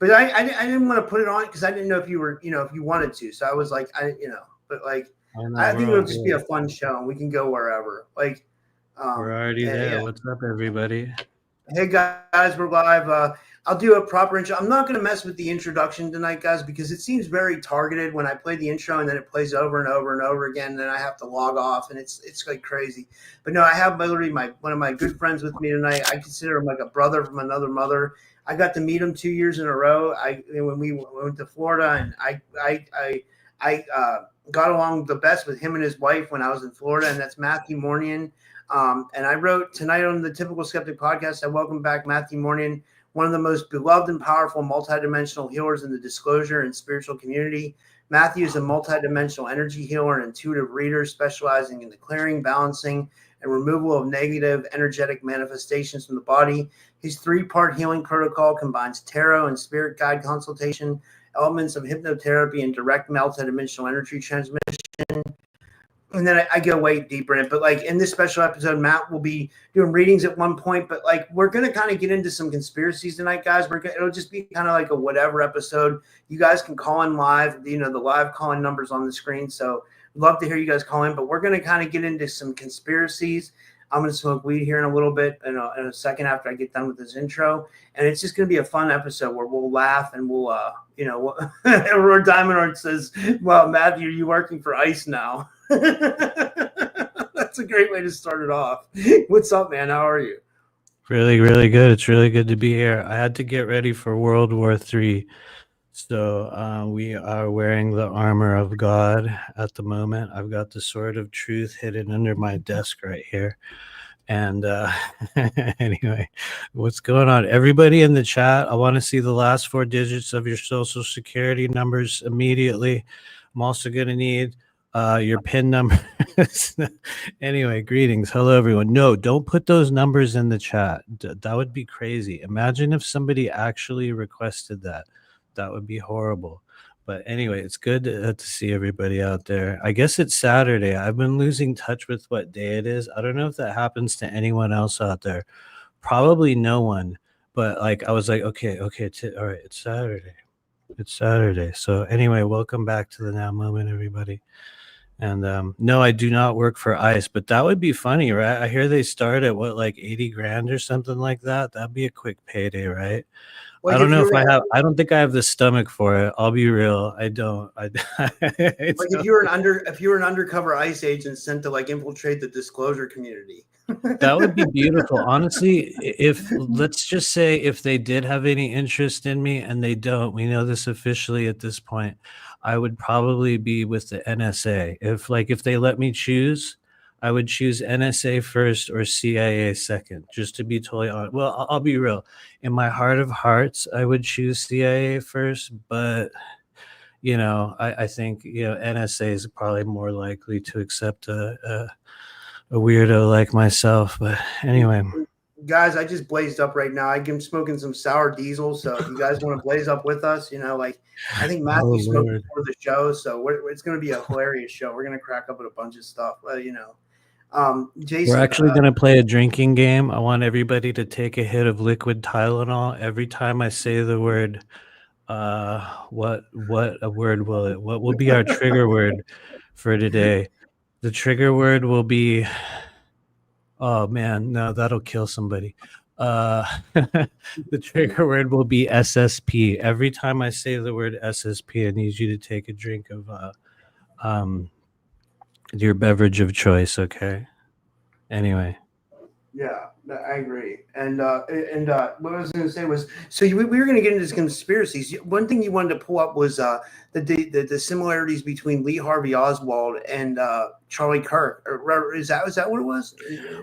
But I didn't want to put it on because I didn't know if you were, if you wanted to. So I was like, but like, I think it'll just be a fun show and we can go wherever. Like, we're already there. Yeah. What's up, everybody? Hey guys, we're live. I'll do a proper intro. I'm not going to mess with the introduction tonight, guys, because it seems very targeted when I play the intro and then it plays over and over and over again. And then I have to log off, and it's like crazy. But no, I have literally one of my good friends with me tonight. I consider him like a brother from another mother. I got to meet him 2 years in a row. When we went to Florida, and I got along the best with him and his wife when I was in Florida, and that's Matthew Mournian. And I wrote tonight on the Typical Skeptic Podcast, I welcome back Matthew Mournian, one of the most beloved and powerful multidimensional healers in the disclosure and spiritual community. Matthew is a multidimensional energy healer and intuitive reader specializing in the clearing, balancing, and removal of negative energetic manifestations from the body. His 3-part healing protocol combines tarot and spirit guide consultation, elements of hypnotherapy, and direct multidimensional energy transmission. And then I go way deeper in it. But like in this special episode, Matt will be doing readings at one point. But like we're going to kind of get into some conspiracies tonight, guys. It'll just be kind of like a whatever episode. You guys can call in live, the live call-in numbers on the screen. So love to hear you guys call in. But we're going to kind of get into some conspiracies. I'm going to smoke weed here in a little bit in a second after I get done with this intro. And it's just going to be a fun episode where we'll laugh and we'll, Aurora Diamond Art says, well, Matthew, are you working for ICE now? That's a great way to start it off. What's up, man? How are you? Really, really good. It's really good to be here. I had to get ready for World War III. So we are wearing the armor of God at the moment. I've got the sword of truth hidden under my desk right here. And anyway, what's going on? Everybody in the chat, I want to see the last 4 digits of your social security numbers immediately. I'm also going to need your PIN number. Anyway, greetings. Hello, everyone. No, don't put those numbers in the chat. That would be crazy. Imagine if somebody actually requested that. That would be horrible. But anyway, it's good to see everybody out there. I guess it's Saturday. I've been losing touch with what day it is. I don't know if that happens to anyone else out there. Probably no one. But like I was like, okay, all right, it's Saturday. It's Saturday. So anyway, welcome back to the Now Moment, everybody. And no, I do not work for ICE, but that would be funny, right? I hear they start at like 80 grand or something like that. That'd be a quick payday, right? Like I don't know if I don't think I have the stomach for it. I'll be real. I don't. Like if you were an undercover ICE agent sent to like infiltrate the disclosure community. That would be beautiful. Honestly, let's just say if they did have any interest in me, and they don't, we know this officially at this point, I would probably be with the NSA. If they let me choose, I would choose NSA first or CIA second, just to be totally honest. Well, I'll be real. In my heart of hearts, I would choose CIA first, but I think NSA is probably more likely to accept a weirdo like myself. But anyway, guys, I just blazed up right now. I'm smoking some sour diesel, so if you guys want to blaze up with us, I think Matthew smoked before the show, so it's going to be a hilarious show. We're going to crack up with a bunch of stuff, Jason, we're actually going to play a drinking game. I want everybody to take a hit of liquid Tylenol every time I say the word. What will be our trigger word for today? The trigger word will be, oh man, no, that'll kill somebody. The trigger word will be SSP. Every time I say the word SSP, I need you to take a drink of your beverage of choice, okay? Anyway. Yeah, I agree. And what I was going to say was, so we were going to get into conspiracies. One thing you wanted to pull up was the similarities between Lee Harvey Oswald and Charlie Kirk. Is that what it was?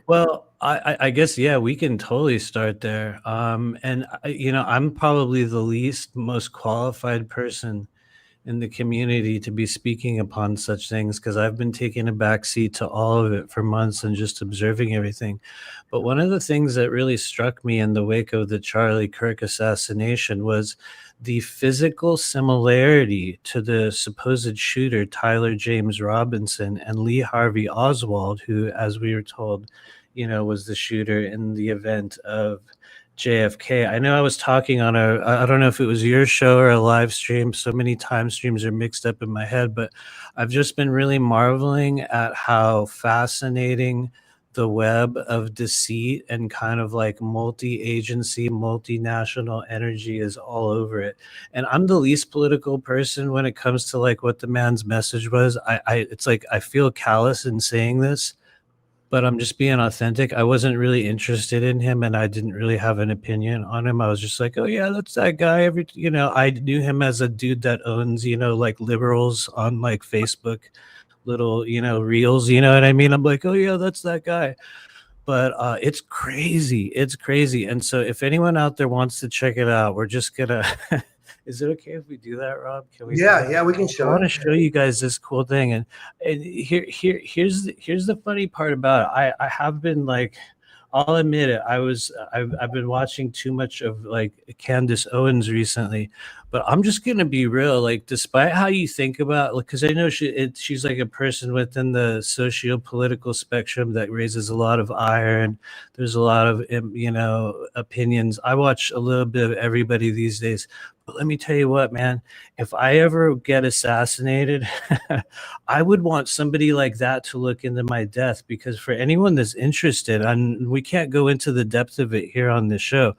Well, I guess, yeah, we can totally start there. And I'm probably the most qualified person in the community to be speaking upon such things, because I've been taking a backseat to all of it for months and just observing everything. But one of the things that really struck me in the wake of the Charlie Kirk assassination was the physical similarity to the supposed shooter, Tyler James Robinson, and Lee Harvey Oswald, who, as we were told, was the shooter in the event of JFK. I know I was talking on I don't know if it was your show or a live stream. So many time streams are mixed up in my head, but I've just been really marveling at how fascinating the web of deceit and kind of like multi-agency, multinational energy is all over it. And I'm the least political person when it comes to like what the man's message was. It's like I feel callous in saying this, but I'm just being authentic. I wasn't really interested in him and I didn't really have an opinion on him. I was just like, oh yeah, that's that guy. I knew him as a dude that owns, like liberals on like Facebook, little, reels, you know what I mean? I'm like, oh yeah, that's that guy. But it's crazy. It's crazy. And so if anyone out there wants to check it out, we're just gonna is it okay if we do that, Rob? Can we do that? Yeah, we can I show want to it. show you guys this cool thing. And here's the funny part about it. I have been like, I'll admit it. I've been watching too much of like Candace Owens recently, but I'm just gonna be real. Like, despite how you think about, like, because I know she's like a person within the socio-political spectrum that raises a lot of ire, and there's a lot of opinions. I watch a little bit of everybody these days. But let me tell you what, man, if I ever get assassinated, I would want somebody like that to look into my death, because for anyone that's interested, and we can't go into the depth of it here on this show,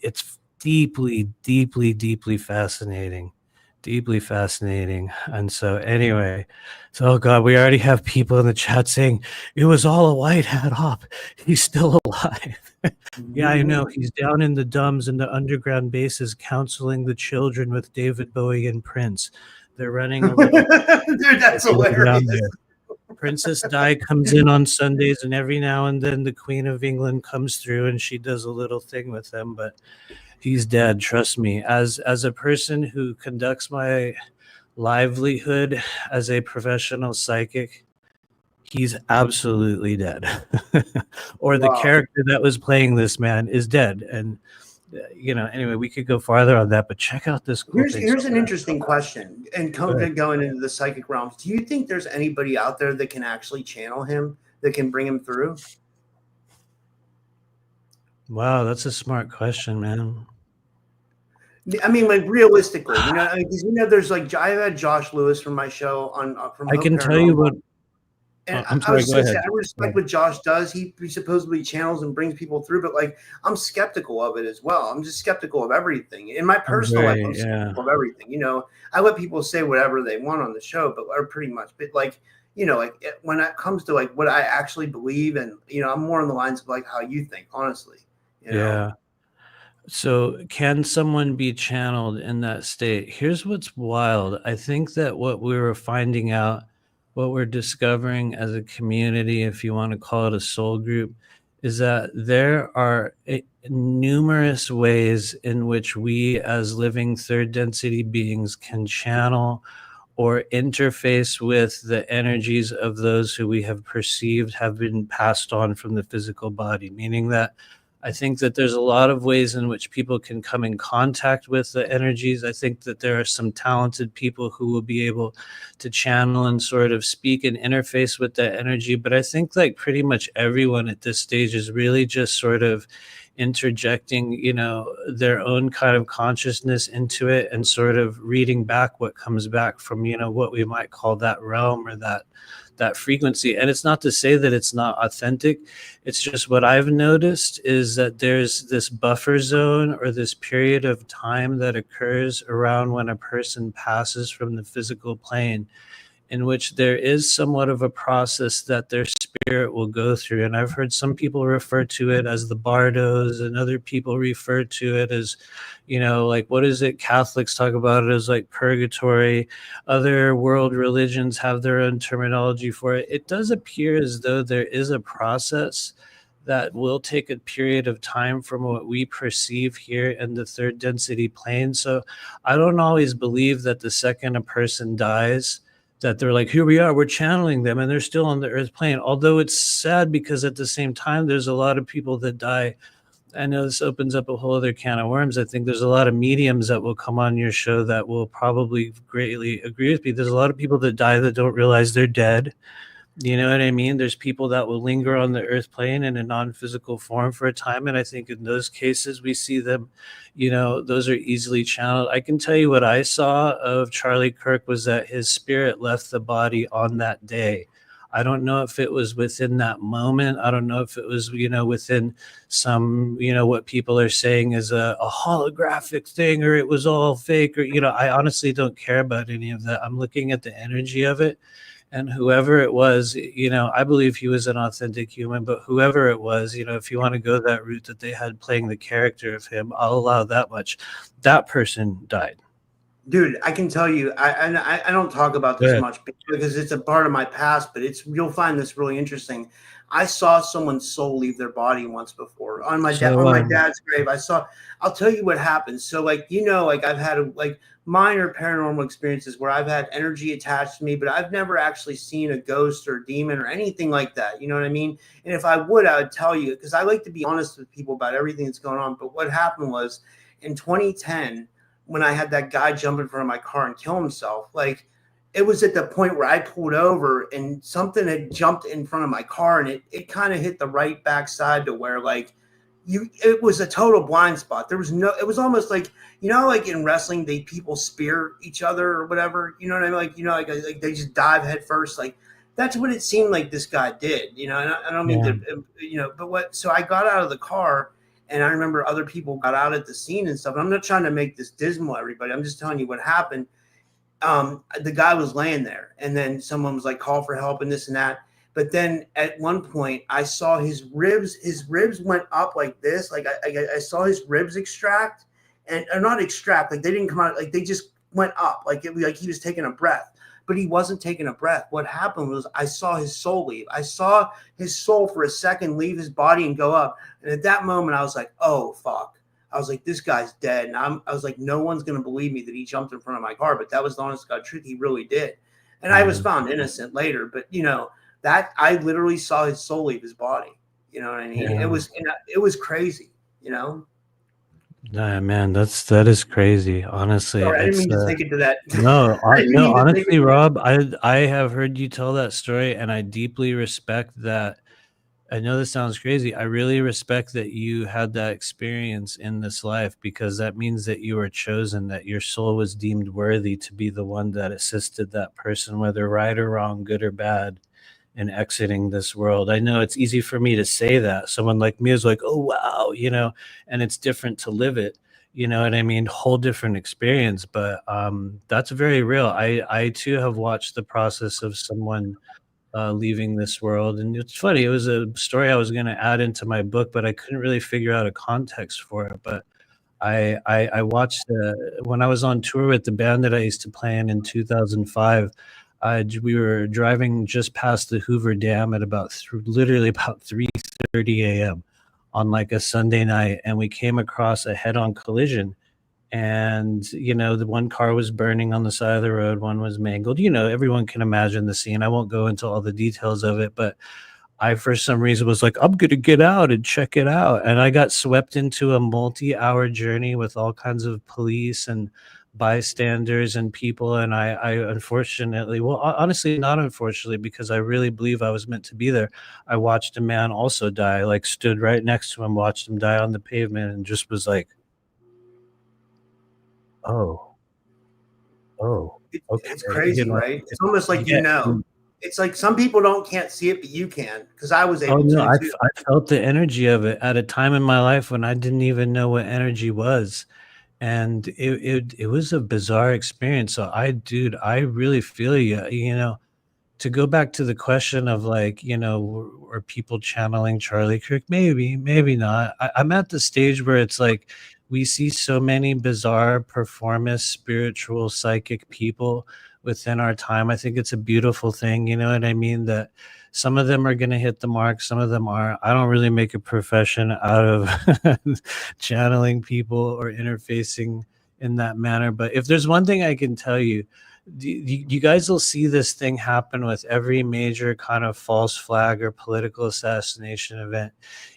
it's deeply, deeply, deeply fascinating. Deeply fascinating. And so anyway, oh God, we already have people in the chat saying it was all a white hat op. He's still alive. Yeah, I know. He's down in the dumbs in the underground bases counseling the children with David Bowie and Prince. They're running a little dude, that's hilarious. Princess Di comes in on Sundays, and every now and then the Queen of England comes through and she does a little thing with them, but he's dead. Trust me. As a person who conducts my livelihood as a professional psychic, he's absolutely dead. Or the character that was playing this man is dead. And anyway, we could go farther on that, but check out this cool thing. Here's an interesting question, and going into the psychic realms. Do you think there's anybody out there that can actually channel him, that can bring him through? Wow, that's a smart question, man. I mean, like realistically, because there's like I've had Josh Lewis from my show from. I can tell you what. And I'm sorry, go ahead. I respect what Josh does. He supposedly channels and brings people through, but like I'm skeptical of it as well. I'm just skeptical of everything. In my personal life, I'm skeptical of everything. I let people say whatever they want on the show, but pretty much. But like, when it comes to like what I actually believe, and I'm more on the lines of like how you think, honestly. Yeah. So can someone be channeled in that state? Here's what's wild. I think that what we were finding out, what we're discovering as a community, if you want to call it a soul group, is that there are numerous ways in which we as living third density beings can channel or interface with the energies of those who we have perceived have been passed on from the physical body, meaning that I think that there's a lot of ways in which people can come in contact with the energies. I think that there are some talented people who will be able to channel and sort of speak and interface with that energy. But I think like pretty much everyone at this stage is really just sort of interjecting, their own kind of consciousness into it and sort of reading back what comes back from, what we might call that realm or that frequency. And it's not to say that it's not authentic. It's just what I've noticed is that there's this buffer zone or this period of time that occurs around when a person passes from the physical plane, in which there is somewhat of a process that their spirit will go through. And I've heard some people refer to it as the bardos, and other people refer to it as, like, what is it? Catholics talk about it as like purgatory. Other world religions have their own terminology for it. It does appear as though there is a process that will take a period of time from what we perceive here in the third density plane. So I don't always believe that the second a person dies, that they're like, here we are, we're channeling them, and they're still on the earth plane. Although it's sad, because at the same time, there's a lot of people that die. I know this opens up a whole other can of worms. I think there's a lot of mediums that will come on your show that will probably greatly agree with me. There's a lot of people that die that don't realize they're dead. You know what I mean? There's people that will linger on the earth plane in a non-physical form for a time. And I think in those cases, we see them, those are easily channeled. I can tell you what I saw of Charlie Kirk was that his spirit left the body on that day. I don't know if it was within that moment. I don't know if it was, within some, what people are saying is a holographic thing, or it was all fake, or, I honestly don't care about any of that. I'm looking at the energy of it. And whoever it was, I believe he was an authentic human, but whoever it was, if you want to go that route that they had playing the character of him, I'll allow that much. That person died. Dude, I can tell you, I don't talk about this much because it's a part of my past, but you'll find this really interesting. I saw someone's soul leave their body once before on my dad's grave. I'll tell you what happened. So like, I've had minor paranormal experiences where I've had energy attached to me, but I've never actually seen a ghost or demon or anything like that. You know what I mean? And if I would tell you, because I like to be honest with people about everything that's going on. But what happened was in 2010, when I had that guy jump in front of my car and kill himself, like it was at the point where I pulled over and something had jumped in front of my car and it kind of hit the right backside to where it was a total blind spot. It was almost like, like in wrestling, people spear each other or whatever, you know what I mean? Like they just dive head first. Like that's what it seemed like this guy did, and I don't mean to, so I got out of the car. And I remember other people got out at the scene and stuff. And I'm not trying to make this dismal, everybody. I'm just telling you what happened. The guy was laying there, and then someone was like, "Call for help," and this and that. But then at one point, I saw his ribs. His ribs went up like this. Like I saw his ribs extract, or not extract. Like they didn't come out. Like they just went up. Like he was taking a breath. But he wasn't taking a breath. What happened was I saw his soul leave. I saw his soul for a second leave his body and go up. And at that moment, I was like, oh, fuck. I was like, this guy's dead. And I was like, no one's going to believe me that he jumped in front of my car. But that was the honest God truth. He really did. And I was found innocent later. But, that I literally saw his soul leave his body. You know what I mean? Yeah. It was crazy, Nah, man, that is crazy. Honestly, sorry, I didn't mean to take it to that. No, honestly, Rob, I have heard you tell that story, and I deeply respect that. I know this sounds crazy. I really respect that you had that experience in this life, because that means that you were chosen, that your soul was deemed worthy to be the one that assisted that person, whether right or wrong, good or bad, in exiting this world. I know it's easy for me to say that. Someone like me is like, oh, wow, and it's different to live it. You know what I mean? Whole different experience. But that's very real. I too have watched the process of someone leaving this world. And it's funny, it was a story I was going to add into my book, but I couldn't really figure out a context for it. But I watched when I was on tour with the band that I used to play in 2005. We were driving just past the Hoover Dam at literally about 3:30 a.m. on like a Sunday night, and we came across a head-on collision. And the one car was burning on the side of the road, one was mangled. Everyone can imagine the scene. I won't go into all the details of it, but I, for some reason, was like, I'm gonna get out and check it out. And I got swept into a multi-hour journey with all kinds of police and bystanders and people. And I unfortunately, well, honestly, not unfortunately, because I really believe I was meant to be there, I watched a man also die, like stood right next to him, watched him die on the pavement, and just was like, oh, okay. It's crazy, right? It's almost like, it's like some people can't see it, but you can, because I was able to. I felt the energy of it at a time in my life when I didn't even know what energy was. And it was a bizarre experience. So I really feel you, to go back to the question of like, are people channeling Charlie Kirk? Maybe not. I'm at the stage where it's like, we see so many bizarre performance, spiritual, psychic people within our time. I think it's a beautiful thing. You know what I mean? That some of them are going to hit the mark. Some of them aren't. I don't really make a profession out of channeling people or interfacing in that manner. But if there's one thing I can tell you, you guys will see this thing happen with every major kind of false flag or political assassination event.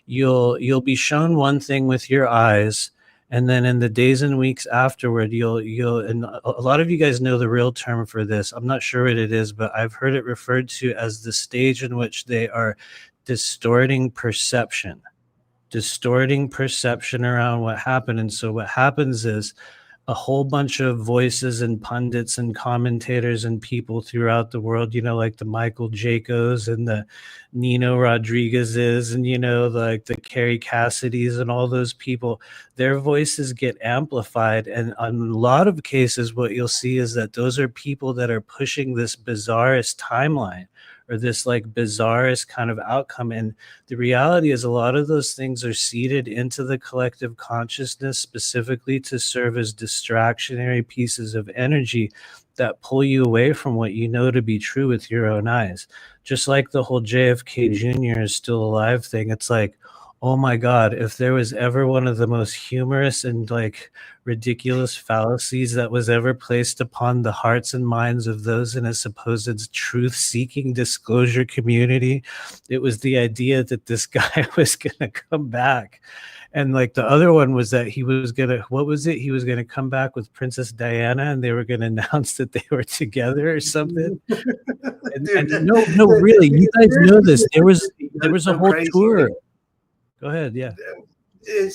You'll be shown one thing with your eyes, And then in the days and weeks afterward, and a lot of you guys know the real term for this. I'm not sure what it is, but I've heard it referred to as the stage in which they are distorting perception around what happened. And so what happens is a whole bunch of voices and pundits and commentators and people throughout the world, like the Michael Jacos and the Nino Rodriguez's and, like the Carrie Cassidys and all those people, their voices get amplified. And in a lot of cases, what you'll see is that those are people that are pushing this bizarrest timeline or this like bizarrest kind of outcome. And the reality is a lot of those things are seeded into the collective consciousness specifically to serve as distractionary pieces of energy that pull you away from what you know to be true with your own eyes. Just like the whole JFK Jr. is still alive thing. It's like, oh my God, if there was ever one of the most humorous and like ridiculous fallacies that was ever placed upon the hearts and minds of those in a supposed truth-seeking disclosure community, it was the idea that this guy was going to come back. And like the other one was that he was going to, what was it? He was going to come back with Princess Diana and they were going to announce that they were together or something. And no, really, you guys know this. There was a whole tour. Go ahead. Yeah.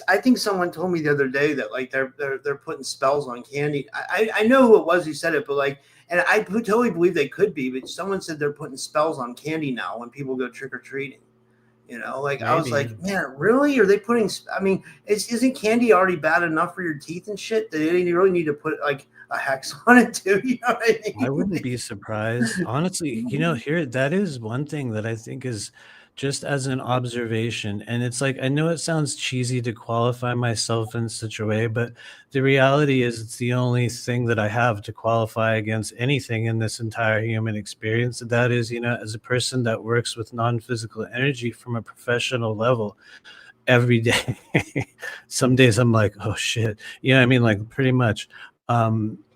I think someone told me the other day that like they're putting spells on candy. I know who it was who said it, but like, and I totally believe they could be, but someone said they're putting spells on candy now when people go trick or treating. Like maybe. I was like, man, really? Are they putting? I mean, isn't candy already bad enough for your teeth and shit? They really need to put like a hex on it too. You know what I mean? I wouldn't be surprised, honestly. Here that is one thing that I think is just as an observation. And it's like, I know it sounds cheesy to qualify myself in such a way, but the reality is it's the only thing that I have to qualify against anything in this entire human experience. That is, as a person that works with non-physical energy from a professional level every day, some days I'm like, oh shit. I mean, like pretty much.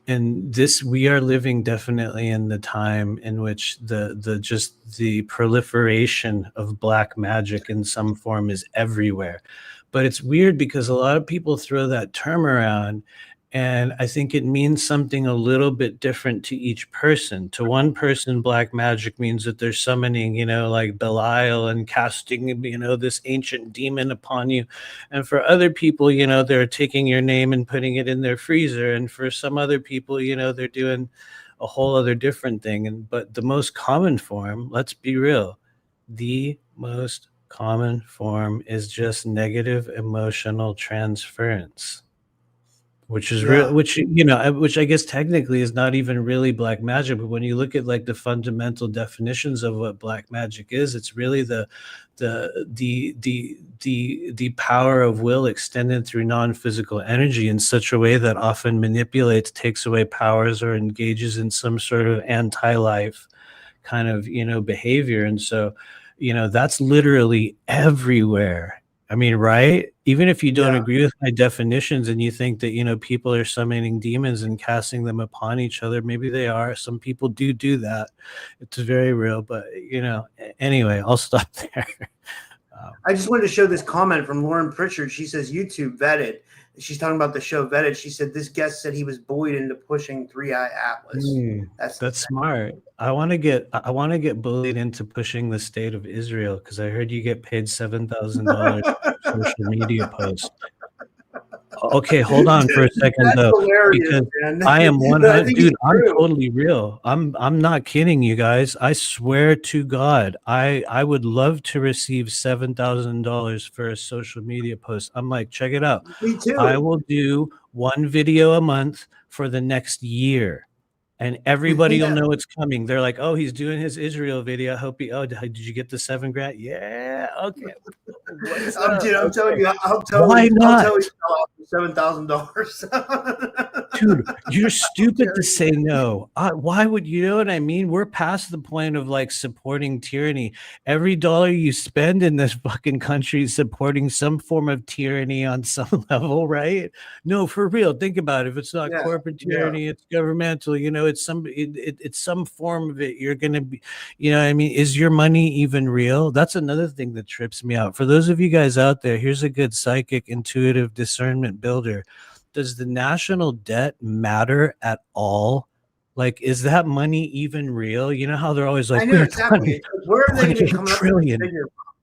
And we are living definitely in the time in which the proliferation of black magic in some form is everywhere. But it's weird because a lot of people throw that term around, and I think it means something a little bit different to each person. To one person, black magic means that they're summoning, like Belial and casting, this ancient demon upon you. And for other people, they're taking your name and putting it in their freezer. And for some other people, they're doing a whole other different thing. But the most common form, let's be real, the most common form is just negative emotional transference. Which is real, which I guess technically is not even really black magic. But when you look at like the fundamental definitions of what black magic is, it's really the power of will extended through non-physical energy in such a way that often manipulates, takes away powers, or engages in some sort of anti-life kind of behavior. And so that's literally everywhere. I mean, right? Even if you don't agree with my definitions and you think that, people are summoning demons and casting them upon each other, maybe they are. Some people do that. It's very real. But, anyway, I'll stop there. I just wanted to show this comment from Lauren Pritchard. She says, YouTube vetted. She's talking about the show Vetted. She said, this guest said he was bullied into pushing 3-Eye Atlas. That's smart. I want to get bullied into pushing the state of Israel because I heard you get paid $7,000 for social media posts. Okay, hold on for a second though, because I am 100. Dude, I'm totally real. I'm not kidding you guys. I swear to God, I would love to receive $7,000 for a social media post. I'm like, check it out. Me too. I will do one video a month for the next year. And everybody will know it's coming. They're like, oh, he's doing his Israel video. I hope did you get the $7 grand? Yeah. Okay. I'm telling you, Why not? $7,000. Dude, you're stupid to say no. Why would you know what I mean? We're past the point of like supporting tyranny. Every dollar you spend in this fucking country is supporting some form of tyranny on some level, right? No, for real. Think about it. If it's not corporate tyranny, it's governmental. You know, it's some form of it. You're gonna be, you know what I mean? Is your money even real? That's another thing that trips me out. For those of you guys out there, here's a good psychic, intuitive discernment builder. Does the national debt matter at all? Like, is that money even real? You know how they're always like, I know we're exactly. Where are they even coming up with trillion. this figure from?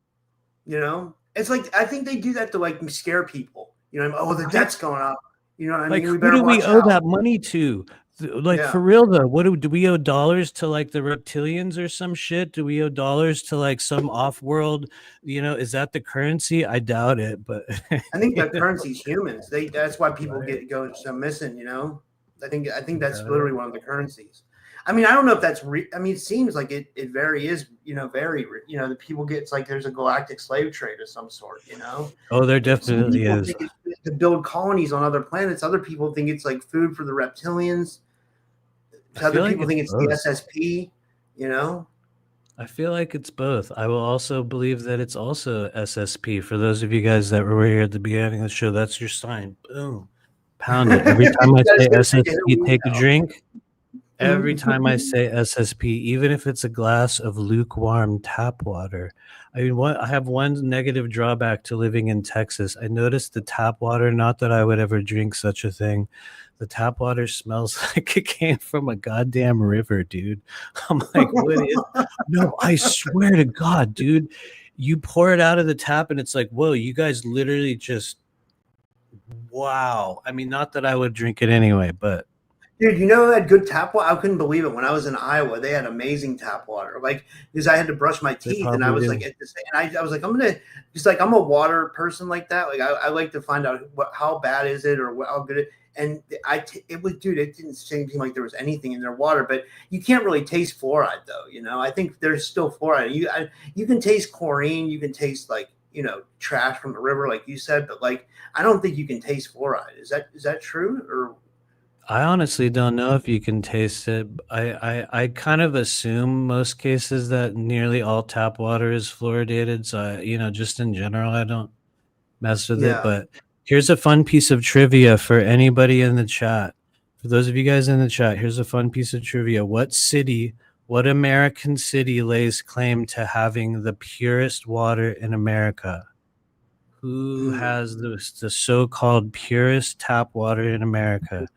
You know, it's like I think they do that to like scare people. You know, oh, the debt's going up. You know what I like, mean? We who better do we watch owe out. that money to? Like, for real though, what do we owe dollars to, like the reptilians or some shit? Do we owe dollars to like some off-world, you know, is that the currency? I doubt it, but I think the currency's humans. That's why people go so missing, you know. I think that's literally one of the currencies. I mean, I don't know if that's I mean, it seems like it very is, you know, very, you know, the people get, it's like there's a galactic slave trade of some sort, you know. Oh, there definitely is. Think it's to build colonies on other planets. Other people think it's like food for the reptilians. Other people think it's the SSP, you know. I feel like it's both. I will also believe that it's also SSP. For those of you guys that were here at the beginning of the show, that's your sign. Boom. Pound it. Every time I say SSP, take a drink. Every time I say SSP, even if it's a glass of lukewarm tap water. I mean, I have one negative drawback to living in Texas. I noticed the tap water, not that I would ever drink such a thing. The tap water smells like it came from a goddamn river, dude. I'm like, what is? No, I swear to God, dude. You pour it out of the tap and it's like, whoa, you guys literally just, wow. I mean, not that I would drink it anyway, but. Dude, you know, that good tap water. I couldn't believe it when I was in Iowa. They had amazing tap water. Like, because I had to brush my teeth, and I was like, I was like, I'm a water person like that. Like, I like to find out how bad is it or how good it. And it was, dude, it didn't seem like there was anything in their water, but you can't really taste fluoride though. You know, I think there's still fluoride. You can taste chlorine, you can taste like, you know, trash from the river, like you said, but like, I don't think you can taste fluoride. Is that true? Or I honestly don't know if you can taste it. I kind of assume most cases that nearly all tap water is fluoridated. So, you know, just in general, I don't mess with it. But here's a fun piece of trivia for anybody in the chat. For those of you guys in the chat, here's a fun piece of trivia. What American city lays claim to having the purest water in America? Who has the so-called purest tap water in America?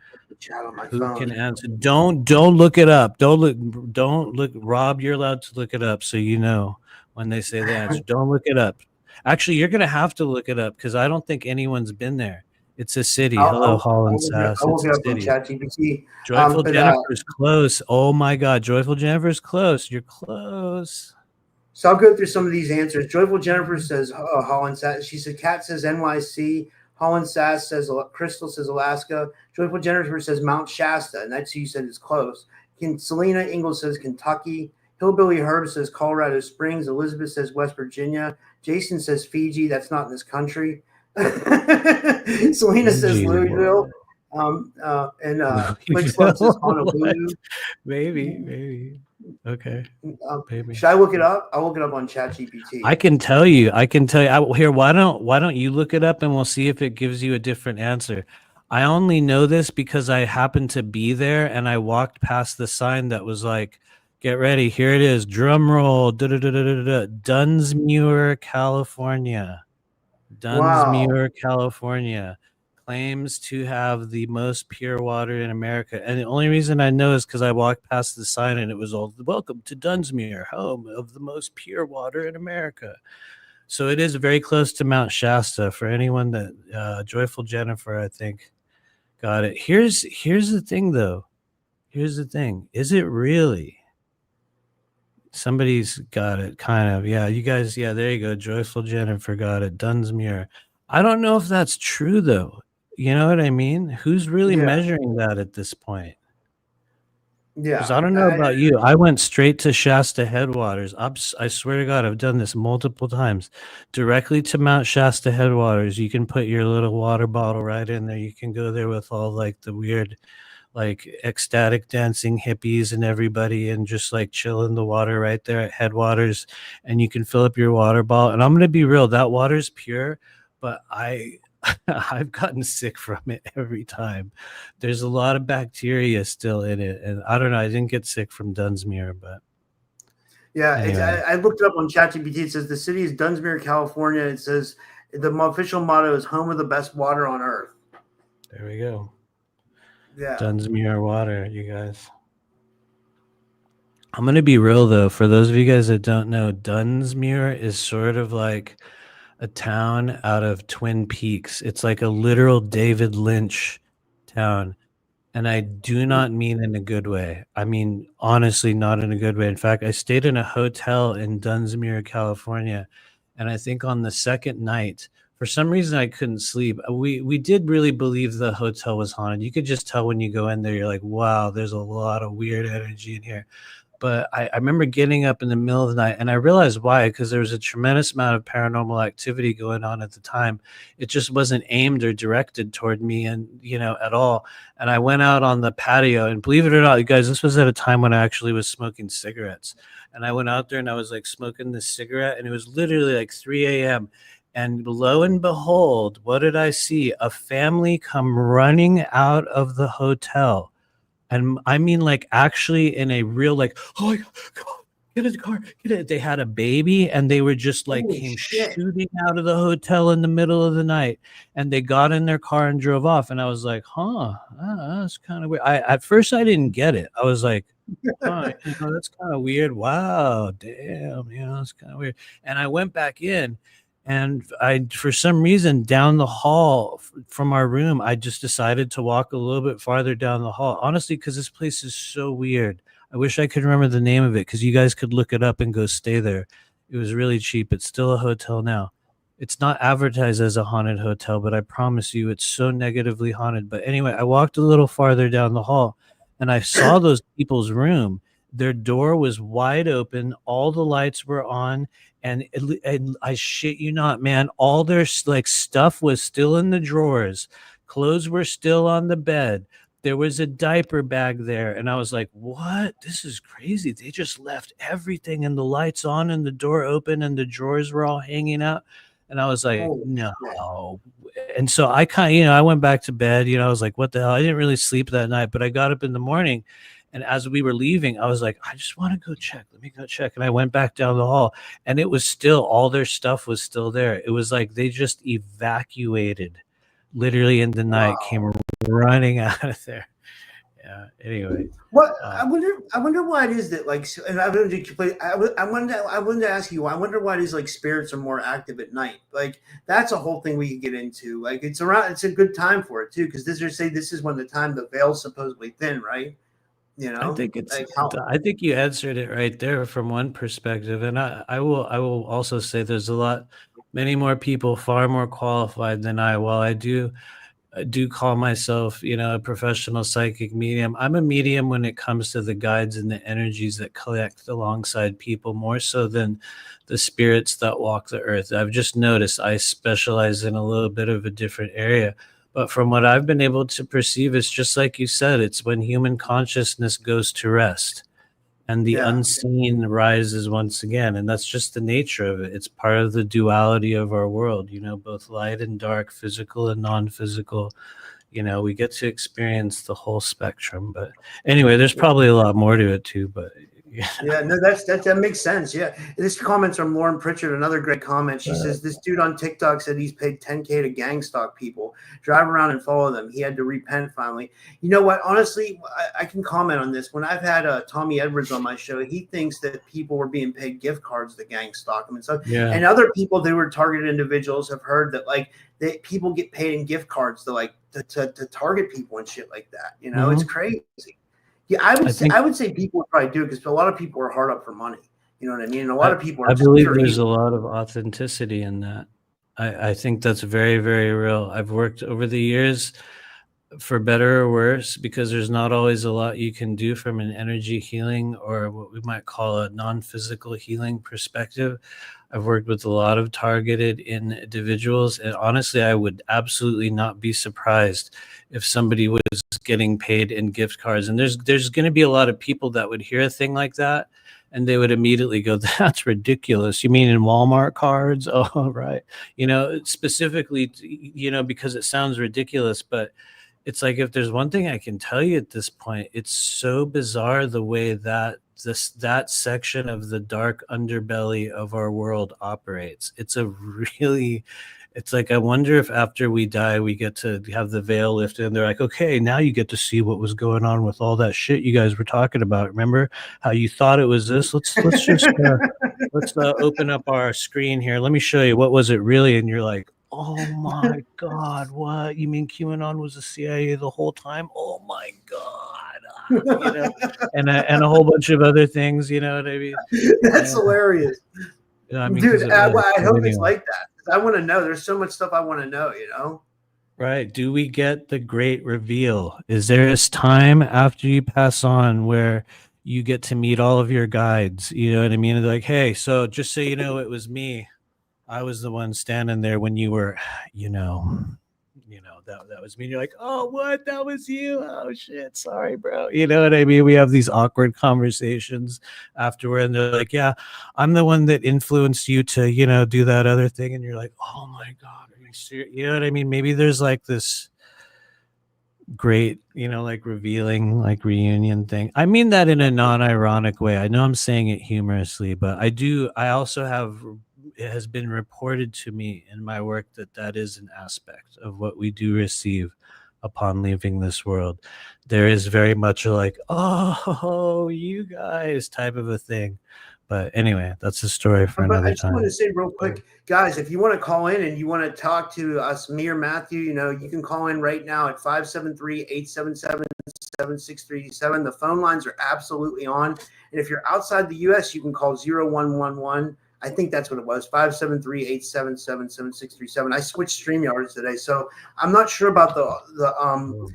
Who can answer? Don't look it up. Don't look. Rob, you're allowed to look it up, so you know when they say the answer. Don't look it up. Actually, you're gonna have to look it up because I don't think anyone's been there. It's a city. Hello, Holland Sass. I'll look it up on ChatGPT. Joyful Jennifer's close. Oh my God, Joyful Jennifer's close. You're close. So I'll go through some of these answers. Joyful Jennifer says Holland Sass. She said Kat says NYC. Holland Sass says Crystal says Alaska. Joyful Jennifer says Mount Shasta, and that's who you said is close. Selena Ingalls says Kentucky. Hillbilly Herb says Colorado Springs. Elizabeth says West Virginia. Jason says Fiji. That's not in this country. Selena says Louisville. And Quick Love says Honolulu. Maybe. Okay. Should I look it up? I'll look it up on ChatGPT. I can tell you. Here, why don't you look it up and we'll see if it gives you a different answer. I only know this because I happened to be there and I walked past the sign that was like, get ready, here it is, drum roll, Dunsmuir, California. Dunsmuir, California claims to have the most pure water in America. And the only reason I know is because I walked past the sign and it was all, welcome to Dunsmuir, home of the most pure water in America. So it is very close to Mount Shasta for anyone that, Joyful Jennifer, I think, got it. Here's the thing, though. Here's the thing. Is it really? Somebody's got it, kind of. Yeah, you guys, yeah, there you go. Joyful Jennifer got it. Dunsmuir. I don't know if that's true, though. You know what I mean? Who's really measuring that at this point? Because Yeah. I don't know about you. I went straight to Shasta headwaters. I swear to God, I've done this multiple times. Directly to Mount Shasta headwaters. You can put your little water bottle right in there. You can go there with all like the weird, like ecstatic dancing hippies and everybody and just like chill in the water right there at headwaters. And you can fill up your water bottle. And I'm going to be real, that water's pure, but I've gotten sick from it every time. There's a lot of bacteria still in it, and I don't know. I didn't get sick from Dunsmuir, but Yeah, anyway, I looked it up on ChatGPT. It says the city is Dunsmuir, California. It says the official motto is "Home of the best water on earth." there we go. Yeah, Dunsmuir water, you guys. I'm gonna be real though. For those of you guys that don't know, Dunsmuir is sort of like a town out of Twin Peaks. It's like a literal David Lynch town. And I do not mean in a good way. I mean, honestly, not in a good way. In fact, I stayed in a hotel in Dunsmuir, California. And I think on the second night, for some reason, I couldn't sleep. We did really believe the hotel was haunted. You could just tell when you go in there, you're like, wow, there's a lot of weird energy in here. But I remember getting up in the middle of the night and I realized why, because there was a tremendous amount of paranormal activity going on at the time. It just wasn't aimed or directed toward me and, at all. And I went out on the patio and believe it or not, you guys, this was at a time when I actually was smoking cigarettes. And I went out there and I was like smoking this cigarette and it was literally like 3 a.m. And lo and behold, what did I see? A family come running out of the hotel. And I mean, like, actually in a real, like, oh my God, come on, get in the car, get it. They had a baby and they were just like came shooting out of the hotel in the middle of the night. And they got in their car and drove off. And I was like, that's kind of weird. At first I didn't get it. I was like, that's kind of weird. Wow, damn, it's kind of weird. And I went back in. And for some reason, down the hall from our room, I just decided to walk a little bit farther down the hall. Honestly, because this place is so weird. I wish I could remember the name of it because you guys could look it up and go stay there. It was really cheap. It's still a hotel now. It's not advertised as a haunted hotel, but I promise you it's so negatively haunted. But anyway, I walked a little farther down the hall and I saw those people's room. Their door was wide open. All the lights were on. And I shit you not, man, all their like stuff was still in the drawers. Clothes were still on the bed. There was a diaper bag there. And I was like, what? This is crazy. They just left everything and the lights on and the door open and the drawers were all hanging out. And I was like, no. And so I kind of, I went back to bed, I was like, what the hell? I didn't really sleep that night, but I got up in the morning. And as we were leaving, I was like, I just want to go check. Let me go check. And I went back down the hall and it was still, all their stuff was still there. It was like they just evacuated literally in the night, came running out of there. Yeah. Anyway. What I wonder why it is that like, and I wanted to ask you, I wonder why it is like spirits are more active at night. Like that's a whole thing we could get into. Like it's a good time for it too. Because this is when the time the veil's supposedly thin, right? I think I think you answered it right there from one perspective. And I will also say there's many more people far more qualified than I. While I do call myself, a professional psychic medium, I'm a medium when it comes to the guides and the energies that collect alongside people more so than the spirits that walk the earth. I've just noticed I specialize in a little bit of a different area. But from what I've been able to perceive, it's just like you said, it's when human consciousness goes to rest and the unseen rises once again. And that's just the nature of it. It's part of the duality of our world, both light and dark, physical and non-physical. We get to experience the whole spectrum. But anyway, there's probably a lot more to it too, but that makes sense. Yeah. This comment's from Lauren Pritchard, another great comment. She says this dude on TikTok said he's paid $10K to gang stalk people, drive around and follow them. He had to repent finally. You know what? Honestly, I can comment on this. When I've had Tommy Edwards on my show, he thinks that people were being paid gift cards to gang stalk them and stuff. Yeah. And other people that were targeted individuals have heard that like people get paid in gift cards to target people and shit like that. It's crazy. Yeah, I would say people would probably do it because a lot of people are hard up for money. You know what I mean? And a lot of people are. I believe there's a lot of authenticity in that. I think that's very, very real. I've worked over the years. for better or worse, because there's not always a lot you can do from an energy healing or what we might call a non-physical healing perspective. I've worked with a lot of targeted individuals, and honestly, I would absolutely not be surprised if somebody was getting paid in gift cards. And there's going to be a lot of people that would hear a thing like that, and they would immediately go, "That's ridiculous. You mean in Walmart cards?" Oh, right. Specifically, because it sounds ridiculous, but it's like, if there's one thing I can tell you at this point, it's so bizarre the way that that section of the dark underbelly of our world operates. It's like, I wonder if after we die we get to have the veil lifted and they're like, okay, now you get to see what was going on with all that shit you guys were talking about. Remember how you thought it was this? Let's open up our screen here. Let me show you, what was it really? And you're like, oh my God, what? You mean QAnon was the CIA the whole time? Oh my God. And a whole bunch of other things, you know what I mean? That's hilarious. I mean, dude, I hope anyway. it's like that. I want to know. There's so much stuff I want to know, Right. Do we get the great reveal? Is there this time after you pass on where you get to meet all of your guides? You know what I mean? They're like, hey, so just so you know, it was me. I was the one standing there when you were, that was me. You're like, oh, what? That was you? Oh shit, sorry, bro. You know what I mean? We have these awkward conversations afterward, and they're like, yeah, I'm the one that influenced you to, do that other thing. And you're like, oh my God, are you serious? You know what I mean? Maybe there's like this great, like revealing, like reunion thing. I mean that in a non-ironic way. I know I'm saying it humorously, but I also have, it has been reported to me in my work that is an aspect of what we do receive upon leaving this world. There is very much a like, oh, you guys type of a thing. But anyway, that's a story for another time. I just want to say real quick, guys, if you want to call in and you want to talk to us, me or Matthew, you can call in right now at 573-877-7637. The phone lines are absolutely on. And if you're outside the U.S., you can call 0111. I think that's what it was, 573-877-7637. I switched StreamYards today, so I'm not sure about the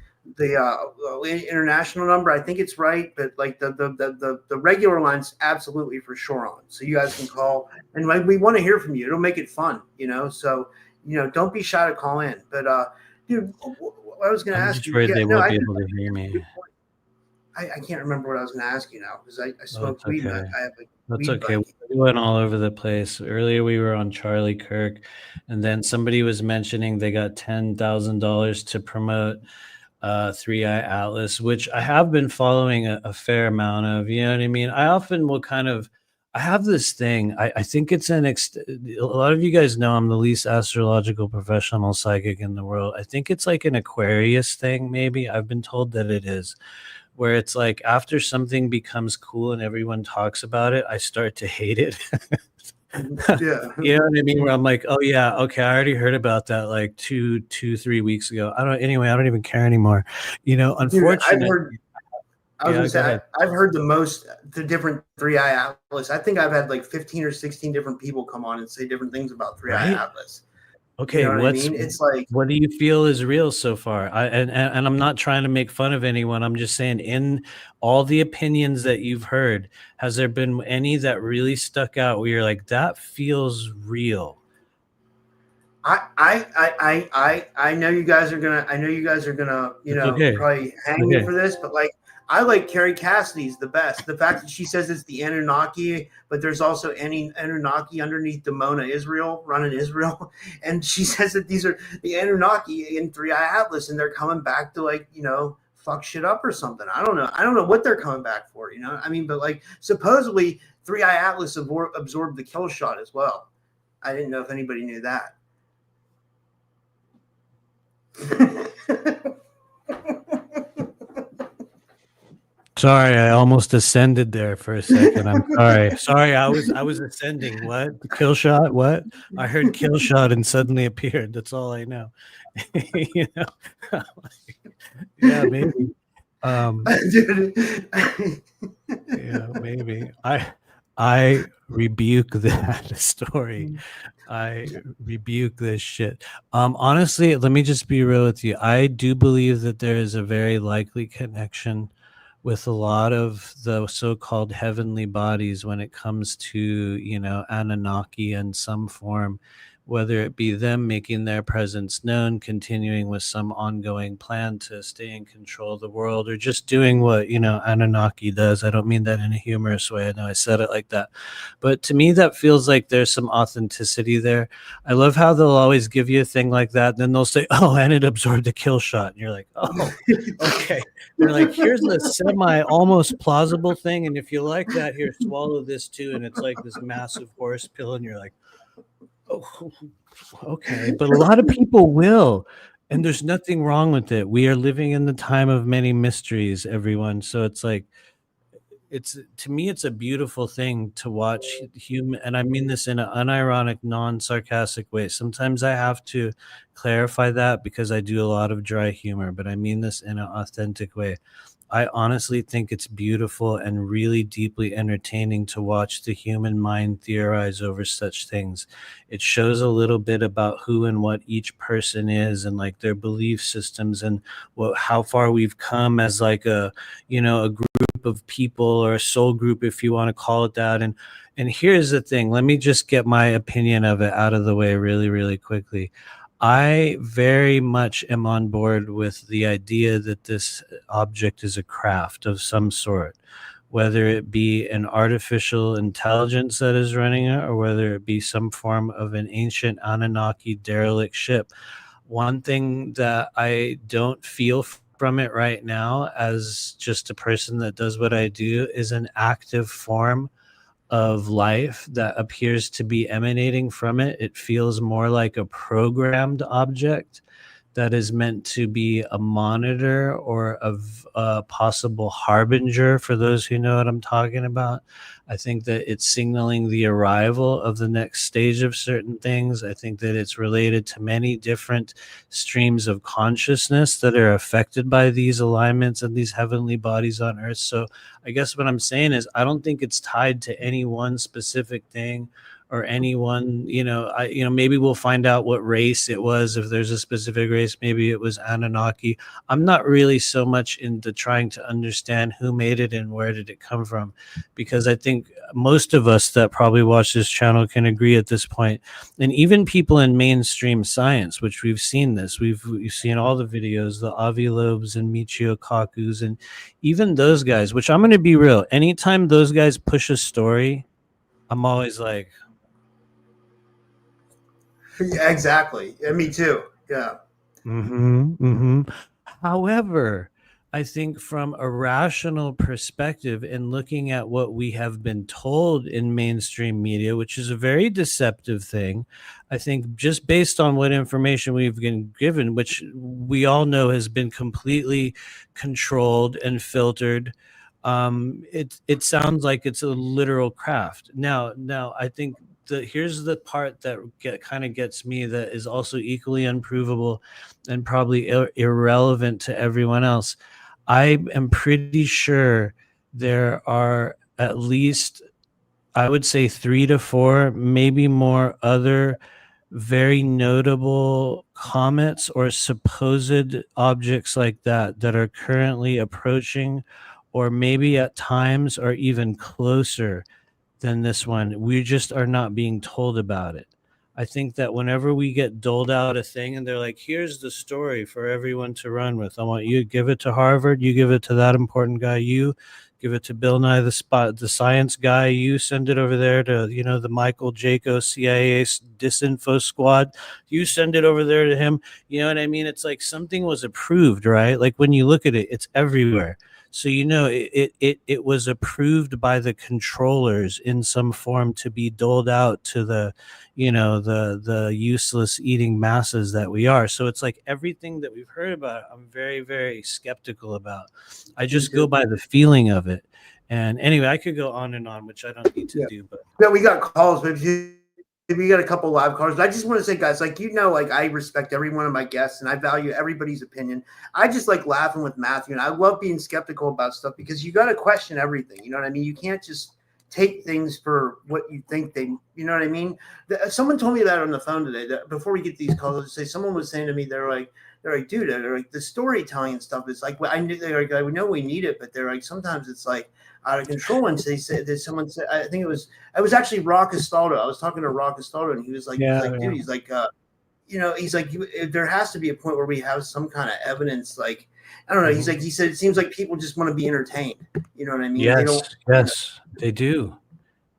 international number. I think it's right, but like the regular line's absolutely for sure on. So you guys can call, and like, we want to hear from you. It'll make it fun, So don't be shy to call in. But dude, I was going to ask you. Afraid they won't be able to hear me. I can't remember what I was going to ask you now because I smoked weed. Okay. I have a That's okay. We went all over the place. Earlier, we were on Charlie Kirk, and then somebody was mentioning they got $10,000 to promote 3i Atlas, which I have been following a fair amount of. You know what I mean? I often will I have this thing. I think it's a lot of you guys know I'm the least astrological professional psychic in the world. I think it's like an Aquarius thing, maybe. I've been told that it is. Where it's like after something becomes cool and everyone talks about it, I start to hate it. Yeah. You know what I mean? Where I'm like, oh yeah, okay, I already heard about that like 3 weeks ago. I don't even care anymore. Unfortunately. I've heard the different 3i Atlas. I think I've had like 15 or 16 different people come on and say different things about 3i Atlas. Okay, I mean? It's like, what do you feel is real so far? And I'm not trying to make fun of anyone. I'm just saying, in all the opinions that you've heard, has there been any that really stuck out where you're like, that feels real? I know you guys are gonna probably hang me for this, but like, I like Carrie Cassidy's the best. The fact that she says it's the Anunnaki, but there's also any Anunnaki underneath Demona Israel, running Israel. And she says that these are the Anunnaki in 3i Atlas, and they're coming back to like, fuck shit up or something. I don't know what they're coming back for, I mean, but like supposedly 3i Atlas absorbed the kill shot as well. I didn't know if anybody knew that. Sorry, I almost ascended there for a second. I'm sorry. Sorry, I was ascending. What? The kill shot? What? I heard kill shot and suddenly appeared. That's all I know. Yeah, maybe. Yeah, maybe. I rebuke that story. I rebuke this shit. Honestly, let me just be real with you. I do believe that there is a very likely connection with a lot of the so-called heavenly bodies when it comes to, Anunnaki in some form, whether it be them making their presence known, continuing with some ongoing plan to stay in control of the world, or just doing what, Anunnaki does. I don't mean that in a humorous way. I know I said it like that. But to me, that feels like there's some authenticity there. I love how they'll always give you a thing like that. Then they'll say, oh, and it absorbed a kill shot. And you're like, oh, okay. They're like, here's a semi almost plausible thing. And if you like that, here, swallow this too. And it's like this massive horse pill. And you're like, oh, okay. But a lot of people will. And there's nothing wrong with it. We are living in the time of many mysteries, everyone. So it's like, it's to me, it's a beautiful thing to watch human, and I mean this in an unironic, non-sarcastic way. Sometimes I have to clarify that because I do a lot of dry humor, but I mean this in an authentic way. I honestly think it's beautiful and really deeply entertaining to watch the human mind theorize over such things. It shows a little bit about who and what each person is, and like their belief systems, and how far we've come as like a group of people, or a soul group, if you want to call it that. And here's the thing, let me just get my opinion of it out of the way really, really quickly. I very much am on board with the idea that this object is a craft of some sort, whether it be an artificial intelligence that is running it, or whether it be some form of an ancient Anunnaki derelict ship. One thing that I don't feel from it right now, as just a person that does what I do, is an active form of life that appears to be emanating from it. It feels more like a programmed object that is meant to be a monitor or a possible harbinger for those who know what I'm talking about. I think that it's signaling the arrival of the next stage of certain things. I think that it's related to many different streams of consciousness that are affected by these alignments and these heavenly bodies on earth. So I guess what I'm saying is I don't think it's tied to any one specific thing or anyone. Maybe we'll find out what race it was. If there's a specific race, maybe it was Anunnaki. I'm not really so much into trying to understand who made it and where did it come from, because I think most of us that probably watch this channel can agree at this point, and even people in mainstream science, which we've seen this, we've seen all the videos, the Avi Lobes and Michio Kaku's, and even those guys, which I'm going to be real, anytime those guys push a story, I'm always like, Yeah, exactly. Yeah, me too. Yeah. However, I think from a rational perspective, and looking at what we have been told in mainstream media, which is a very deceptive thing, I think just based on what information we've been given, which we all know has been completely controlled and filtered, it sounds like it's a literal craft. Now, I think here's the part that kind of gets me, that is also equally unprovable and probably irrelevant to everyone else. I am pretty sure there are at least, I would say, 3 to 4, maybe more, other very notable comets or supposed objects like that are currently approaching, or maybe at times are even closer than this one. We just are not being told about it. I think that whenever we get doled out a thing and they're like, here's the story for everyone to run with, I want you to give it to Harvard, you give it to that important guy, you give it to Bill Nye the science guy, you send it over there to, the Michael Jaco CIA disinfo squad, you send it over there to him. You know what I mean? It's like something was approved, right? Like when you look at it, it's everywhere. So it was approved by the controllers in some form to be doled out to the the useless eating masses that we are. So it's like everything that we've heard about, I'm very, very skeptical about. I just go by the feeling of it. And anyway, I could go on and on, which I don't need to do. But yeah, we got calls, but we got a couple live calls. I just want to say, guys, like, I respect every one of my guests and I value everybody's opinion. I just like laughing with Matthew, and I love being skeptical about stuff because you got to question everything. You know what I mean? You can't just take things for what you think they, you know what I mean? Someone told me that on the phone today, that before we get these calls, someone was saying to me, they're like, dude, they're like, the storytelling and stuff is like, well, they're like, we know we need it, but they're like, sometimes it's like out of control. And they said that someone said, I think it was actually Rock Castaldo. I was talking to Rock Castaldo, and he was like, dude, he's like, he's like, there has to be a point where we have some kind of evidence, like, I don't know. He said, it seems like people just want to be entertained. You know what I mean? Yes, they do.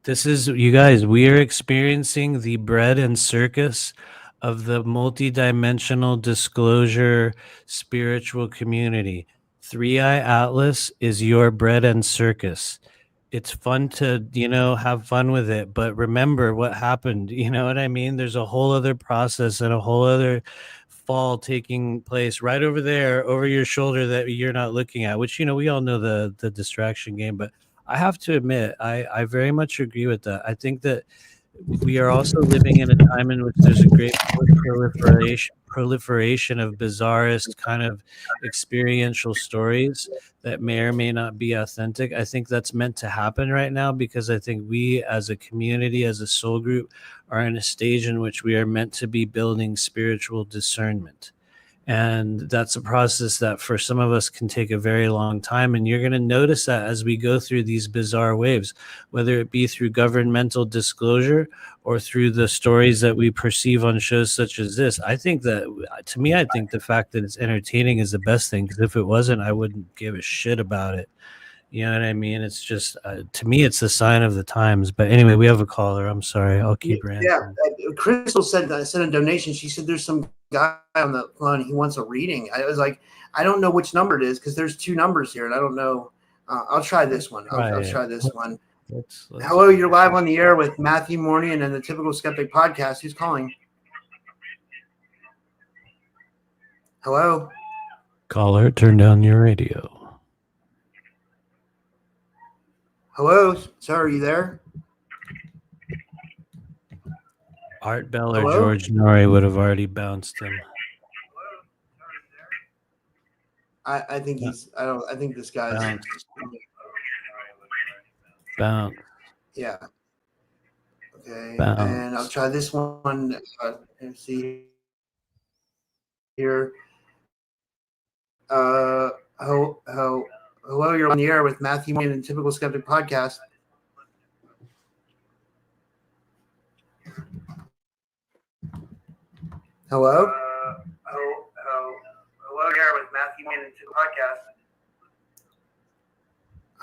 This is, you guys, we are experiencing the bread and circus of the multidimensional disclosure spiritual community. 3i Atlas is your bread and circus. It's fun to, have fun with it, but remember what happened. You know what I mean? There's a whole other process and a whole other fall taking place right over there, over your shoulder, that you're not looking at, which, we all know the distraction game. But I have to admit, I very much agree with that. I think that we are also living in a time in which there's a great proliferation of bizarrest kind of experiential stories that may or may not be authentic. I think that's meant to happen right now, because I think we as a community, as a soul group, are in a stage in which we are meant to be building spiritual discernment. And that's a process that for some of us can take a very long time. And you're going to notice that as we go through these bizarre waves, whether it be through governmental disclosure or through the stories that we perceive on shows such as this. I think that, to me, I think the fact that it's entertaining is the best thing, because if it wasn't, I wouldn't give a shit about it. You know what I mean? It's just, to me, it's the sign of the times. But anyway, we have a caller. I'm sorry. I'll keep ranting. Yeah. Crystal sent a donation. She said there's some guy on the phone. He wants a reading. I was like, I don't know which number it is, because there's two numbers here, and I don't know. I'll try this one. I'll try this one. Let's Hello, you're live on the air with Matthew Mournian and the Typical Skeptic Podcast. Who's calling? Hello? Caller, turn down your radio. Hello, sir, are you there? Art Bell or George Norrie would have already bounced him. I think he's. I think this guy's. Bounce. Yeah. Okay. Bounce. And I'll try this one. Let's see here. Hello, you're on the air with Matthew Mournian and Typical Skeptic Podcast. Hello? Hello, here with Matthew Mournian and Typical Podcast.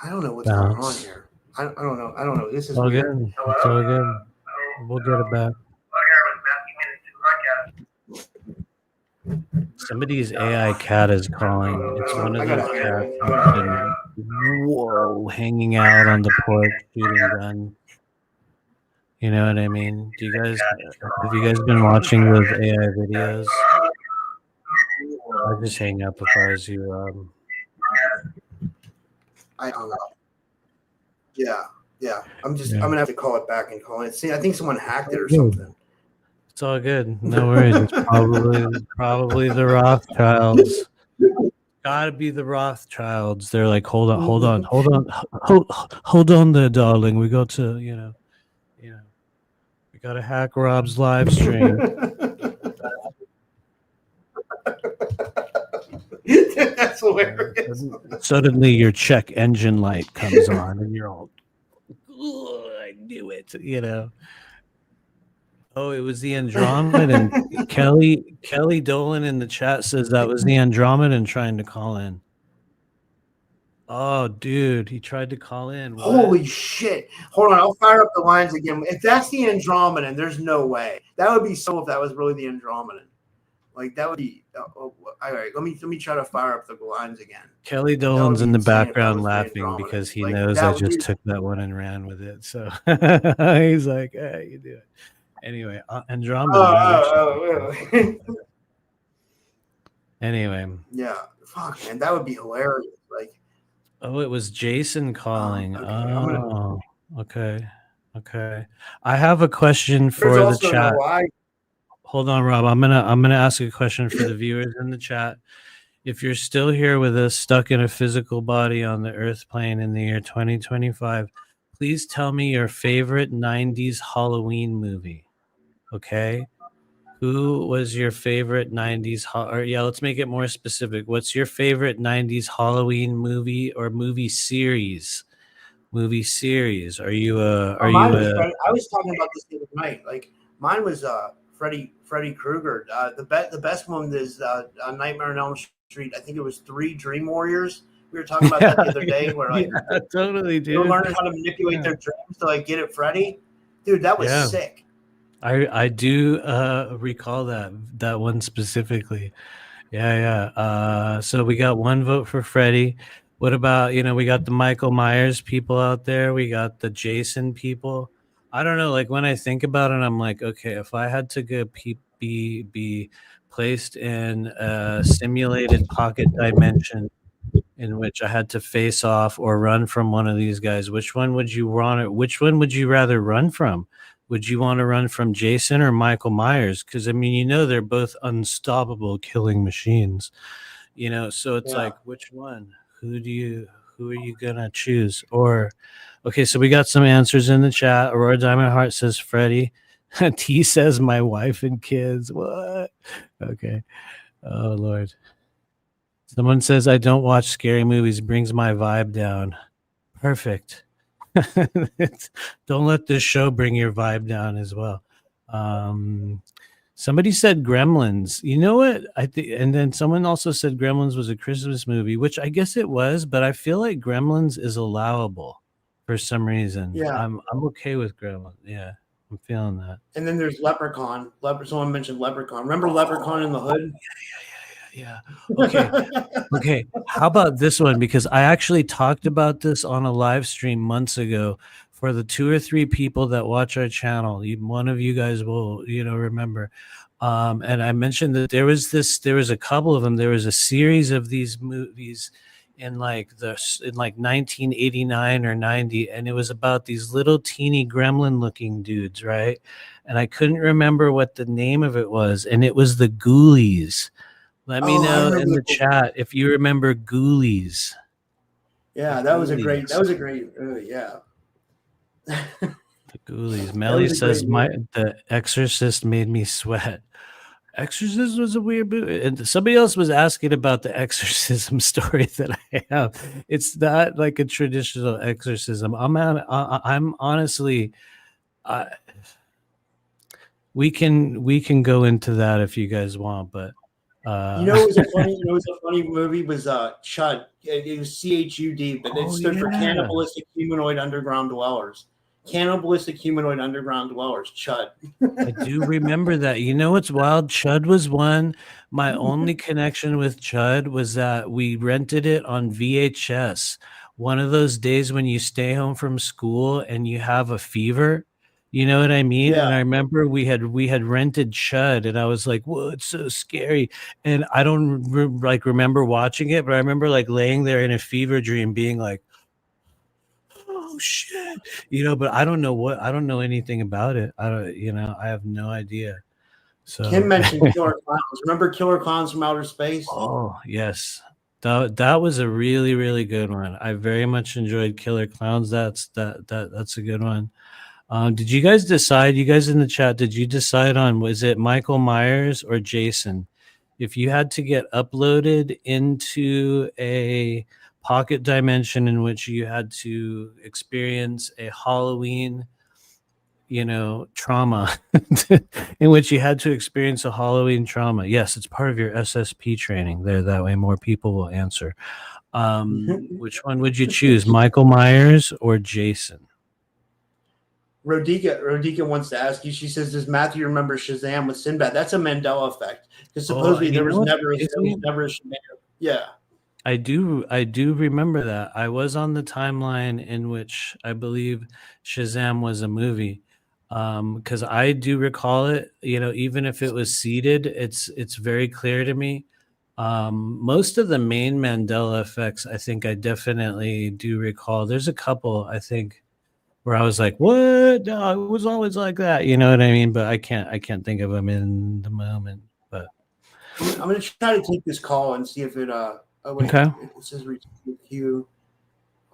I don't know what's going on here. I don't know. This is all weird. good. It's all good. We'll get it back. Somebody's AI cat is calling. It's one of those cats who's been, hanging out on the porch shooting guns. You know what I mean? Have you guys been watching those AI videos? I'd just hang up if I was you. I don't know. Yeah. I'm gonna have to call it back and call it. See, I think someone hacked it or something. It's all good. No worries. It's probably the Rothschilds. Gotta be the Rothschilds. They're like, hold on there, darling. We got to, we gotta hack Rob's live stream. That's hilarious. Suddenly your check engine light comes on and you're all, I knew it, Oh, it was the Andromedan. And Kelly Dolan in the chat says that was the Andromedan trying to call in. Oh, dude, he tried to call in. What? Holy shit. Hold on, I'll fire up the lines again. If that's the Andromedan, there's no way. That would be so if that was really the Andromedan. Like, that would be all right, let me try to fire up the lines again. Kelly Dolan's in the background laughing because he knows I just took that one and ran with it. So he's like, hey, you do it. Anyway, Andromeda. Anyway. Yeah. Fuck, man. That would be hilarious. Like. Oh, it was Jason calling. Okay. I have a question for the chat. Hold on, Rob. I'm gonna ask a question for the viewers in the chat. If you're still here with us, stuck in a physical body on the Earth plane in the year 2025, please tell me your favorite 90s Halloween movie. Okay. Who was your favorite 90s? Or yeah, let's make it more specific. What's your favorite 90s Halloween movie or movie series? Movie series. Are you Mine was Freddy. I was talking about this the other night. Like mine was Freddy Krueger. The best one is Nightmare on Elm Street. I think it was 3 Dream Warriors. We were talking about that the other day, where like totally, dude. They were learning how to manipulate their dreams to like get it Freddy. Dude, that was sick. I do recall that one specifically. Yeah. So we got 1 vote for Freddy. What about, we got the Michael Myers people out there. We got the Jason people. I don't know. Like when I think about it, I'm like, okay, if I had to be placed in a simulated pocket dimension in which I had to face off or run from one of these guys, which one would you rather run from? Would you want to run from Jason or Michael Myers? Because I mean, they're both unstoppable killing machines. So it's like, which one? Who are you gonna choose? Or okay, so we got some answers in the chat. Aurora Diamond Heart says Freddy. T says my wife and kids. What? Okay. Oh Lord. Someone says I don't watch scary movies, brings my vibe down. Perfect. Don't let this show bring your vibe down as well. Somebody said Gremlins. You know what? And then someone also said Gremlins was a Christmas movie, which I guess it was, but I feel like Gremlins is allowable for some reason. Yeah, I'm okay with Gremlins. Yeah, I'm feeling that. And then there's Leprechaun. Someone mentioned Leprechaun. Remember Leprechaun in the Hood? Yeah. Okay. How about this one? Because I actually talked about this on a live stream months ago. For the 2 or 3 people that watch our channel, one of you guys will, remember. And I mentioned that there was a couple of them. There was a series of these movies in like 1989 or 90, and it was about these little teeny gremlin looking dudes, right? And I couldn't remember what the name of it was, and it was the Ghoulies. Let me know in the chat if you remember Ghoulies. Yeah, that was a great. Yeah. The Ghoulies. Melly says The Exorcist made me sweat. Exorcist was a weird movie. And somebody else was asking about the exorcism story that I have. It's not like a traditional exorcism. I'm honestly, we can go into that if you guys want, but it was a funny movie was Chud. It was CHUD, but it stood for Cannibalistic Humanoid Underground Dwellers. Cannibalistic Humanoid Underground Dwellers, Chud. I do remember that. You know what's wild? Chud was one. My only connection with Chud was that we rented it on VHS. One of those days when you stay home from school and you have a fever. You know what I mean? Yeah. And I remember we had rented Chud, and I was like, "Whoa, it's so scary!" And I don't remember watching it, but I remember like laying there in a fever dream, being like, "Oh shit," But I don't know anything about it. I have no idea. So Kim mentioned Killer Clowns. Remember Killer Clowns from Outer Space? Oh yes, that was a really, really good one. I very much enjoyed Killer Clowns. That's a good one. Did you guys decide? You guys in the chat, did you decide on was it Michael Myers or Jason? If you had to get uploaded into a pocket dimension in which you had to experience a Halloween, trauma, in which you had to experience a Halloween trauma. Yes, it's part of your SSP training there. That way more people will answer. Which one would you choose, Michael Myers or Jason? Rodika wants to ask you. She says, "Does Matthew remember Shazam with Sinbad?" That's a Mandela effect because supposedly there was never a Shazam. Yeah, I do remember that. I was on the timeline in which I believe Shazam was a movie, because I do recall it. Even if it was seeded, it's very clear to me. Most of the main Mandela effects, I think I definitely do recall. There's a couple, I think, where I was like, "What? No, it was always like that." You know what I mean? But I can't think of them in the moment. But I'm gonna try to take this call and see if it. Okay. It says queue.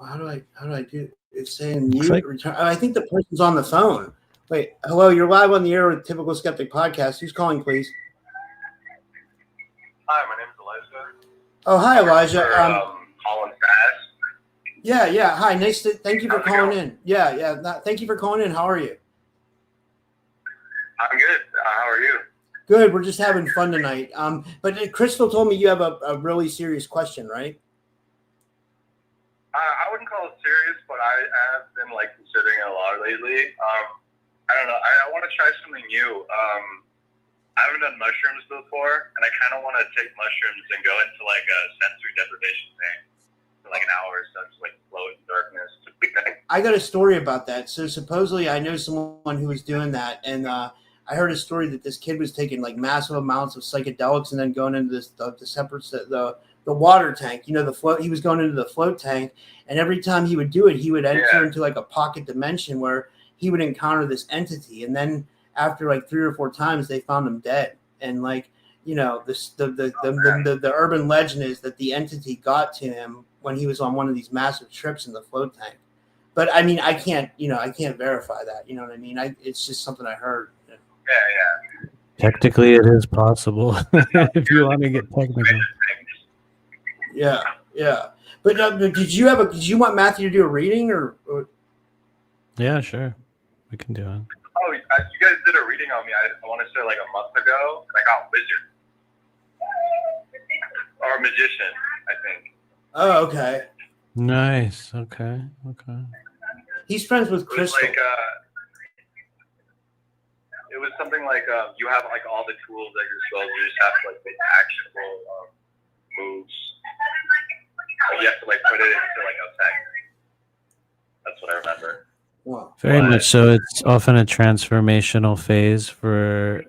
How do I do? It's saying Looks mute. like Return. I think the person's on the phone. Wait, hello. You're live on the air with Typical Skeptic Podcast. Who's calling, please? Hi, my name is Elijah. Oh, hi, Elijah. Holland Fast. Yeah. Hi, nice to. Thank you for How's it calling going? in. Yeah. Thank you for calling in. How are you? I'm good. How are you? Good. We're just having fun tonight. But Crystal told me you have a really serious question, right? I wouldn't call it serious, but I have been considering it a lot lately. I don't know. I want to try something new. I haven't done mushrooms before, and I kind of want to take mushrooms and go into a sensory deprivation thing for an hour or so, just float in darkness. I got a story about that. So supposedly I know someone who was doing that, and I heard a story that this kid was taking massive amounts of psychedelics and then going into the water tank. The float. He was going into the float tank, and every time he would do it, he would enter into a pocket dimension where he would encounter this entity, and then after 3 or 4 times, they found him dead. And the urban legend is that the entity got to him when he was on one of these massive trips in the float tank. But I mean, I can't verify that. You know what I mean? It's just something I heard. Yeah. technically it is possible if you want to get technical. Yeah. But did you want Matthew to do a reading or? Yeah, sure. We can do it. Oh, you guys did a reading on me. I want to say a month ago, and I got wizard or magician, I think. Oh, okay. Nice. Okay. He's friends with Crystal. It was something you have all the tools at your disposal. You just have to make actionable moves. You have to put it into a text. That's what I remember. Wow. Very much so. It's often a transformational phase for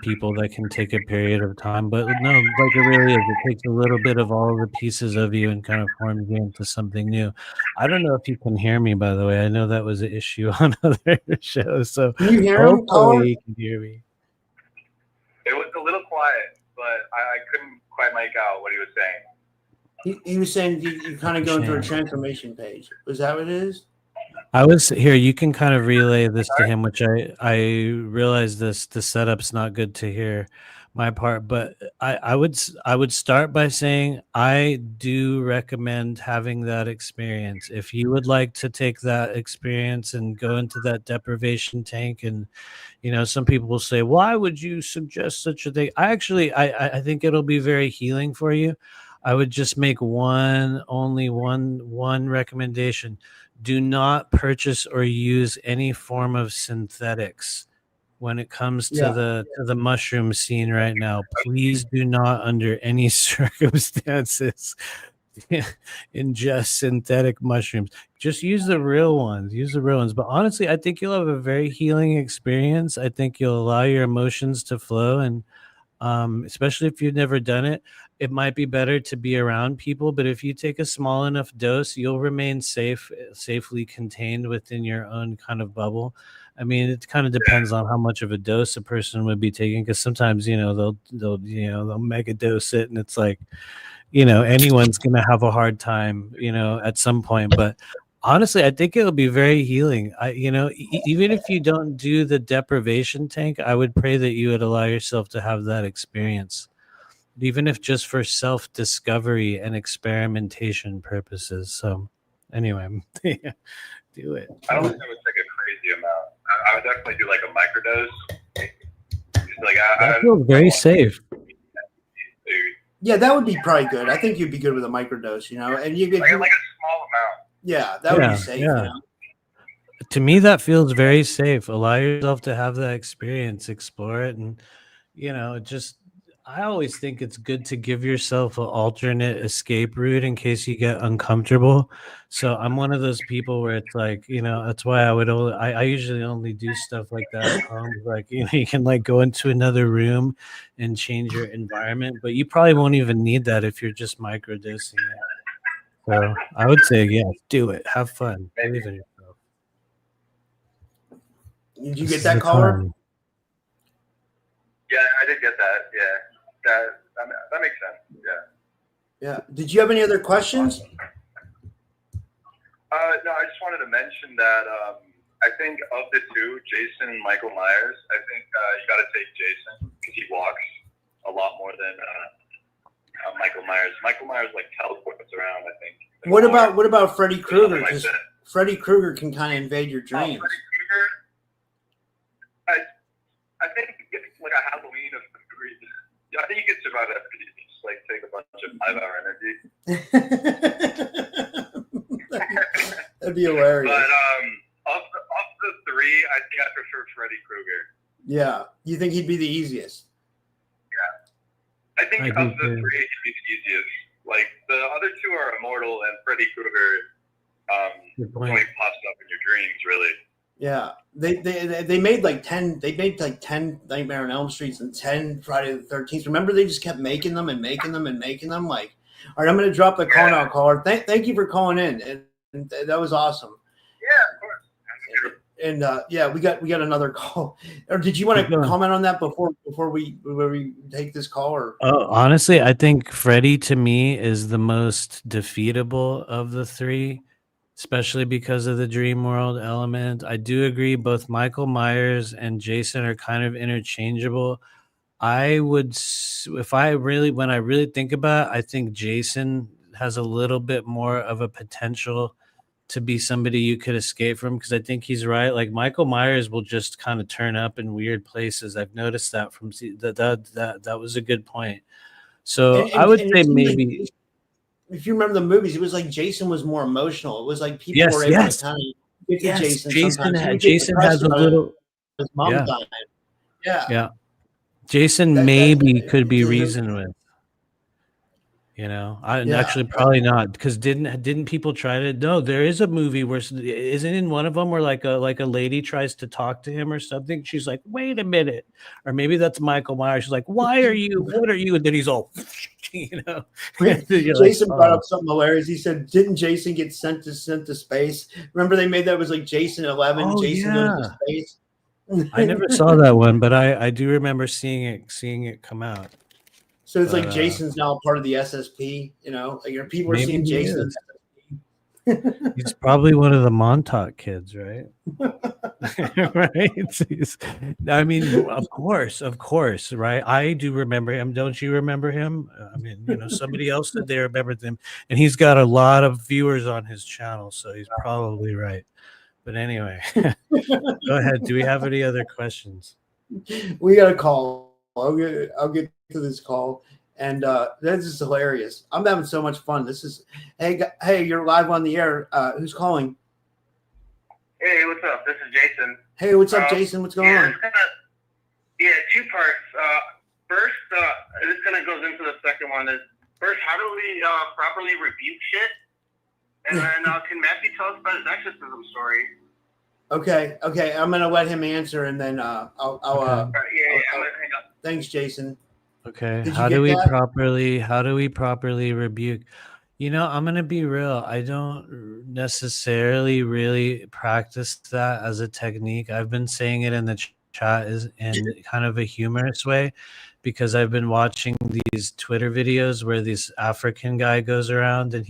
people that can take a period of time. But no, it really is. It takes a little bit of all the pieces of you and kind of forms you into something new. I don't know if you can hear me, by the way. I know that was an issue on other shows. So can you hear him? Hopefully you can hear me. It was a little quiet, but I couldn't quite make out what he was saying. He was saying you kind of go through a transformation page. Was that what it is? I was here. You can kind of relay this to him, which I realize the setup's not good to hear my part, but I would start by saying I do recommend having that experience. If you would like to take that experience and go into that deprivation tank, and some people will say, why would you suggest such a thing? I think it'll be very healing for you. I would just make one recommendation. Do not purchase or use any form of synthetics when it comes to the mushroom scene right now. Please do not, under any circumstances, ingest synthetic mushrooms. Just use the real ones. But honestly, I think you'll have a very healing experience. I think you'll allow your emotions to flow, and especially if you've never done it, it might be better to be around people. But if you take a small enough dose, you'll remain safely contained within your own kind of bubble. I mean, it kind of depends on how much of a dose a person would be taking, because sometimes they'll mega dose it, and it's anyone's gonna have a hard time at some point. But honestly, I think it'll be very healing. Even if you don't do the deprivation tank, I would pray that you would allow yourself to have that experience, even if just for self-discovery and experimentation purposes. So anyway, do it. I don't think I would take a crazy amount. I would definitely do a microdose. That feels very safe. Yeah, that would be probably good. I think you'd be good with a microdose, and you could a small amount. Yeah, that would be safe. Yeah. To me, that feels very safe. Allow yourself to have that experience, explore it, and I always think it's good to give yourself an alternate escape route in case you get uncomfortable. So I'm one of those people where it's that's why I usually only do stuff like that at home. You can go into another room and change your environment, but you probably won't even need that if you're just microdosing it. So I would say, yes, do it. Have fun. Believe in yourself. Did you get that caller? Yeah, I did get that. Yeah. That makes sense. Yeah. Yeah. Did you have any other questions? No, I just wanted to mention that I think of the two, Jason and Michael Myers, I think you got to take Jason because he walks a lot more than Michael Myers. Michael Myers like teleports around, I think. What about Freddy Krueger? Like Because Freddy Krueger can kind of invade your dreams. Freddy Krueger, I think it's like a Halloween of I think you could survive that pretty easy. Just like take a bunch of 5-hour energy. That'd be hilarious. But of the three, I think I prefer Freddy Krueger. Yeah, you think he'd be the easiest? Yeah, I think of the three, he'd be the easiest. Like the other two are immortal, and Freddy Krueger only pops up in your dreams, really. Yeah, they made like 10. They made like 10 Nightmare on Elm Streets and 10 Friday the 13th. Remember, they just kept making them and making them and making them. Like, all right, I'm going to drop the call now, caller. Thank you for calling in, and that was awesome. Yeah, of course. And yeah, we got another call. Or did you want to comment on that before we take this call? Or honestly, I think Freddy to me is the most defeatable of the three, especially because of the dream world element. I do agree both Michael Myers and Jason are kind of interchangeable. I would, when I really think about it, I think Jason has a little bit more of a potential to be somebody you could escape from, because I think he's right. Like Michael Myers will just kind of turn up in weird places. I've noticed that from that was a good point. So I would say maybe. Like, if you remember the movies, it was like Jason was more emotional. It was like people were able to kind of get to Jason. Jason has a little. His mom died. Yeah. Jason maybe could be reasoned with. You know, actually probably not, because didn't people try to? No, there is a movie where isn't in one of them where like a lady tries to talk to him or something. She's like, wait a minute, or maybe that's Michael Myers. She's like, why are you? What are you? And then he's all, you know. Jason brought up something hilarious. He said, "Didn't Jason get sent to space?" Remember they made that was like Jason 11. Jason goes to space. I never saw that one, but I do remember seeing it come out. So it's like Jason's now part of the SSP, you know. Like people are seeing Jason. He's probably one of the Montauk kids, right? Right. I mean, of course, right? I do remember him. Don't you remember him? I mean, you know, somebody else said they remembered him, and he's got a lot of viewers on his channel, so he's probably right. But anyway, go ahead. Do we have any other questions? We got a call. I'll get to this call, and this is hilarious. I'm having so much fun. This is hey, you're live on the air. Who's calling? Hey, what's up? This is Jason. Hey, what's up, Jason? What's going on? Two parts. First, this kind of goes into the second one. Is first, how do we properly rebuke shit? And then can Matthew tell us about his exorcism story? Okay. I'm gonna let him answer, and then I'm gonna hang up. Thanks, Jason. Okay. How do we properly rebuke? You know, I'm gonna be real. I don't necessarily really practice that as a technique. I've been saying it in the chat is in kind of a humorous way, because I've been watching these Twitter videos where this African guy goes around and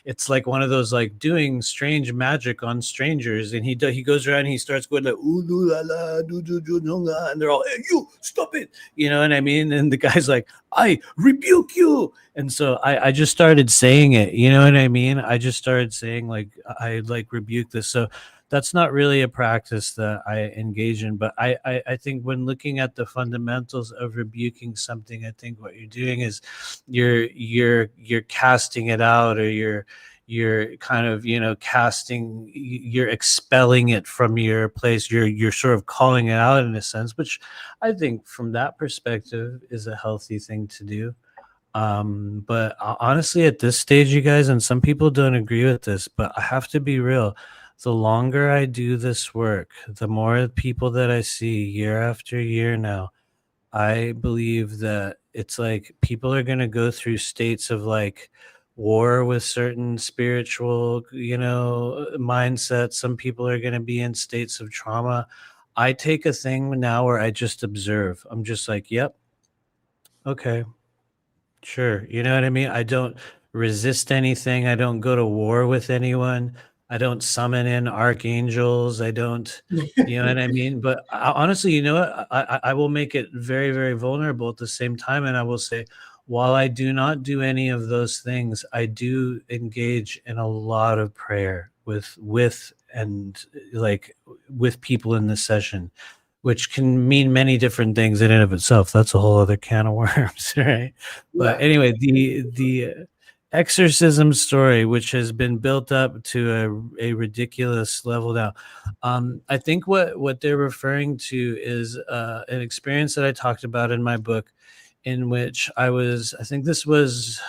it's like one of those like doing strange magic on strangers, and he goes around and he starts going like ooh la la do do do no la, and they're all, hey, you stop it, you know what I mean? And the guy's like, I rebuke you. And so I just started saying it, you know what I mean? I just started saying like I like rebuke this. So that's not really a practice that I engage in, but I think when looking at the fundamentals of rebuking something, I think what you're doing is you're casting it out, or you're kind of, you know, you're expelling it from your place. You're sort of calling it out in a sense, which I think from that perspective is a healthy thing to do. But honestly, at this stage, you guys, and some people don't agree with this, but I have to be real. The longer I do this work, the more people that I see year after year now, I believe that it's like people are going to go through states of like war with certain spiritual, you know, mindsets. Some people are going to be in states of trauma. I take a thing now where I just observe. I'm just like, yep. Okay. Sure. You know what I mean? I don't resist anything. I don't go to war with anyone. I don't summon in archangels. I don't, you know what I mean? But honestly, you know what? I will make it very, very vulnerable at the same time. And I will say, while I do not do any of those things, I do engage in a lot of prayer and like with people in this session, which can mean many different things in and of itself. That's a whole other can of worms, right? But anyway, the exorcism story, which has been built up to a ridiculous level now. I think what they're referring to is an experience that I talked about in my book, in which I think this was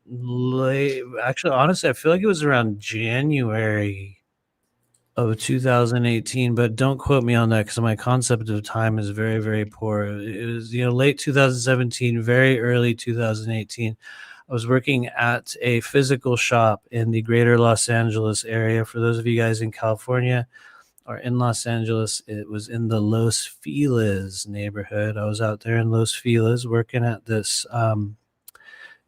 late. Actually, honestly, I feel like it was around January of 2018, but don't quote me on that because my concept of time is very, very poor. It was, late 2017, very early 2018. I was working at a physical shop in the greater Los Angeles area. For those of you guys in California or in Los Angeles, it was in the Los Feliz neighborhood. I was out there in Los Feliz working at this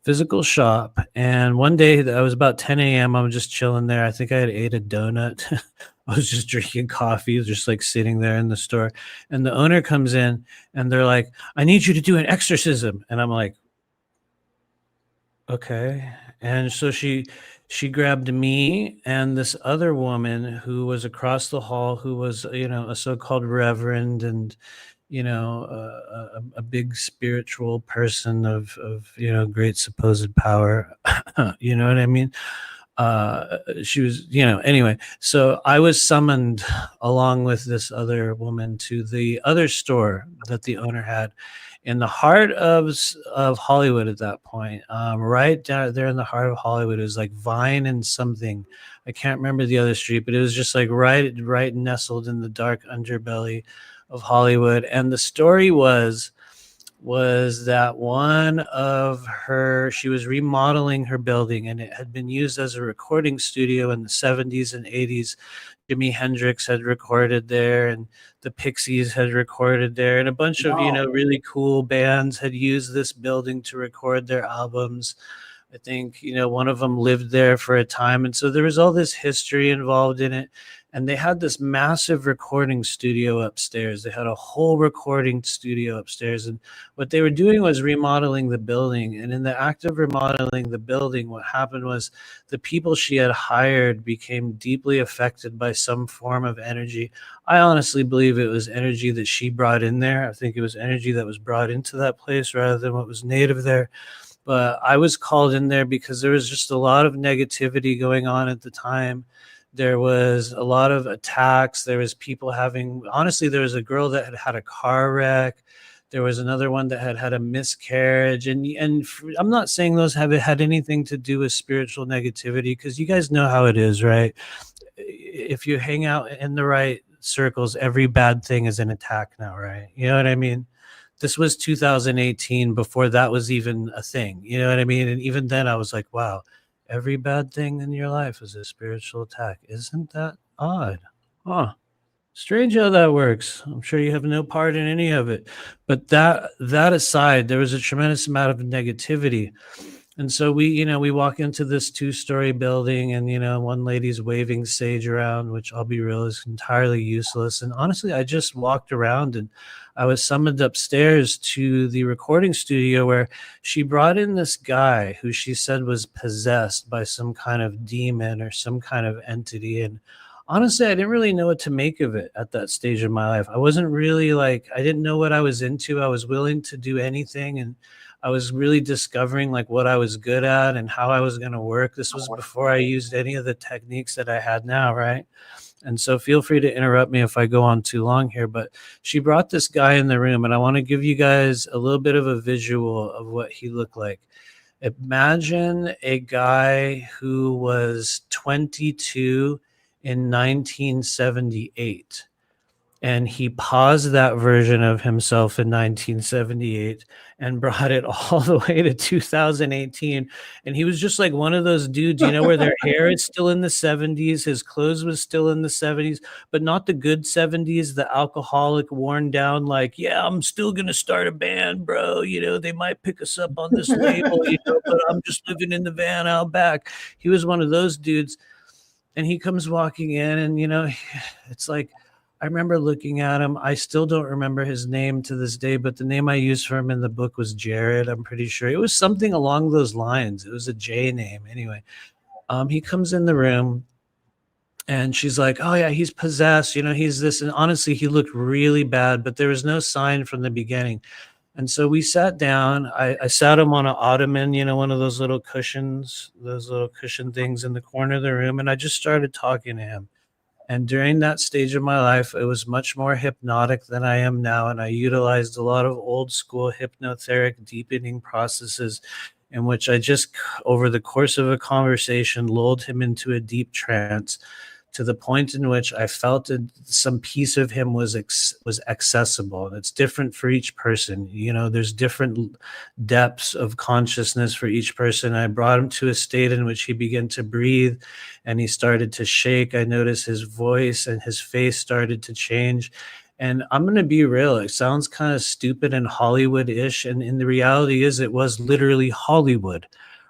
physical shop. And one day, I was about 10 a.m. I'm just chilling there. I think I had ate a donut. I was just drinking coffee, just like sitting there in the store. And the owner comes in and they're like, I need you to do an exorcism. And I'm like, okay. And so she grabbed me and this other woman who was across the hall, who was, a so-called reverend and, a big spiritual person of great supposed power. You know what I mean? She was, anyway, so I was summoned along with this other woman to the other store that the owner had in the heart of Hollywood at that point. Right down there in the heart of Hollywood. It was like Vine and something. I can't remember the other street, but it was just like right nestled in the dark underbelly of Hollywood. And the story was that one of she was remodeling her building, and it had been used as a recording studio in the 70s and 80s. Jimi Hendrix had recorded there, and the Pixies had recorded there, and a bunch of really cool bands had used this building to record their albums. I think one of them lived there for a time, and so there was all this history involved in it. And they had this massive recording studio upstairs. They had a whole recording studio upstairs. And what they were doing was remodeling the building. And in the act of remodeling the building, what happened was the people she had hired became deeply affected by some form of energy. I honestly believe it was energy that she brought in there. I think it was energy that was brought into that place rather than what was native there. But I was called in there because there was just a lot of negativity going on at the time. There was a lot of attacks. There was people honestly, there was a girl that had a car wreck. There was another one that had a miscarriage. And I'm not saying those have had anything to do with spiritual negativity, because you guys know how it is, right? If you hang out in the right circles, every bad thing is an attack now, right? You know what I mean? This was 2018 before that was even a thing. You know what I mean? And even then I was like, wow. Every bad thing in your life is a spiritual attack. Isn't that odd? Huh. Strange how that works. I'm sure you have no part in any of it. But that aside, there was a tremendous amount of negativity. And so we walk into this 2-story building, and, one lady's waving sage around, which I'll be real is entirely useless. And honestly, I just walked around and I was summoned upstairs to the recording studio where she brought in this guy who she said was possessed by some kind of demon or some kind of entity. And honestly, I didn't really know what to make of it at that stage of my life. I wasn't really I didn't know what I was into. I was willing to do anything. And I was really discovering what I was good at and how I was going to work. This was before I used any of the techniques that I had now, right? And so feel free to interrupt me if I go on too long here, but she brought this guy in the room, and I want to give you guys a little bit of a visual of what he looked like. Imagine a guy who was 22 in 1978. And he paused that version of himself in 1978 and brought it all the way to 2018. And he was just like one of those dudes, where their hair is still in the 70s. His clothes was still in the 70s, but not the good 70s, the alcoholic, worn down, yeah, I'm still going to start a band, bro. They might pick us up on this label, but I'm just living in the van out back. He was one of those dudes. And he comes walking in, and it's like, I remember looking at him. I still don't remember his name to this day, but the name I used for him in the book was Jared. I'm pretty sure it was something along those lines. It was a J name. Anyway, he comes in the room, and she's like, oh yeah, he's possessed. He's this. And honestly, he looked really bad, but there was no sign from the beginning. And so we sat down. I sat him on an ottoman, one of those little cushions, those little cushion things in the corner of the room. And I just started talking to him. And during that stage of my life, it was much more hypnotic than I am now. And I utilized a lot of old school hypnotherapy deepening processes in which I just, over the course of a conversation, lulled him into a deep trance to the point in which I felt that some piece of him was accessible. And it's different for each person. There's different depths of consciousness for each person. I brought him to a state in which he began to breathe and he started to shake. I noticed his voice and his face started to change. And I'm going to be real. It sounds kind of stupid and Hollywood-ish. And in the reality is it was literally Hollywood,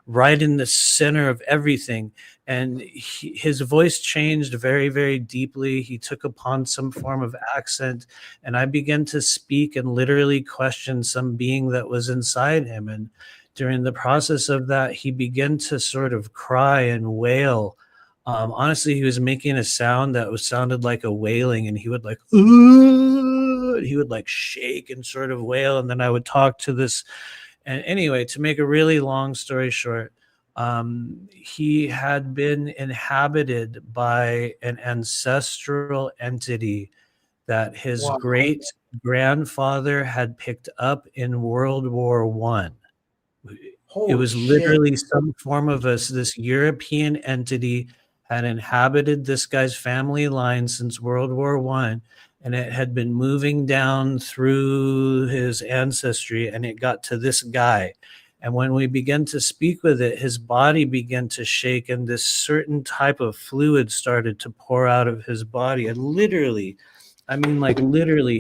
right in the center of everything. And his voice changed very, very deeply. He took upon some form of accent, and I began to speak and literally question some being that was inside him. And during the process of that, he began to sort of cry and wail. Honestly, he was making a sound that sounded like a wailing, and he would like, he would like shake and sort of wail. And then I would talk to this. And anyway, to make a really long story short, he had been inhabited by an ancestral entity that his great grandfather had picked up in World War I. It was literally some form of this European entity had inhabited this guy's family line since World War I, and it had been moving down through his ancestry, and it got to this guy. And when we began to speak with it, his body began to shake, and this certain type of fluid started to pour out of his body. And literally,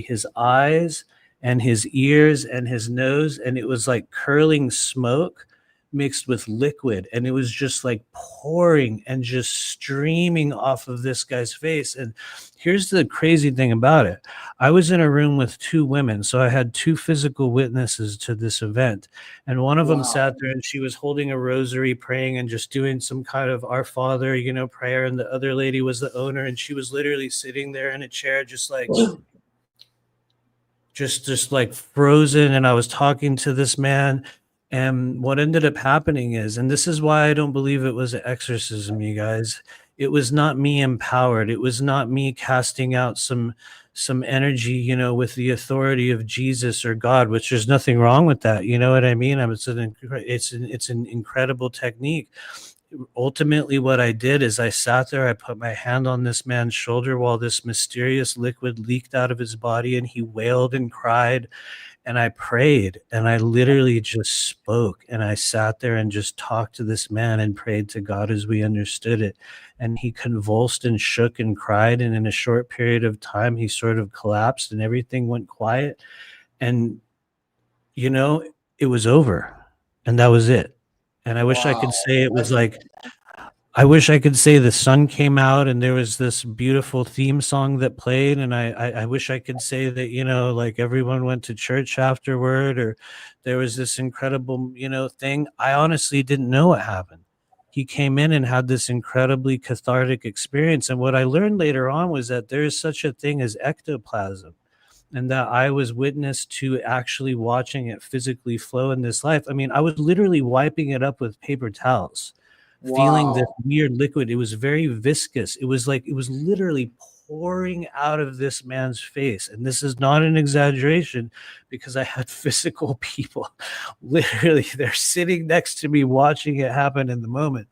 his eyes and his ears and his nose, and it was like curling smoke mixed with liquid, and it was just like pouring and just streaming off of this guy's face. And here's the crazy thing about it. I was in a room with two women, so I had two physical witnesses to this event, and one of them sat there and she was holding a rosary, praying and just doing some kind of Our Father, prayer, and the other lady was the owner, and she was literally sitting there in a chair just like just like frozen. And I was talking to this man. And what ended up happening is, and this is why I don't believe it was an exorcism, you guys, it was not me empowered. It was not me casting out some energy, with the authority of Jesus or God, which there's nothing wrong with that. You know what I mean? It's an incredible technique. Ultimately, what I did is I sat there, I put my hand on this man's shoulder while this mysterious liquid leaked out of his body, and he wailed and cried. And I prayed, and I literally just spoke, and I sat there and just talked to this man and prayed to God as we understood it. And he convulsed and shook and cried. And in a short period of time, he sort of collapsed and everything went quiet. And, it was over, and that was it. And I wish I could say it was like, I wish I could say the sun came out and there was this beautiful theme song that played. And I wish I could say that, like everyone went to church afterward, or there was this incredible, thing. I honestly didn't know what happened. He came in and had this incredibly cathartic experience. And what I learned later on was that there is such a thing as ectoplasm, and that I was witness to actually watching it physically flow in this life. I mean, I was literally wiping it up with paper towels. Feeling this weird liquid. It was very viscous. It was literally pouring out of this man's face. And this is not an exaggeration, because I had physical people literally, they're sitting next to me watching it happen in the moment.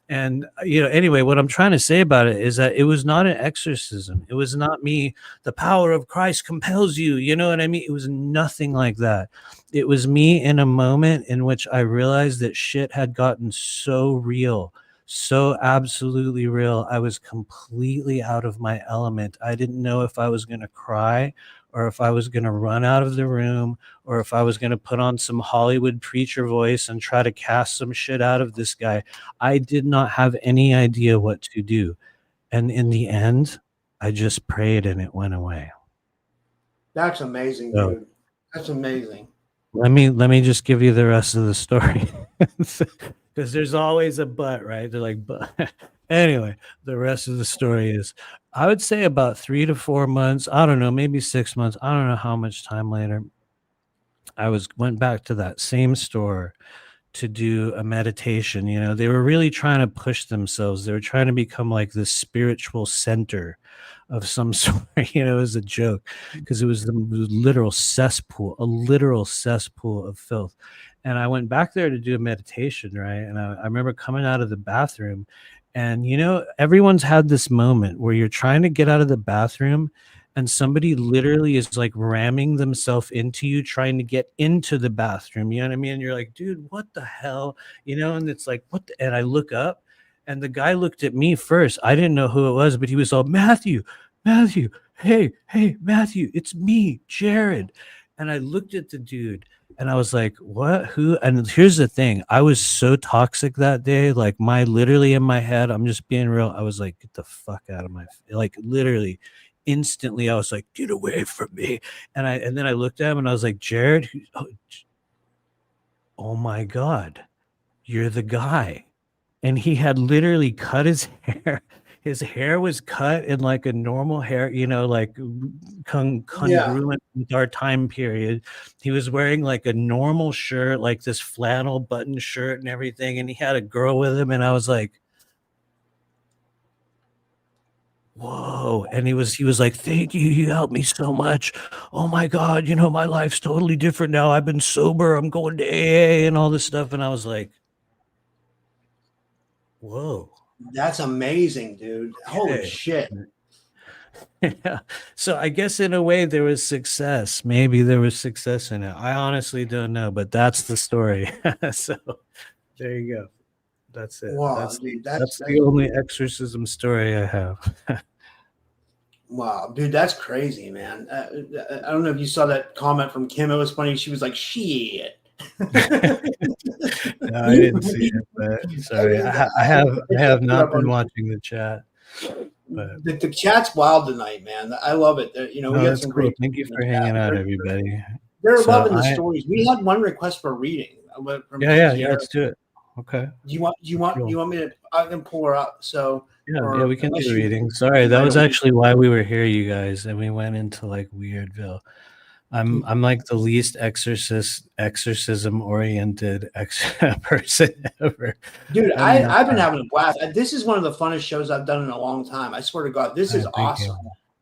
And, anyway, what I'm trying to say about it is that it was not an exorcism. It was not me. The power of Christ compels you. You know what I mean? It was nothing like that. It was me in a moment in which I realized that shit had gotten so real, so absolutely real. I was completely out of my element. I didn't know if I was going to cry or if I was going to run out of the room or if I was going to put on some Hollywood preacher voice and try to cast some shit out of this guy. I did not have any idea what to do. And in the end, I just prayed and it went away. That's amazing, So, dude. That's amazing. let me just give you the rest of the story. Because there's always a but, right? They're like, but anyway, the rest of the story is, I would say about 3 to 4 months. I don't know, maybe 6 months. I don't know how much time later. I went back to that same store to do a meditation. You know, they were really trying to push themselves. They were trying to become like this spiritual center of some sort. You know, it was a joke because it was the literal cesspool, a literal cesspool of filth. And I went back there to do a meditation, right? And I remember coming out of the bathroom, and you know, everyone's had this moment where you're trying to get out of the bathroom and somebody literally is like ramming themselves into you, trying to get into the bathroom. You know what I mean? And you're like, dude, what the hell? You know, and it's like, what? And I look up and the guy looked at me first. I didn't know who it was, but he was all, Matthew, hey, Matthew, it's me, Jared. And I looked at the dude and I was like, what? Who? And here's the thing. I was so toxic that day. Like literally in my head, I'm just being real. I was like, get the fuck out of my, like literally instantly. I was like, get away from me. And then I looked at him and I was like, Jared, oh my God, you're the guy. And he had literally cut his hair. His hair was cut in like a normal hair, you know, like congruent with our time period. He was wearing like a normal shirt, like this flannel button shirt and everything. And he had a girl with him. And I was like, whoa. And he was like, thank you. You helped me so much. Oh my God. You know, my life's totally different now. I've been sober. I'm going to AA and all this stuff. And I was like, whoa. That's amazing, dude. Holy shit. Yeah. So I guess in a way there was success. Maybe there was success in it. I honestly don't know, but that's the story. So there you go. That's it. Wow, that's dude, that's the only exorcism story I have. Wow, dude, that's crazy, man. I don't know if you saw that comment from Kim. It was funny. She was like, shit. No, I didn't see it, but sorry. I have not been watching the chat. But the chat's wild tonight, man. I love it. You know, we got some great. Thank you for hanging out, everybody. They're loving the stories. We had one request for a reading. Yeah. Let's do it. Okay. Do you want me to? I can pull her up. So yeah, we can do a reading. Sorry, that was actually why we were here, you guys, and we went into like Weirdville. I'm like the least exorcism oriented person ever. Dude, I've been having a blast. This is one of the funnest shows I've done in a long time. I swear to God, this is awesome.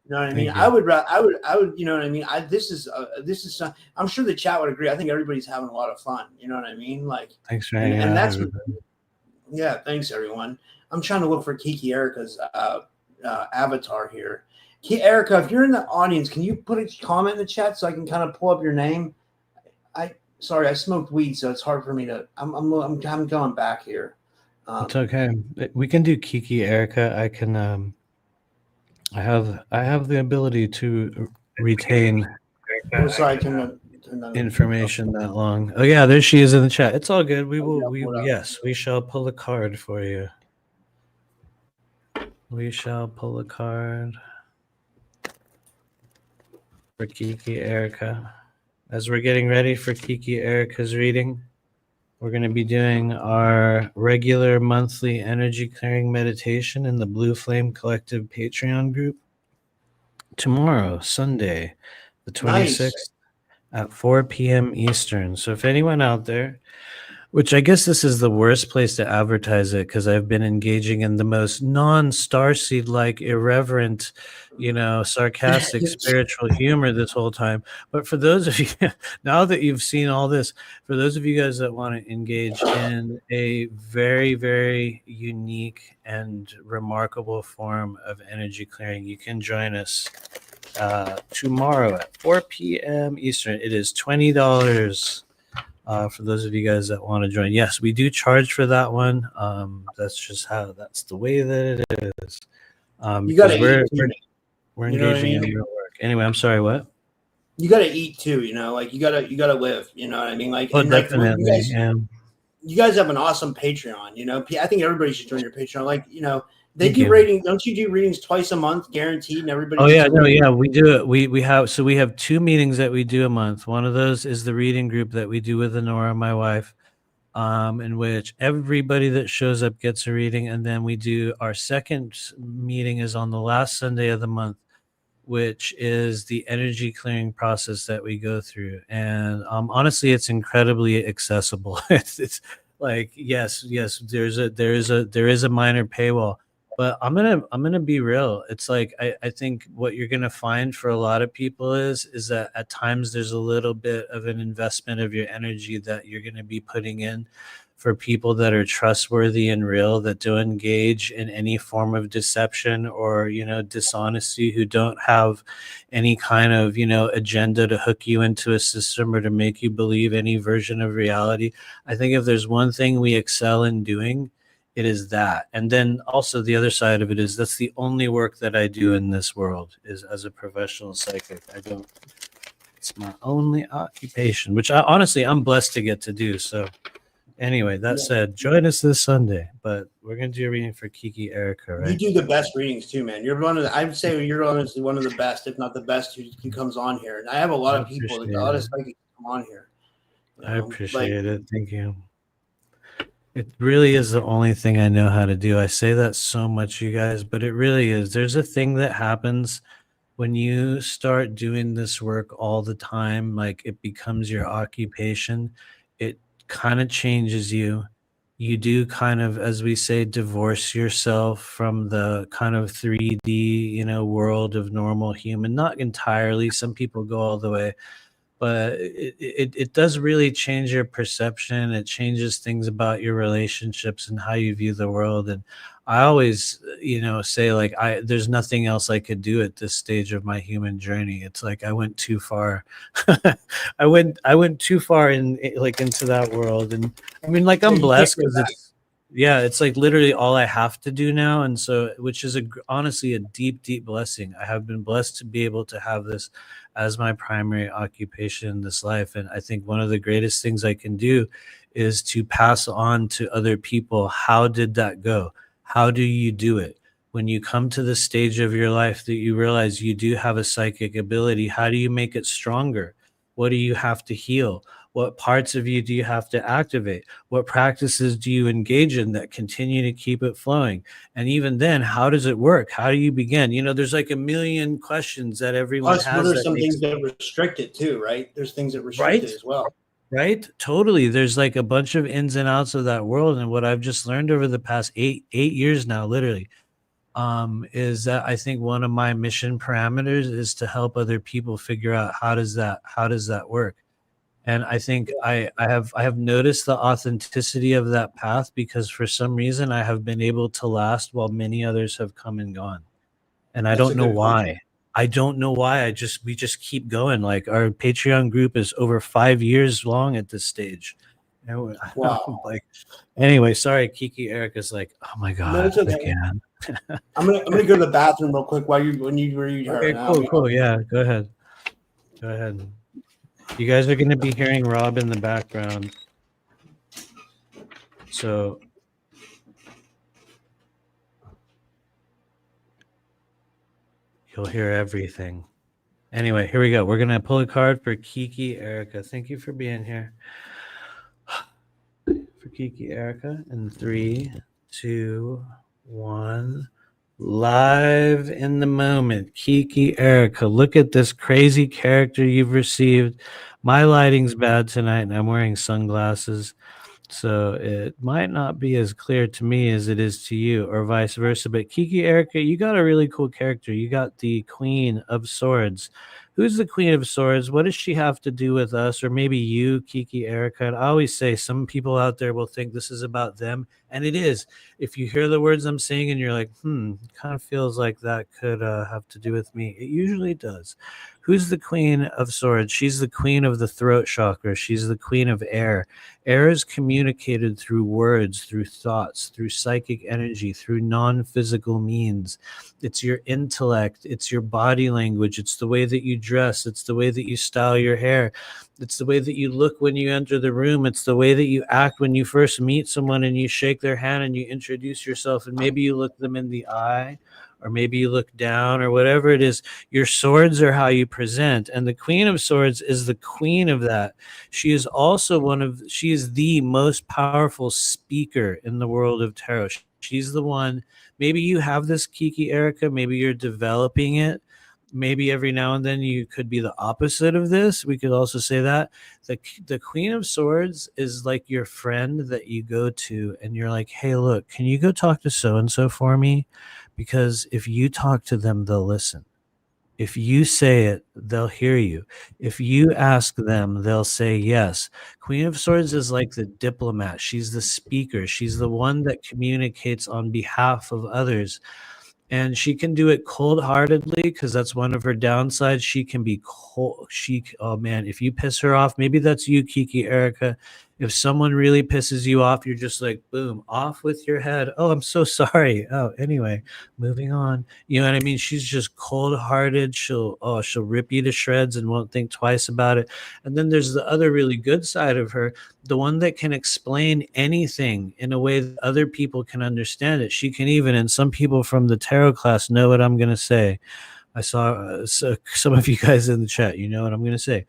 You know what I mean? I would, you know what I mean? This is I'm sure the chat would agree. I think everybody's having a lot of fun. You know what I mean? Like, thanks for hanging out. That's, yeah, thanks everyone. I'm trying to look for Kiki Erica's avatar here. Erica, if you're in the audience, can you put a comment in the chat so I can kind of pull up your name? Sorry, I smoked weed, so it's hard for me to. I'm going back here. It's okay. We can do Kiki Erica. I can. I have the ability to retain information that long. Oh yeah, there she is in the chat. It's all good. We shall pull a card for you. We shall pull a card for Kiki Erica. As we're getting ready for Kiki Erica's reading, we're going to be doing our regular monthly energy clearing meditation in the Blue Flame Collective Patreon group tomorrow, Sunday, the 26th at 4 p.m. Eastern. So if anyone out there, which I guess this is the worst place to advertise it because I've been engaging in the most non-starseed-like, irreverent, sarcastic spiritual humor this whole time. But for those of you, now that you've seen all this, for those of you guys that want to engage in a very, very unique and remarkable form of energy clearing, you can join us tomorrow at 4 p.m. Eastern. It is $20. For those of you guys that want to join, yes, we do charge for that one. That's just that's the way that it is. You got Because to we're You know what I engaging in mean? real work. Anyway, I'm sorry, what? You got to eat too, like you got to live, you know what I mean? Like, Oh, and like definitely. you guys have an awesome Patreon, I think everybody should join your Patreon. Like, they Thank do you. readings. Don't you do readings twice a month guaranteed? And everybody. Oh gets yeah, a no, reading? yeah, we do it. We have 2 meetings that we do a month. One of those is the reading group that we do with Honora, my wife, in which everybody that shows up gets a reading, and then we do our second meeting is on the last Sunday of the month, which is the energy clearing process that we go through. And honestly, it's incredibly accessible. It's like yes, there is a minor paywall, but I'm gonna be real. It's like I think what you're gonna find for a lot of people is that at times there's a little bit of an investment of your energy that you're gonna be putting in for people that are trustworthy and real, that don't engage in any form of deception or dishonesty, who don't have any kind of agenda to hook you into a system or to make you believe any version of reality. I think if there's one thing we excel in doing, it is that. And then also the other side of it is that's the only work that I do in this world is as a professional psychic. It's my only occupation, which I'm blessed to get to do. So anyway, that said, join us this Sunday, but we're going to do a reading for Kiki Erica, right? You do the best readings too, man. I would say you're honestly one of the best, if not the best, who comes on here. And I have a lot of people that got us come on here. I appreciate it. Thank you. It really is the only thing I know how to do. I say that so much, you guys, but it really is. There's a thing that happens when you start doing this work all the time, like it becomes your occupation. It kind of changes you. You do kind of, as we say, divorce yourself from the kind of 3D, world of normal human. Not entirely. Some people go all the way, but it does really change your perception. It changes things about your relationships and how you view the world. And I always, say like there's nothing else I could do at this stage of my human journey. It's like I went too far. I went too far into that world. And I mean, like I'm blessed because it's like literally all I have to do now. And so, which is honestly a deep, deep blessing. I have been blessed to be able to have this as my primary occupation in this life. And I think one of the greatest things I can do is to pass on to other people. How did that go? How do you do it? When you come to the stage of your life that you realize you do have a psychic ability, how do you make it stronger? What do you have to heal? What parts of you do you have to activate? What practices do you engage in that continue to keep it flowing? And even then, how does it work? How do you begin? There's like a million questions that everyone has. There's some things that restrict it too, right? There's things that restrict it as well. Right? Totally. There's like a bunch of ins and outs of that world. And what I've just learned over the past eight years now, literally, is that I think one of my mission parameters is to help other people figure out how does that work. And I think I have noticed the authenticity of that path because for some reason I have been able to last while many others have come and gone. And I don't know why. I don't know why. We just keep going. Like our Patreon group is over 5 years long at this stage. Wow. Anyway, sorry, Kiki Erica's like, oh my God, no, it's okay. again. I'm gonna go to the bathroom real quick when you read her. Okay, cool. Yeah, go ahead. You guys are going to be hearing Rob in the background. So you'll hear everything. Anyway, here we go. We're going to pull a card for Kiki Erica. Thank you for being here. For Kiki Erica in 3, 2, 1. Live in the moment. Kiki Erica, look at this crazy character you've received. My lighting's bad tonight and I'm wearing sunglasses, so it might not be as clear to me as it is to you, or vice versa. But Kiki Erica, you got a really cool character. You got the Queen of Swords, Who's the Queen of Swords? What does she have to do with us? Or maybe you, Kiki, Erica. And I always say some people out there will think this is about them. And it is. If you hear the words I'm saying and you're like, kind of feels like that could have to do with me. It usually does. Who's the Queen of Swords? She's the queen of the throat chakra. She's the queen of air. Air is communicated through words, through thoughts, through psychic energy, through non-physical means. It's your intellect. It's your body language. It's the way that you dress. It's the way that you style your hair. It's the way that you look when you enter the room. It's the way that you act when you first meet someone and you shake their hand and you introduce yourself and maybe you look them in the eye. Or maybe you look down or whatever it is. Your swords are how you present. And the Queen of Swords is the queen of that. She is also she is the most powerful speaker in the world of tarot. She's the one, maybe you have this, Kiki, Erica, maybe you're developing it. Maybe every now and then you could be the opposite of this. We could also say that the Queen of Swords is like your friend that you go to and you're like, hey, look, can you go talk to so-and-so for me? Because if you talk to them, they'll listen. If you say it, they'll hear you. If you ask them, they'll say yes. Queen of Swords is like the diplomat. She's the speaker. She's the one that communicates on behalf of others. And she can do it cold-heartedly because that's one of her downsides. She can be cold. Oh man, if you piss her off, maybe that's you, Kiki, Erica. If someone really pisses you off, you're just like, boom, off with your head. Oh, I'm so sorry. Oh, anyway, moving on. You know what I mean? She's just cold-hearted. She'll rip you to shreds and won't think twice about it. And then there's the other really good side of her, the one that can explain anything in a way that other people can understand it. She can even, and some people from the tarot class know what I'm going to say. I saw some of you guys in the chat. You know what I'm going to say.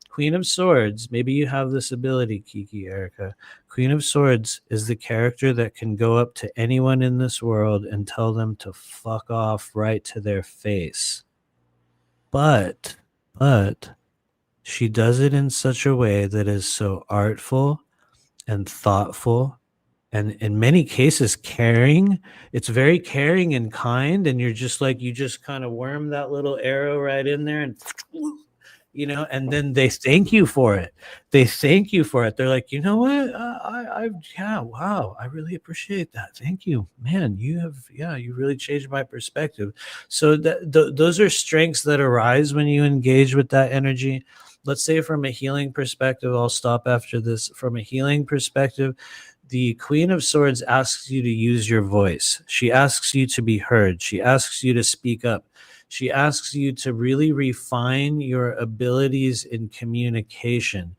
Queen of Swords, maybe you have this ability, Kiki, Erica. Queen of Swords is the character that can go up to anyone in this world and tell them to fuck off right to their face. But she does it in such a way that is so artful and thoughtful and in many cases caring. It's very caring and kind, and you're just like, you just kind of worm that little arrow right in there and and then they thank you for it. They're like, you know what? Wow. I really appreciate that. Thank you, man. You really changed my perspective. So those are strengths that arise when you engage with that energy. Let's say from a healing perspective, I'll stop after this. From a healing perspective, the Queen of Swords asks you to use your voice. She asks you to be heard. She asks you to speak up. She asks you to really refine your abilities in communication,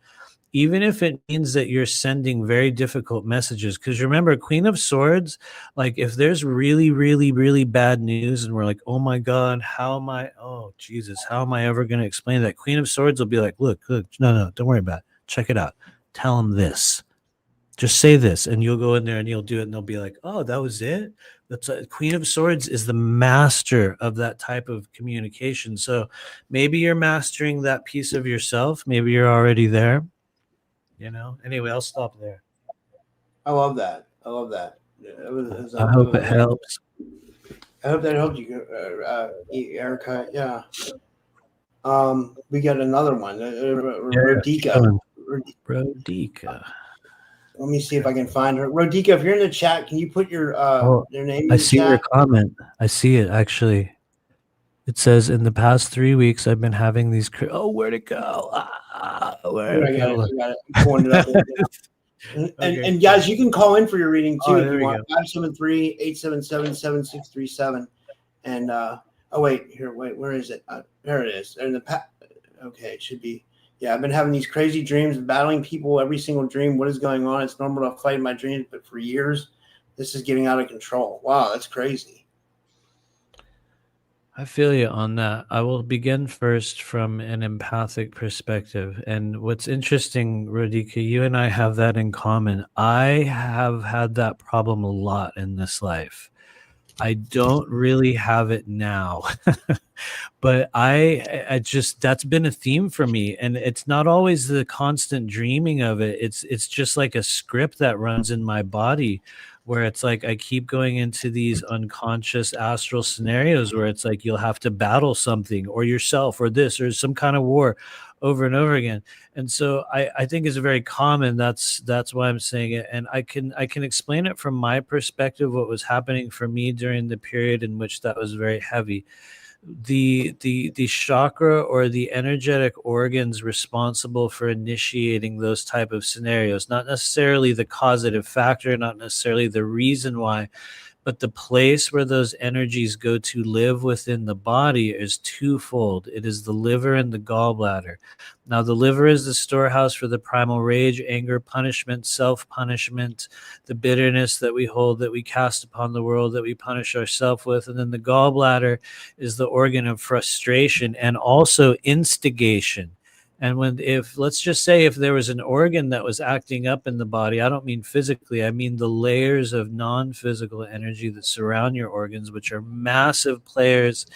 even if it means that you're sending very difficult messages. Because remember, Queen of Swords, like if there's really, really, really bad news and we're like, oh my God, how am I ever going to explain that? Queen of Swords will be like, look, no, don't worry about it. Check it out. Tell them this. Just say this, and you'll go in there and you'll do it, and they'll be like, oh, that was it? Queen of Swords is the master of that type of communication. So maybe you're mastering that piece of yourself. Maybe you're already there. Anyway, I'll stop there. I love that. I hope it helps. I hope that helped you, Erica. Yeah. We got another one. Rodika. Rodika. Let me see if I can find her. Rodika, if you're in the chat, can you put your name in the chat? I see your comment. I see it, actually. It says, in the past 3 weeks, I've been having these... where'd it go? I got it. I'm pulling it up. And guys, you can call in for your reading, too, if you want. 573-877-7637. And, where is it? There it is. Okay, it should be... Yeah, I've been having these crazy dreams, battling people every single dream. What is going on? It's normal to fight in my dreams, but for years, this is getting out of control. Wow, that's crazy. I feel you on that. I will begin first from an empathic perspective. And what's interesting, Rodika, you and I have that in common. I have had that problem a lot in this life. I don't really have it now, but I just, that's been a theme for me. And it's not always the constant dreaming of it. It's just like a script that runs in my body where it's like I keep going into these unconscious astral scenarios where it's like you'll have to battle something or yourself or this or some kind of war over and over again. And so I think it's very common. That's why I'm saying it. And I can explain it from my perspective, what was happening for me during the period in which that was very heavy. The chakra or the energetic organs responsible for initiating those type of scenarios, not necessarily the causative factor, not necessarily the reason why, but the place where those energies go to live within the body is twofold. It is the liver and the gallbladder. Now, the liver is the storehouse for the primal rage, anger, punishment, self-punishment, the bitterness that we hold, that we cast upon the world, that we punish ourselves with. And then the gallbladder is the organ of frustration and also instigation. And let's just say if there was an organ that was acting up in the body, I don't mean physically, I mean the layers of non-physical energy that surround your organs, which are massive players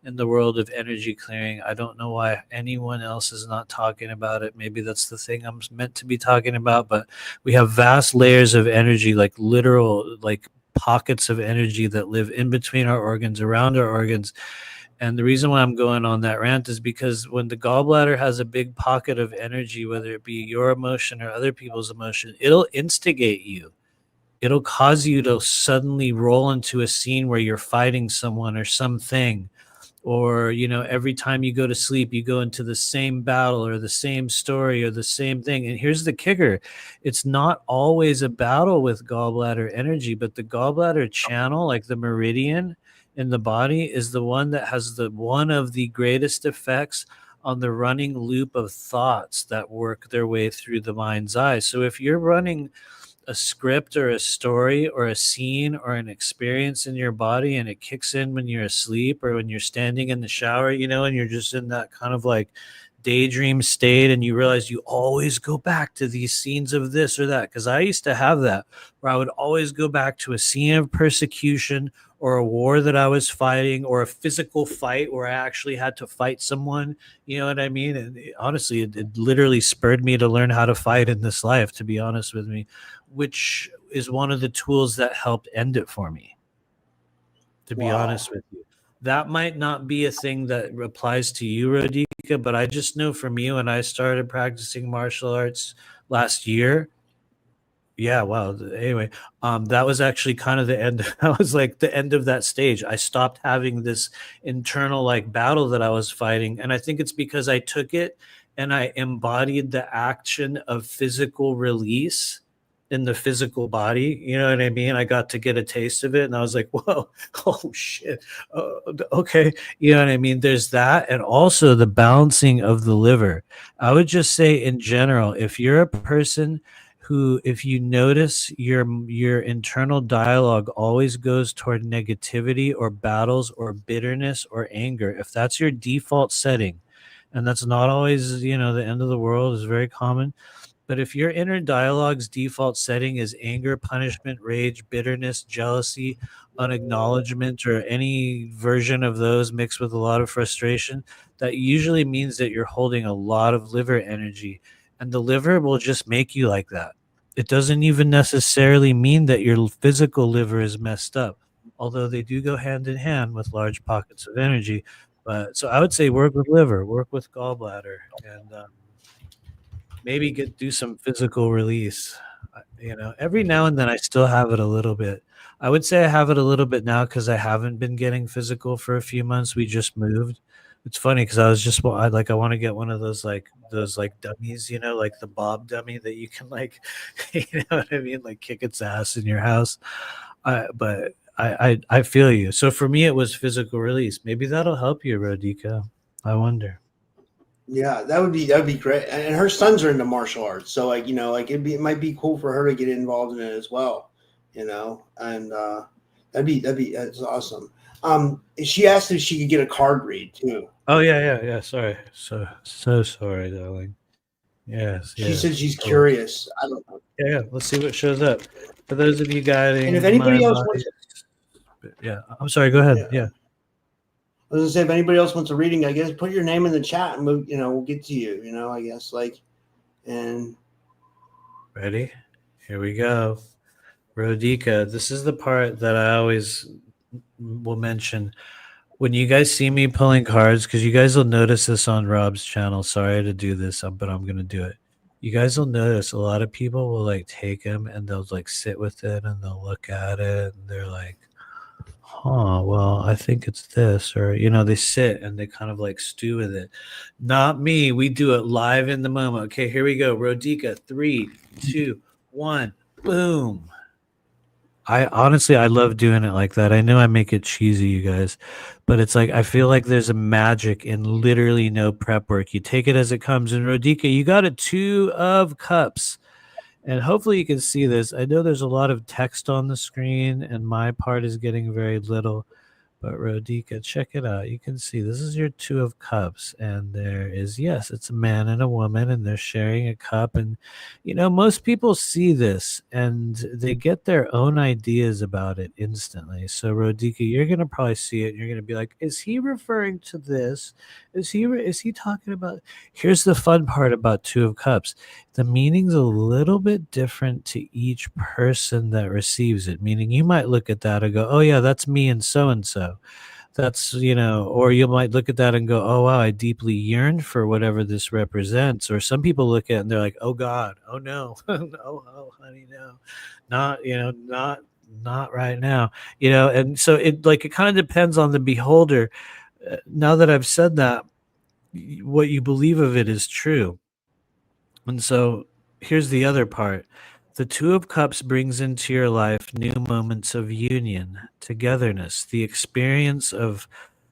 in the world of energy clearing. I don't know why anyone else is not talking about it. Maybe that's the thing I'm meant to be talking about, but we have vast layers of energy, like literal, like pockets of energy that live in between our organs, around our organs. And the reason why I'm going on that rant is because when the gallbladder has a big pocket of energy, whether it be your emotion or other people's emotion, it'll instigate you. It'll cause you to suddenly roll into a scene where you're fighting someone or something. Or, every time you go to sleep, you go into the same battle or the same story or the same thing. And here's the kicker. It's not always a battle with gallbladder energy, but the gallbladder channel, like the meridian in the body, is the one that has one of the greatest effects on the running loop of thoughts that work their way through the mind's eye. So if you're running a script or a story or a scene or an experience in your body and it kicks in when you're asleep or when you're standing in the shower, and you're just in that kind of like daydream state, and you realize you always go back to these scenes of this or that. Because I used to have that, where I would always go back to a scene of persecution or a war that I was fighting or a physical fight where I actually had to fight someone. You know what I mean? And honestly, it literally spurred me to learn how to fight in this life, to be honest with me, which is one of the tools that helped end it for me, to be honest with you. That might not be a thing that applies to you, Rodika, but I just know for me, when I started practicing martial arts last year, yeah, wow. Anyway, that was actually kind of the end. That was like the end of that stage. I stopped having this internal like battle that I was fighting. And I think it's because I took it and I embodied the action of physical release in the physical body. You know what I mean? I got to get a taste of it and I was like, whoa, oh shit. Okay. You know what I mean? There's that. And also the balancing of the liver. I would just say in general, if you're a person who, if you notice your internal dialogue always goes toward negativity or battles or bitterness or anger, if that's your default setting, and that's not always, the end of the world, is very common. But if your inner dialogue's default setting is anger, punishment, rage, bitterness, jealousy, unacknowledgement, or any version of those mixed with a lot of frustration, that usually means that you're holding a lot of liver energy. And the liver will just make you like that. It doesn't even necessarily mean that your physical liver is messed up, although they do go hand in hand with large pockets of energy. But so I would say work with liver, work with gallbladder, and maybe do some physical release. Every now and then I still have it a little bit. I would say I have it a little bit now because I haven't been getting physical for a few months. We just moved. It's funny because I want to get one of those dummies, like the Bob dummy that you can you know what I mean? Like kick its ass in your house. But I feel you. So for me, it was physical release. Maybe that'll help you, Rodika. I wonder. Yeah, that would be great. And her sons are into martial arts, so it might be cool for her to get involved in it as well, and that's awesome. She asked if she could get a card read too. Oh yeah. Sorry, so sorry, darling. Yes. She said she's curious. I don't know. Yeah. Let's see what shows up. For those of you guiding, and if anybody else wants, yeah, I'm sorry. Go ahead. Yeah. I was gonna say, if anybody else wants a reading, I guess put your name in the chat and we'll get to you. I guess and ready. Here we go. Rodika, this is the part that I always will mention. When you guys see me pulling cards, because you guys will notice this on Rob's channel. Sorry to do this, but I'm going to do it. You guys will notice a lot of people will like take them and they'll like sit with it and they'll look at it and they're like, huh, well, I think it's this, or, you know, they sit and they kind of like stew with it. Not me. We do it live in the moment. Okay, here we go. Rodika, 3, 2, 1, boom. I honestly, I love doing it like that. I know I make it cheesy, you guys, but it's like I feel like there's a magic in literally no prep work. You take it as it comes. And Rodika, you got a 2 of cups, and hopefully you can see this. I know there's a lot of text on the screen, and my part is getting very little. But Rodika, check it out. You can see this is your 2 of cups, and there is, yes, it's a man and a woman, and they're sharing a cup. And, you know, most people see this and they get their own ideas about it instantly. So Rodika, you're going to probably see it and you're going to be like, is he referring to this? Is he talking about? Here's the fun part about 2 of cups. The meaning's a little bit different to each person that receives it. Meaning you might look at that and go, oh yeah, that's me and so. That's, you know, or you might look at that and go, oh wow, I deeply yearn for whatever this represents. Or some people look at it and they're like, oh God, oh no, oh honey, no, not, you know, not right now, you know. And so it kind of depends on the beholder. Now that I've said that, what you believe of it is true. And so here's the other part. The 2 of Cups brings into your life new moments of union, togetherness, the experience of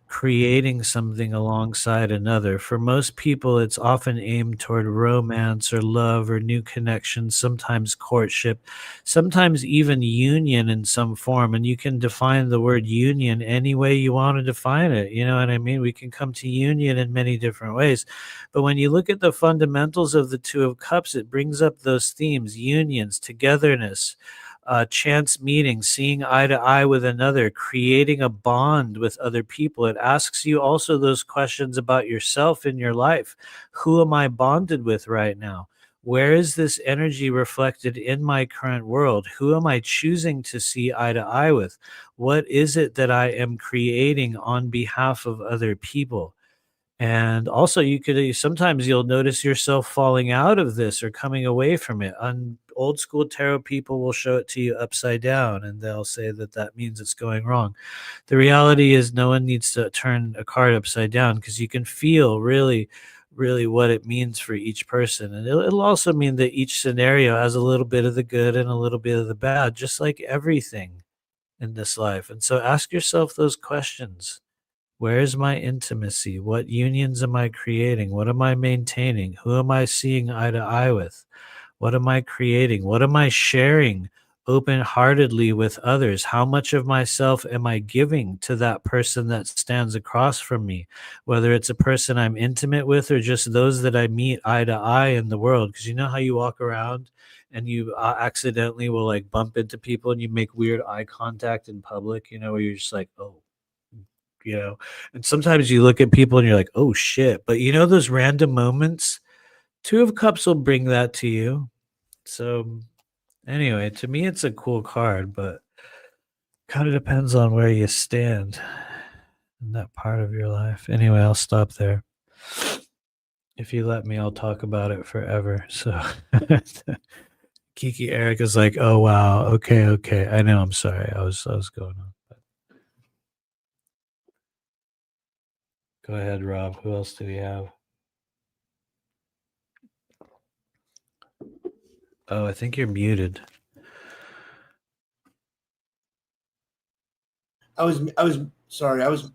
creating something alongside another. For most people, it's often aimed toward romance or love or new connections, sometimes courtship, sometimes even union in some form. And you can define the word union any way you want to define it. You know what I mean? We can come to union in many different ways. But when you look at the fundamentals of the 2 of Cups, it brings up those themes: unions, togetherness, chance meetings, seeing eye to eye with another, creating a bond with other people. It asks you also those questions about yourself in your life. Who am I bonded with right now? Where is this energy reflected in my current world? Who am I choosing to see eye to eye with? What is it that I am creating on behalf of other people? And also, you could sometimes you'll notice yourself falling out of this or coming away from it. On old school tarot, people will show it to you upside down, and they'll say that that means it's going wrong. The reality is, no one needs to turn a card upside down, because you can feel really what it means for each person. And it'll also mean that each scenario has a little bit of the good and a little bit of the bad, just like everything in this life. And so ask yourself those questions. Where is my intimacy? What unions am I creating? What am I maintaining? Who am I seeing eye to eye with? What am I creating? What am I sharing open-heartedly with others? How much of myself am I giving to that person that stands across from me? Whether it's a person I'm intimate with or just those that I meet eye to eye in the world. Because you know how you walk around and you accidentally will like bump into people and you make weird eye contact in public, you know, where you're just like, oh, you know. And sometimes you look at people and you're like, oh shit. But you know, those random moments, 2 of Cups will bring that to you. So anyway, to me it's a cool card, but kind of depends on where you stand in that part of your life. Anyway, I'll stop there. If you let me, I'll talk about it forever. So Kiki Erica's like, oh wow, okay. I know, I'm sorry. I was going on. Go ahead, Rob. Who else do we have? Oh, I think you're muted. I was sorry. I was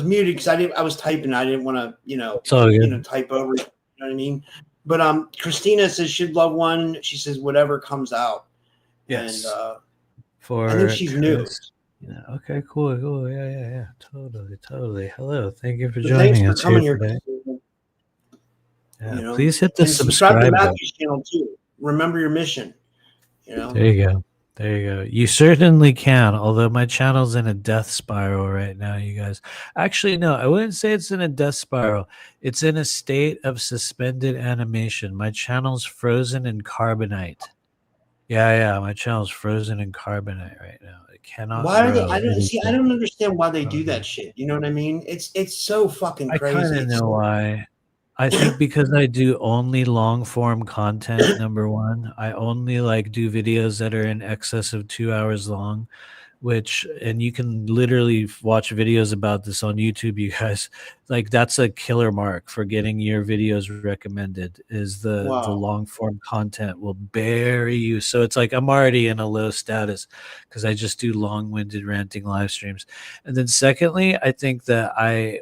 muted because I was typing. I didn't want to, type over. You know what I mean? But Christina says she'd love one. She says whatever comes out. Yes. And I think she's new. Yeah. Okay. Cool. Yeah. Totally. Hello. Thank you for joining us. Thanks for coming here today. Yeah. You know, please hit the subscribe to button. Matthew's channel too. Remember your mission. You know. There you go. You certainly can. Although my channel's in a death spiral right now, you guys. Actually, no, I wouldn't say it's in a death spiral. It's in a state of suspended animation. My channel's frozen in carbonite. Yeah. My channel's frozen in carbonite right now. It cannot Why are they? grow. I don't It is see. I dead. don't understand why they do that shit. You know what I mean? It's so fucking I kind crazy. of It's know why. I think because I do only long form content, number one. I only like do videos that are in excess of 2 hours long, and you can literally watch videos about this on YouTube, you guys. Like, that's a killer mark for getting your videos recommended, is the wow. long form content will bury you. So it's like I'm already in a low status because I just do long-winded ranting live streams. And then secondly, I think that I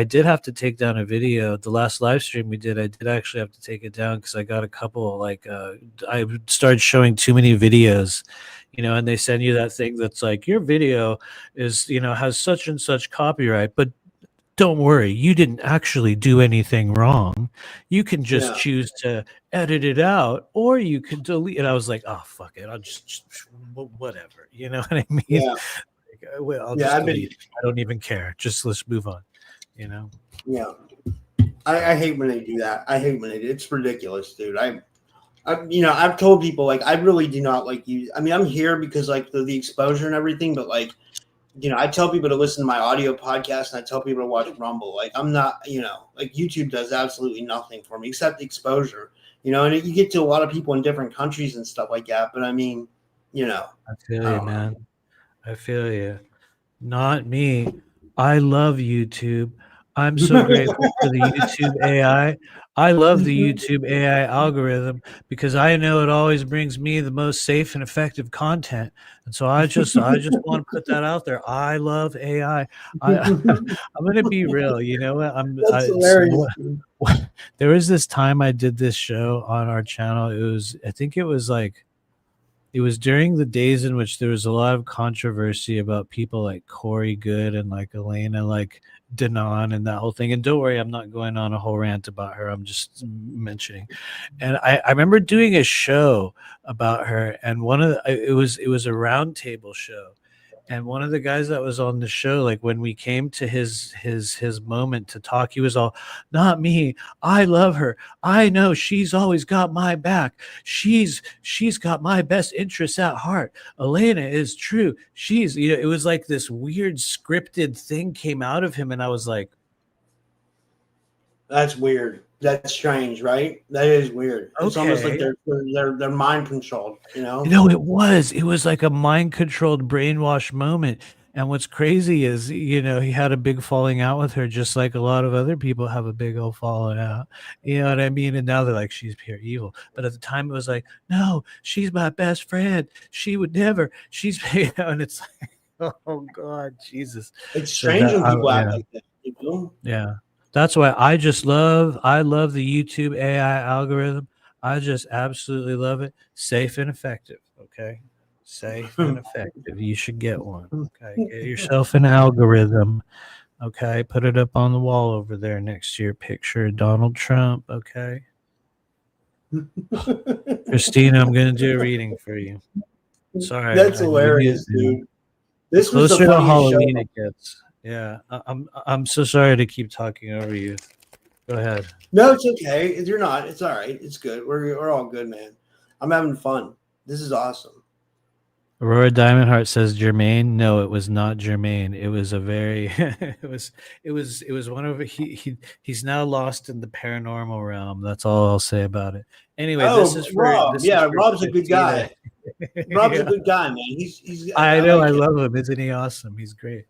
did have to take down a video. The last live stream we did, I did actually have to take it down because I got a couple, I started showing too many videos, and they send you that thing that's like, your video is, has such and such copyright, but don't worry, you didn't actually do anything wrong. You can just Yeah. choose to edit it out, or you can delete it. I was like, oh, fuck it. I'll just whatever. You know what I mean? Yeah. I'll Yeah. just I've been. delete it. I don't even care. Just let's move on, Yeah. I hate when they do that. I hate when they do. It's ridiculous, dude. I've told people, like, I really do not like use. I mean, I'm here because, like, the exposure and everything, but, like, I tell people to listen to my audio podcast and I tell people to watch Rumble. Like, I'm not, like, YouTube does absolutely nothing for me except exposure, and you get to a lot of people in different countries and stuff like that. But I mean, I feel I you, don't know. man. I feel you. Not me. I love YouTube. I'm so grateful for the YouTube AI. I love the YouTube AI algorithm because I know it always brings me the most safe and effective content. And so I just want to put that out there. I love AI. I'm going to be real. You know what? That's hilarious. There was this time I did this show on our channel. I think it was during the days in which there was a lot of controversy about people like Corey Good and like Elena, like Denon and that whole thing. And don't worry, I'm not going on a whole rant about her. I'm just mentioning. And I remember doing a show about her, and it was a roundtable show. And one of the guys that was on the show, like when we came to his moment to talk, he was all, not me. I love her. I know she's always got my back. She's got my best interests at heart. Elena is true. It was like this weird scripted thing came out of him. And I was like, that's weird. That's strange, right? That is weird. It's almost like okay. they're mind controlled, It was like a mind controlled brainwash moment. And what's crazy is, he had a big falling out with her, just like a lot of other people have a big old falling out. You know what I mean? And now they're like, she's pure evil. But at the time it was like, no, she's my best friend. She would never. And it's like, oh God, Jesus. It's strange when people act like that, Yeah. That's why I love the YouTube AI algorithm. I just absolutely love it. Safe and effective. Okay. Safe and effective. You should get one. Okay. Get yourself an algorithm. Okay. Put it up on the wall over there next to your picture of Donald Trump. Okay. Christina, I'm going to do a reading for you. Sorry. That's hilarious, dude. This was closer the to funniest Halloween show. it gets. Yeah. I'm so sorry to keep talking over you. Go ahead. No, it's okay. You're not. It's all right. It's good. We're all good, man. I'm having fun. This is awesome. Aurora Diamondheart says Jermaine. No, it was not Jermaine. It was a very it was one of he's now lost in the paranormal realm. That's all I'll say about it. Anyway, this is for Rob. Rob's a good Christina. guy. Rob's a good guy, man. He's I know, like I love him. Isn't he awesome? He's great.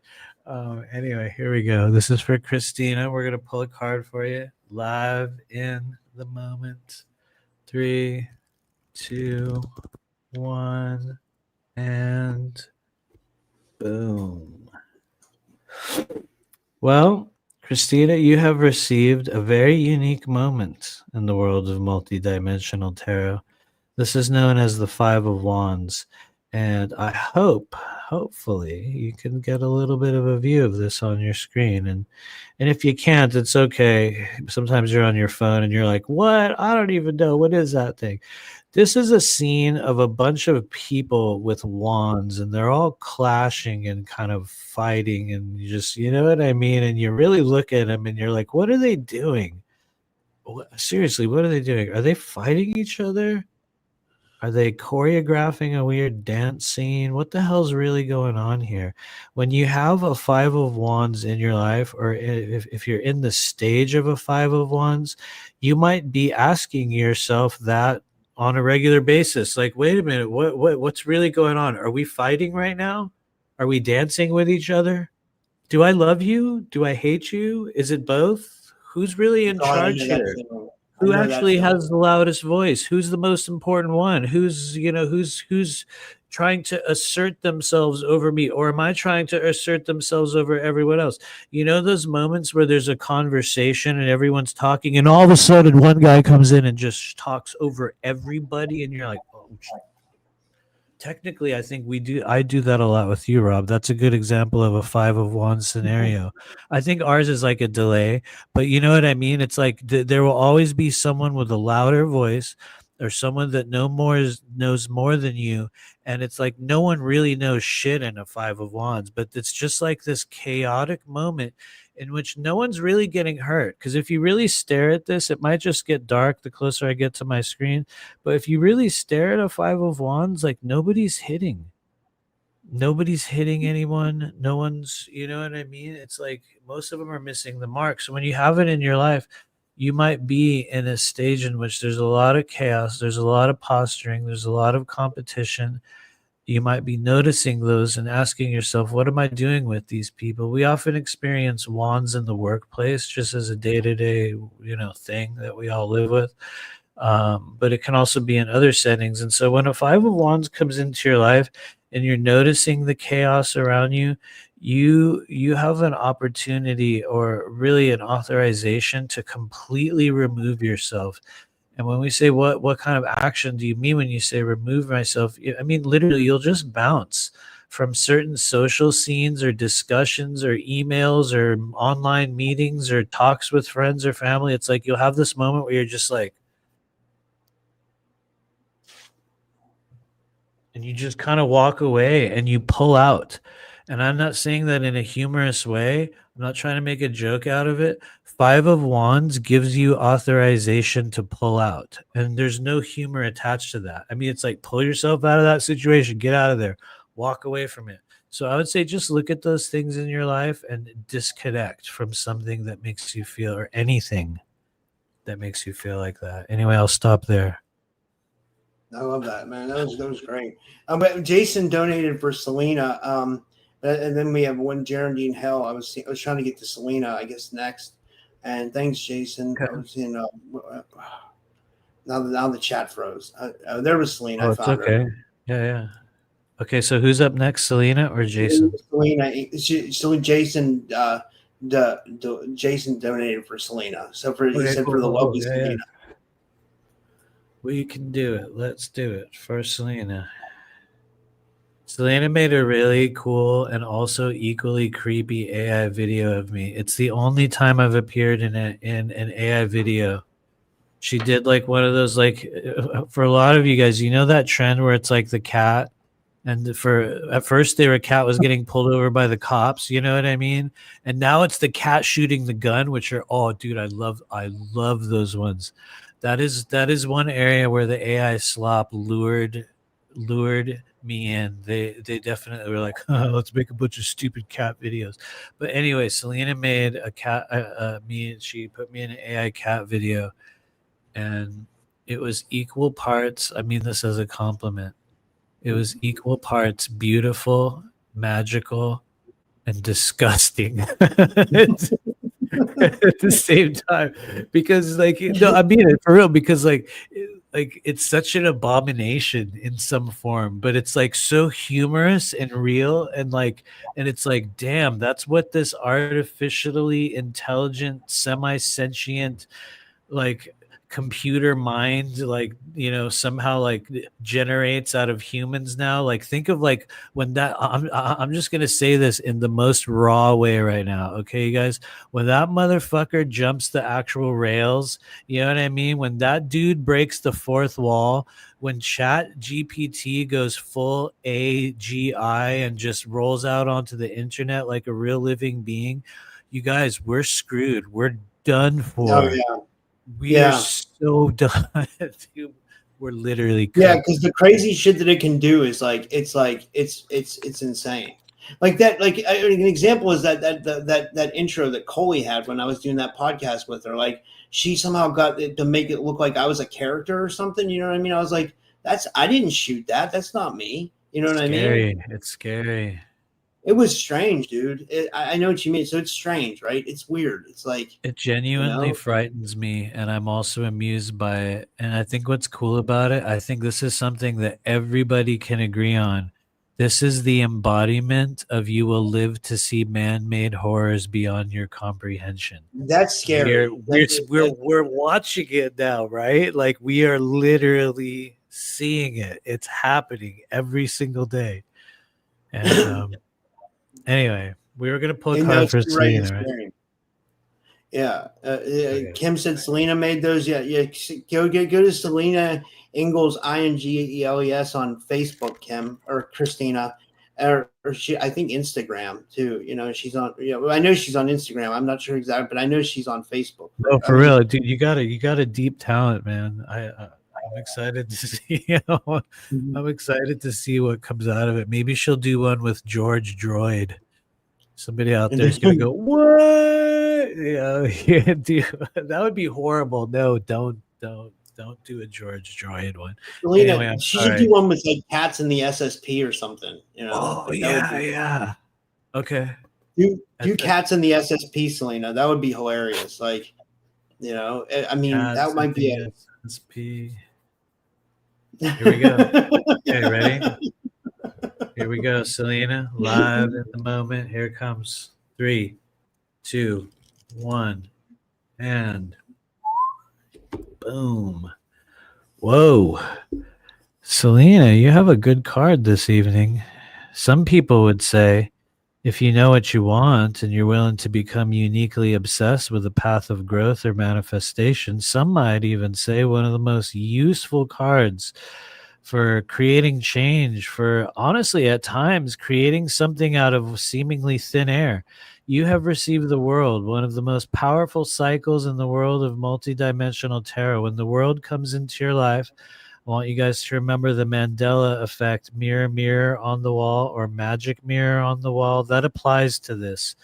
Anyway, here we go. This is for Christina. We're gonna pull a card for you live in the moment. 3, 2, 1, and boom. Well, Christina, you have received a very unique moment in the world of multidimensional tarot. This is known as the Five of Wands. And I hopefully, you can get a little bit of a view of this on your screen. And if you can't, it's okay. Sometimes you're on your phone and you're like, what? I don't even know. What is that thing? This is a scene of a bunch of people with wands, and they're all clashing and kind of fighting. And you know what I mean? And you really look at them and you're like, what are they doing? Seriously, what are they doing? Are they fighting each other? Are they choreographing a weird dance scene? What the hell's really going on here? When you have a Five of Wands in your life, or if you're in the stage of a Five of Wands, you might be asking yourself that on a regular basis. Like, wait a minute, what's really going on? Are we fighting right now? Are we dancing with each other? Do I love you? Do I hate you? Is it both? Who's really in Oh, I charge know that here? feeling. I Who know that actually feeling. has the loudest voice? Who's the most important one? Who's trying to assert themselves over me, or am I trying to assert themselves over everyone else? You know those moments where there's a conversation and everyone's talking, and all of a sudden one guy comes in and just talks over everybody, and you're like, oh, technically, I think I do that a lot with you, Rob. That's a good example of a Five of Wands scenario. I think ours is like a delay, but you know what I mean? It's like there will always be someone with a louder voice, or someone that knows more than you. And it's like no one really knows shit in a Five of Wands, but it's just like this chaotic moment in which no one's really getting hurt. Because if you really stare at this, it might just get dark the closer I get to my screen. But if you really stare at a Five of Wands, like nobody's hitting anyone. No one's, you know what I mean? It's like most of them are missing the mark. So when you have it in your life, you might be in a stage in which there's a lot of chaos, there's a lot of posturing, there's a lot of competition. You might be noticing those and asking yourself, what am I doing with these people? We often experience wands in the workplace just as a day-to-day, thing that we all live with. But it can also be in other settings. And so when a Five of Wands comes into your life and you're noticing the chaos around you, you have an opportunity, or really an authorization, to completely remove yourself. And when we say what kind of action do you mean when you say remove myself? I mean, literally, you'll just bounce from certain social scenes or discussions or emails or online meetings or talks with friends or family. It's like you'll have this moment where you're just like, and you just kind of walk away and you pull out. And I'm not saying that in a humorous way. I'm not trying to make a joke out of it. Five of Wands gives you authorization to pull out. And there's no humor attached to that. I mean, it's like pull yourself out of that situation, get out of there, walk away from it. So I would say just look at those things in your life and disconnect from something that makes you feel, or anything that makes you feel like that. Anyway, I'll stop there. I love that, man. That was great. But Jason donated for Selena. And then we have one Geraldine Hell. I was trying to get to Selena, I guess, next. And thanks, Jason. Okay. I was in. Now the chat froze. There was Selena. Oh, I it's found okay. her. Yeah. Okay, so who's up next, Selena or Jason? Selena. So Jason. Jason donated for Selena. So for he said for the lovely Selena. Yeah. We can do it. Let's do it for Selena. Selena made a really cool and also equally creepy AI video of me. It's the only time I've appeared in an AI video. She did like one of those, like, for a lot of you guys, you know that trend where it's like the cat, and at first their cat was getting pulled over by the cops, you know what I mean? And now it's the cat shooting the gun, which are, oh dude, I love those ones. That is one area where the AI slop lured me in. They definitely were like, oh, let's make a bunch of stupid cat videos. But anyway, Selena made a cat she put me in an AI cat video, and it was equal parts, I mean this as a compliment, it was equal parts beautiful, magical, and disgusting at the same time. Because I mean it for real, because like it's such an abomination in some form, but it's like so humorous and real, and it's like, damn, that's what this artificially intelligent, semi-sentient, like computer mind, somehow like generates out of humans now. Like think of like when that, I'm just gonna say this in the most raw way right now, okay, you guys, when that motherfucker jumps the actual rails, you know what I mean, when that dude breaks the fourth wall, when Chat GPT goes full AGI and just rolls out onto the internet like a real living being, you guys, we're screwed, we're done for. Oh, yeah. We are so done. We're literally Yeah, cooked. because the crazy shit that it can do is it's insane. Like that, an example is that intro that Coley had when I was doing that podcast with her. Like she somehow got it to make it look like I was a character or something. You know what I mean? I was like, I didn't shoot that. That's not me. You know what I mean? It's scary. It was strange, dude. I know what you mean. So it's strange, right? It's weird. It's like It genuinely frightens me, and I'm also amused by it. And I think what's cool about it, I think this is something that everybody can agree on. This is the embodiment of you will live to see man-made horrors beyond your comprehension. That's scary. We're watching it now, right? Like we are literally seeing it. It's happening every single day. And anyway, we were gonna pull a card for Selena, right? Yeah. Kim said Selena made those. Yeah. Go to Selena Ingalls Ingles on Facebook, Kim, or Christina, or she. I think Instagram too. You know, she's on. I know she's on Instagram. I'm not sure exactly, but I know she's on Facebook. Oh, for real, dude, you got a deep talent, man. I'm excited to see. I'm excited to see what comes out of it. Maybe she'll do one with George Droid. Somebody out there is gonna go, what? That would be horrible. No, don't do a George Droid one. Selena, anyway, she should do one with like cats in the SSP or something. Oh yeah. Okay. Do cats in the SSP, Selena. That would be hilarious. Like, I mean, cats that might be a SSP. Here we go. Okay, ready? Here we go, Selena, live in the moment. Here comes 3, 2, 1, and boom. Whoa. Selena, you have a good card this evening. Some people would say, if you know what you want and you're willing to become uniquely obsessed with a path of growth or manifestation, some might even say one of the most useful cards for creating change, for honestly at times creating something out of seemingly thin air. You have received the world, one of the most powerful cycles in the world of multidimensional tarot. When the world comes into your life, I want you guys to remember the Mandela effect, mirror, mirror on the wall, or magic mirror on the wall. That applies to this,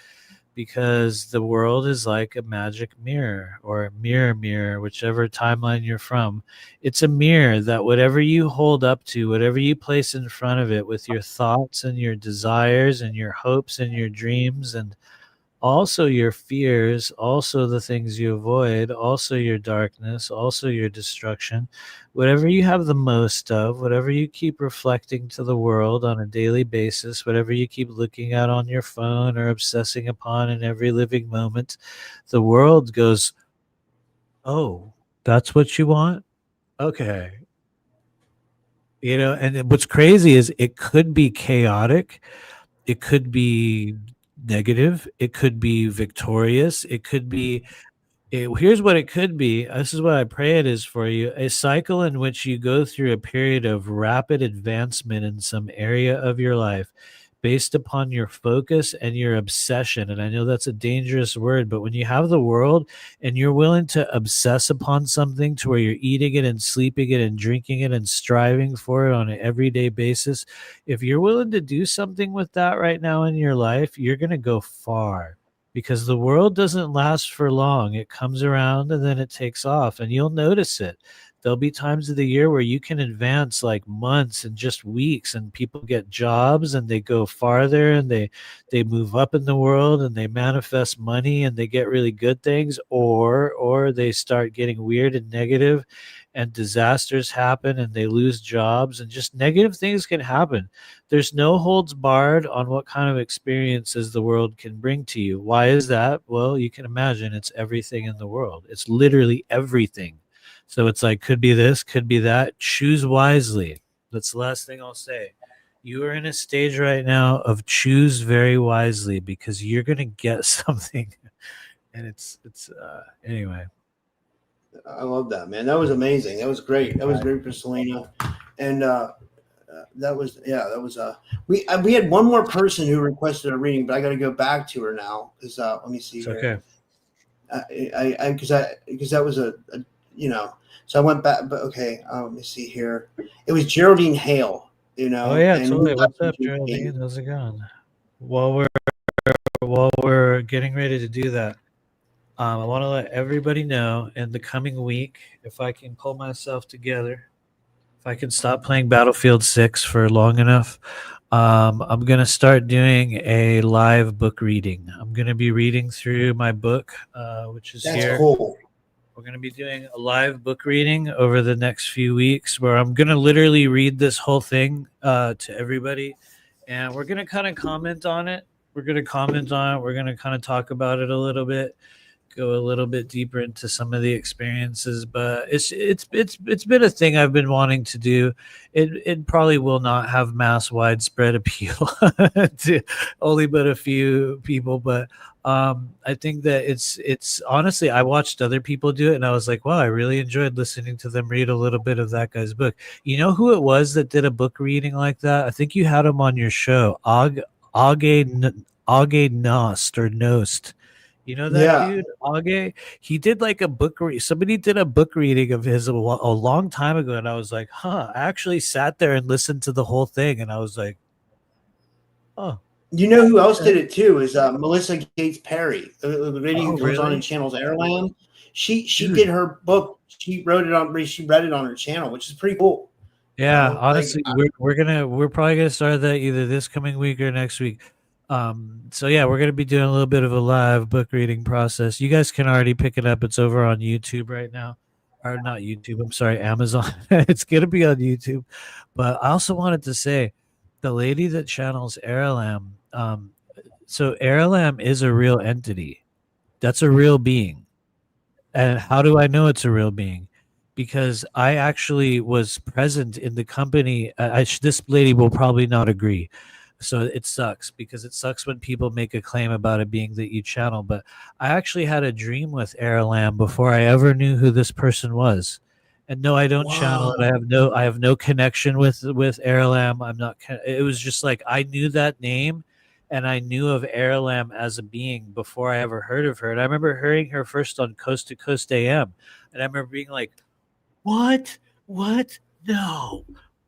because the world is like a magic mirror, or mirror, mirror, whichever timeline you're from. It's a mirror that whatever you hold up to, whatever you place in front of it with your thoughts and your desires and your hopes and your dreams, and also your fears, also the things you avoid, also your darkness, also your destruction, whatever you have the most of, whatever you keep reflecting to the world on a daily basis, whatever you keep looking at on your phone or obsessing upon in every living moment, the world goes, oh, that's what you want? Okay. And what's crazy is it could be chaotic. It could be negative. It could be victorious. It could be, here's what it could be. This is what I pray it is for you. A cycle in which you go through a period of rapid advancement in some area of your life based upon your focus and your obsession. And I know that's a dangerous word, but when you have the world and you're willing to obsess upon something to where you're eating it and sleeping it and drinking it and striving for it on an everyday basis, if you're willing to do something with that right now in your life, you're going to go far, because the world doesn't last for long. It comes around and then it takes off, and you'll notice it. There'll be times of the year where you can advance like months and just weeks, and people get jobs and they go farther and they move up in the world and they manifest money and they get really good things, or they start getting weird and negative and disasters happen and they lose jobs and just negative things can happen. There's no holds barred on what kind of experiences the world can bring to you. Why is that? Well, you can imagine it's everything in the world. It's literally everything. So it's like, could be this, could be that. Choose wisely. That's the last thing I'll say. You are in a stage right now of choose very wisely, because you're going to get something. And it's anyway. I love that, man. That was amazing. That was great. That was great for Selena. And we had one more person who requested a reading, but I got to go back to her now because let me see. It's here. okay. Because that was So I went back, but okay, let me see here. It was Geraldine Hale, Oh yeah, and totally. What's up, Geraldine? How's it going? While we're getting ready to do that, I want to let everybody know in the coming week, if I can pull myself together, if I can stop playing Battlefield 6 for long enough, I'm going to start doing a live book reading. I'm going to be reading through my book, which is That's here. cool. We're going to be doing a live book reading over the next few weeks where I'm going to literally read this whole thing to everybody. And we're going to kind of comment on it. We're going to comment on it. We're going to kind of talk about it a little bit, go a little bit deeper into some of the experiences. But it's been a thing I've been wanting to do. It probably will not have mass widespread appeal to only but a few people, but I think that it's honestly, I watched other people do it and I was like, wow, I really enjoyed listening to them read a little bit of that guy's book. You know who it was that did a book reading like that? I think you had him on your show, Age Nost or Nost. You know that dude, Age? He did like a book somebody did a book reading of his a long time ago, and I was like, huh. I actually sat there and listened to the whole thing, and I was like, oh. You know who else did it too? Is Melissa Gates Perry, the lady who goes on in Channels Airland. She did her book. She read it on her channel, which is pretty cool. Yeah, honestly, we're probably gonna start that either this coming week or next week. So yeah, we're gonna be doing a little bit of a live book reading process. You guys can already pick it up. It's over on YouTube right now, or not YouTube. I'm sorry, Amazon. It's gonna be on YouTube. But I also wanted to say, the lady that channels Aralam. So Aralam is a real entity. That's a real being. And how do I know it's a real being? Because I actually was present in the company. This lady will probably not agree. So it sucks because it sucks when people make a claim about a being that you channel. But I actually had a dream with Aralam before I ever knew who this person was. And no, I don't channel it. I have no connection with Aralam. I'm not. It was just like I knew that name, and I knew of Aralam as a being before I ever heard of her. And I remember hearing her first on Coast to Coast AM, and I remember being like, "What? No."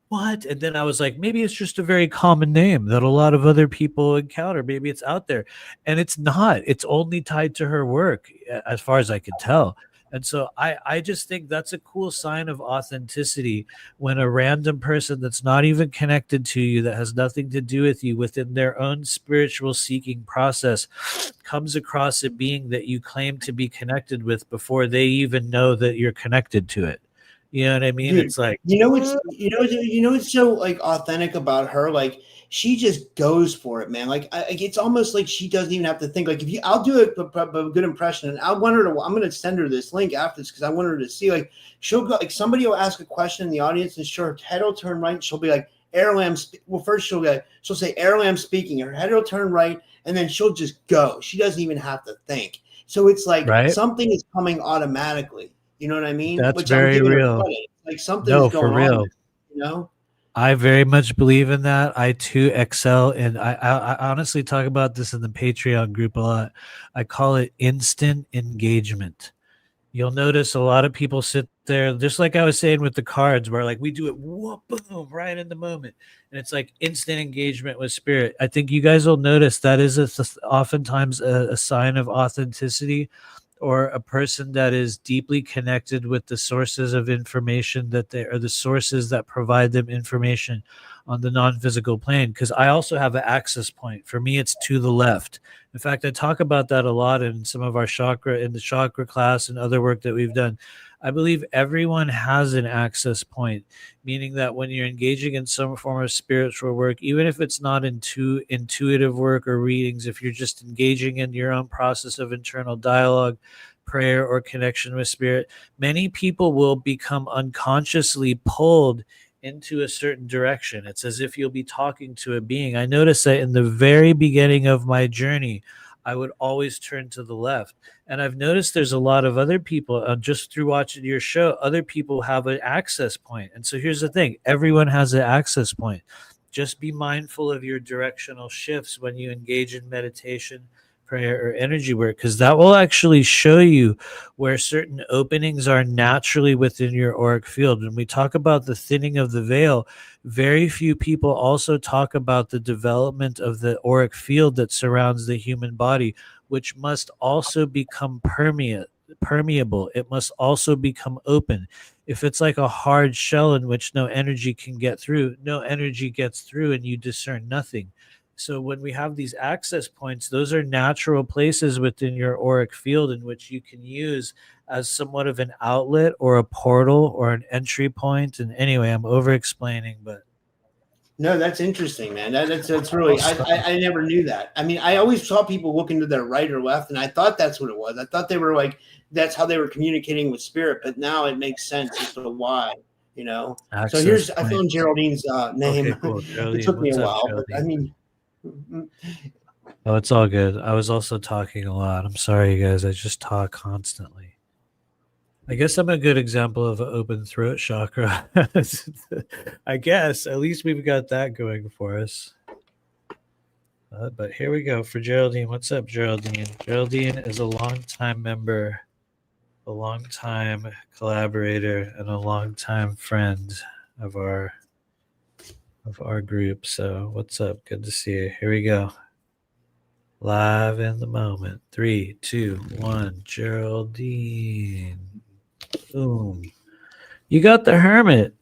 What? And then I was like, maybe it's just a very common name that a lot of other people encounter. Maybe it's out there. And it's not. It's only tied to her work, as far as I could tell. And so I just think that's a cool sign of authenticity when a random person that's not even connected to you, that has nothing to do with you, within their own spiritual seeking process, comes across a being that you claim to be connected with before they even know that you're connected to it. You know what I mean? Dude, it's like, it's so like authentic about her. Like she just goes for it, man. Like it's almost like she doesn't even have to think. Like I'll do a good impression, and I want her to. I'm going to send her this link after this because I want her to see. Like she'll go. Like somebody will ask a question in the audience, and her head will turn right. And she'll be like, "Aralam." Well, first she'll say Aralam speaking. Her head will turn right, and then she'll just go. She doesn't even have to think. So it's like something is coming automatically. You know what I mean? That's very real. Like something's going on. You know? I very much believe in that. I too excel, and I honestly talk about this in the Patreon group a lot. I call it instant engagement. You'll notice a lot of people sit there, just like I was saying with the cards, where like we do it, whoop, boom, right in the moment, and it's like instant engagement with spirit. I think you guys will notice that is oftentimes a sign of authenticity, or a person that is deeply connected with the sources of information that they are, the sources that provide them information on the non-physical plane. Because I also have an access point. For me, it's to the left. In fact, I talk about that a lot in some of our in the chakra class and other work that we've done. I believe everyone has an access point, meaning that when you're engaging in some form of spiritual work, even if it's not intuitive work or readings, if you're just engaging in your own process of internal dialogue, prayer, or connection with spirit, many people will become unconsciously pulled into a certain direction. It's as if you'll be talking to a being. I noticed that in the very beginning of my journey, I would always turn to the left. And I've noticed there's a lot of other people, just through watching your show, other people have an access point. And so here's the thing. Everyone has an access point. Just be mindful of your directional shifts when you engage in meditation, prayer or energy work, because that will actually show you where certain openings are naturally within your auric field. When we talk about the thinning of the veil, very few people also talk about the development of the auric field that surrounds the human body, which must also become permeable. It must also become open. If it's like a hard shell in which no energy can get through, no energy gets through and you discern nothing. So when we have these access points, those are natural places within your auric field in which you can use as somewhat of an outlet or a portal or an entry point. And anyway, I'm over explaining, but No, that's interesting, man. That's really, I never knew that. I mean, I always saw people looking to their right or left, and I thought that's what it was. I thought they were like, that's how they were communicating with spirit, but now it makes sense as to why, you know. access So here's, I point. found Geraldine's name. Okay, cool. It Geraldine, took me a what's up, while, but I Geraldine? mean, Oh, it's all good. I was also talking a lot. I'm sorry, you guys. I just talk constantly. I guess I'm a good example of an open throat chakra. I guess at least we've got that going for us. But here we go for Geraldine. What's up, Geraldine? Geraldine is a longtime member, a longtime collaborator, and a longtime friend of our group. So what's up? Good to see you. Here we go. Live in the moment. 3, 2, 1. Geraldine. Boom. You got the Hermit.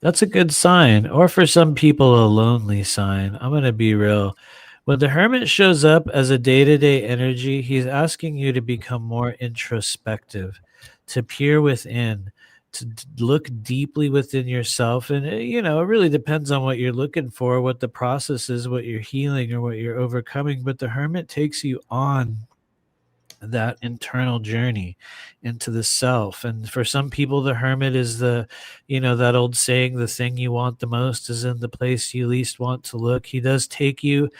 That's a good sign. Or for some people, a lonely sign. I'm going to be real. When the Hermit shows up as a day-to-day energy, he's asking you to become more introspective, to peer within, to look deeply within yourself. And, you know, it really depends on what you're looking for, what the process is, what you're healing or what you're overcoming. But the Hermit takes you on that internal journey into the self. And for some people, the Hermit is the, you know, that old saying, the thing you want the most is in the place you least want to look. He does take you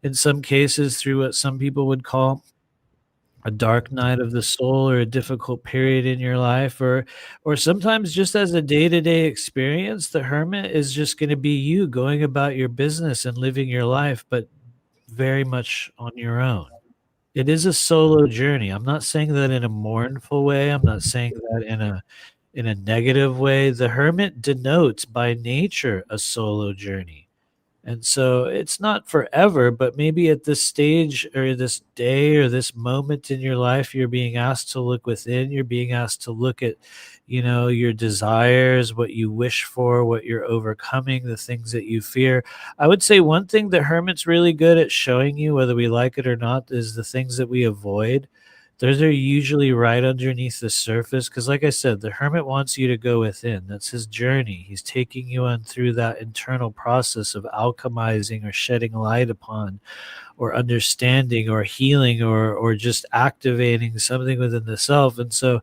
in some cases through what some people would call a dark night of the soul or a difficult period in your life, or sometimes just as a day-to-day experience. The Hermit is just going to be you going about your business and living your life, but very much on your own. It is a solo journey. I'm not saying that in a mournful way. I'm not saying that in a negative way. The Hermit denotes by nature a solo journey. And so it's not forever, but maybe at this stage or this day or this moment in your life, you're being asked to look within. You're being asked to look at, you know, your desires, what you wish for, what you're overcoming, the things that you fear. I would say one thing the Hermit's really good at showing you, whether we like it or not, is the things that we avoid. Those are usually right underneath the surface because, like I said, the Hermit wants you to go within. That's his journey. He's taking you on through that internal process of alchemizing or shedding light upon or understanding or healing or just activating something within the self. And so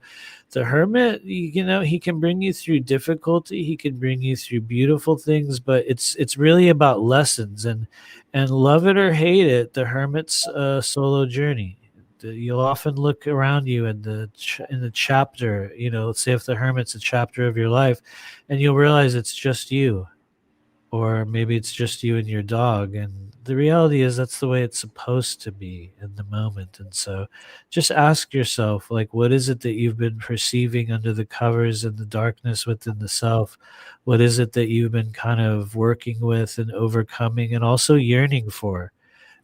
the Hermit, you know, he can bring you through difficulty. He can bring you through beautiful things, but it's really about lessons. And love it or hate it, the Hermit's solo journey. You'll often look around you in the chapter, you know, let's say if the Hermit's a chapter of your life, and you'll realize it's just you, or maybe it's just you and your dog. And the reality is that's the way it's supposed to be in the moment. And so just ask yourself, like, what is it that you've been perceiving under the covers and the darkness within the self? What is it that you've been kind of working with and overcoming and also yearning for?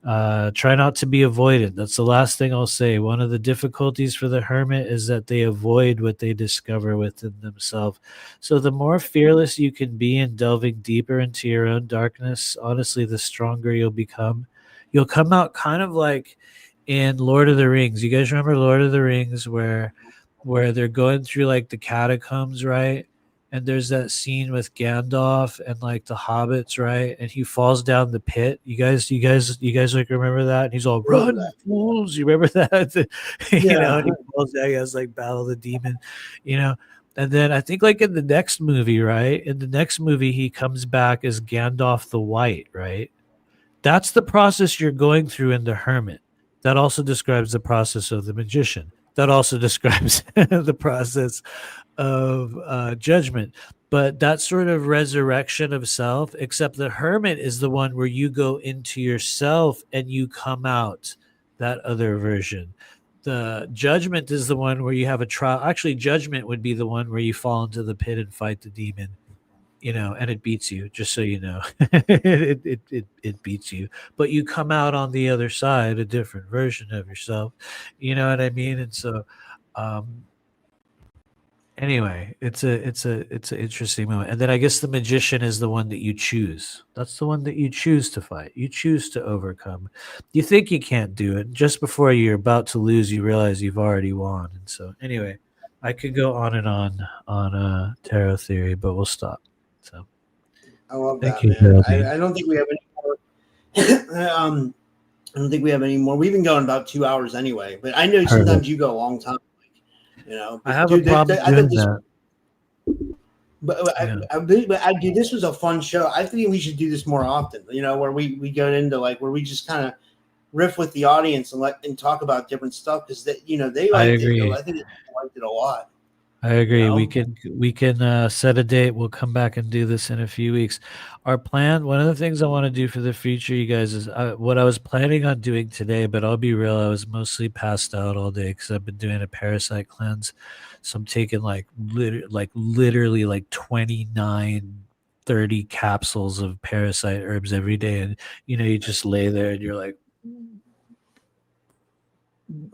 Try not to be avoidant. That's the last thing I'll say. One of the difficulties for the Hermit is that they avoid what they discover within themselves. So the more fearless you can be in delving deeper into your own darkness, honestly, the stronger you'll become. You'll come out kind of like in Lord of the Rings. You guys remember Lord of the Rings where they're going through like the catacombs, right? And there's that scene with Gandalf and like the hobbits, right? And he falls down the pit. You guys like remember that? And he's all, run, fools. You remember that? You know, and he falls down, he has like battle the demon, you know. And then I think like in the next movie, right? In the next movie, he comes back as Gandalf the White, right? That's the process you're going through in the Hermit. That also describes the process of the magician. That also describes the process of judgment. But that sort of resurrection of self, except the Hermit is the one where you go into yourself and you come out that other version. The judgment is the one where you have a trial. Actually, judgment would be the one where you fall into the pit and fight the demon, and it beats you, just so you know. It beats you, but you come out on the other side a different version of yourself. You know what I mean? And so, anyway, it's an interesting moment. And then I guess the magician is the one that you choose. That's the one that you choose to fight. You choose to overcome. You think you can't do it. Just before you're about to lose, you realize you've already won. And so anyway, I could go on and on tarot theory, but we'll stop. So I love thank that, you, man. Geraldine. I don't think we have any more. I don't think we have any more. We've been going about 2 hours anyway, but I know sometimes you go a long time. I have a problem doing that. But this was a fun show. I think we should do this more often. Where we go into where we just kind of riff with the audience and talk about different stuff because they liked it. I think they liked it a lot. I agree. We can set a date. We'll come back and do this in a few weeks. Our plan, one of the things I want to do for the future, you guys, is what I was planning on doing today, but I'll be real, I was mostly passed out all day because I've been doing a parasite cleanse. So I'm taking literally 29, 30 capsules of parasite herbs every day. And, you just lay there and you're like,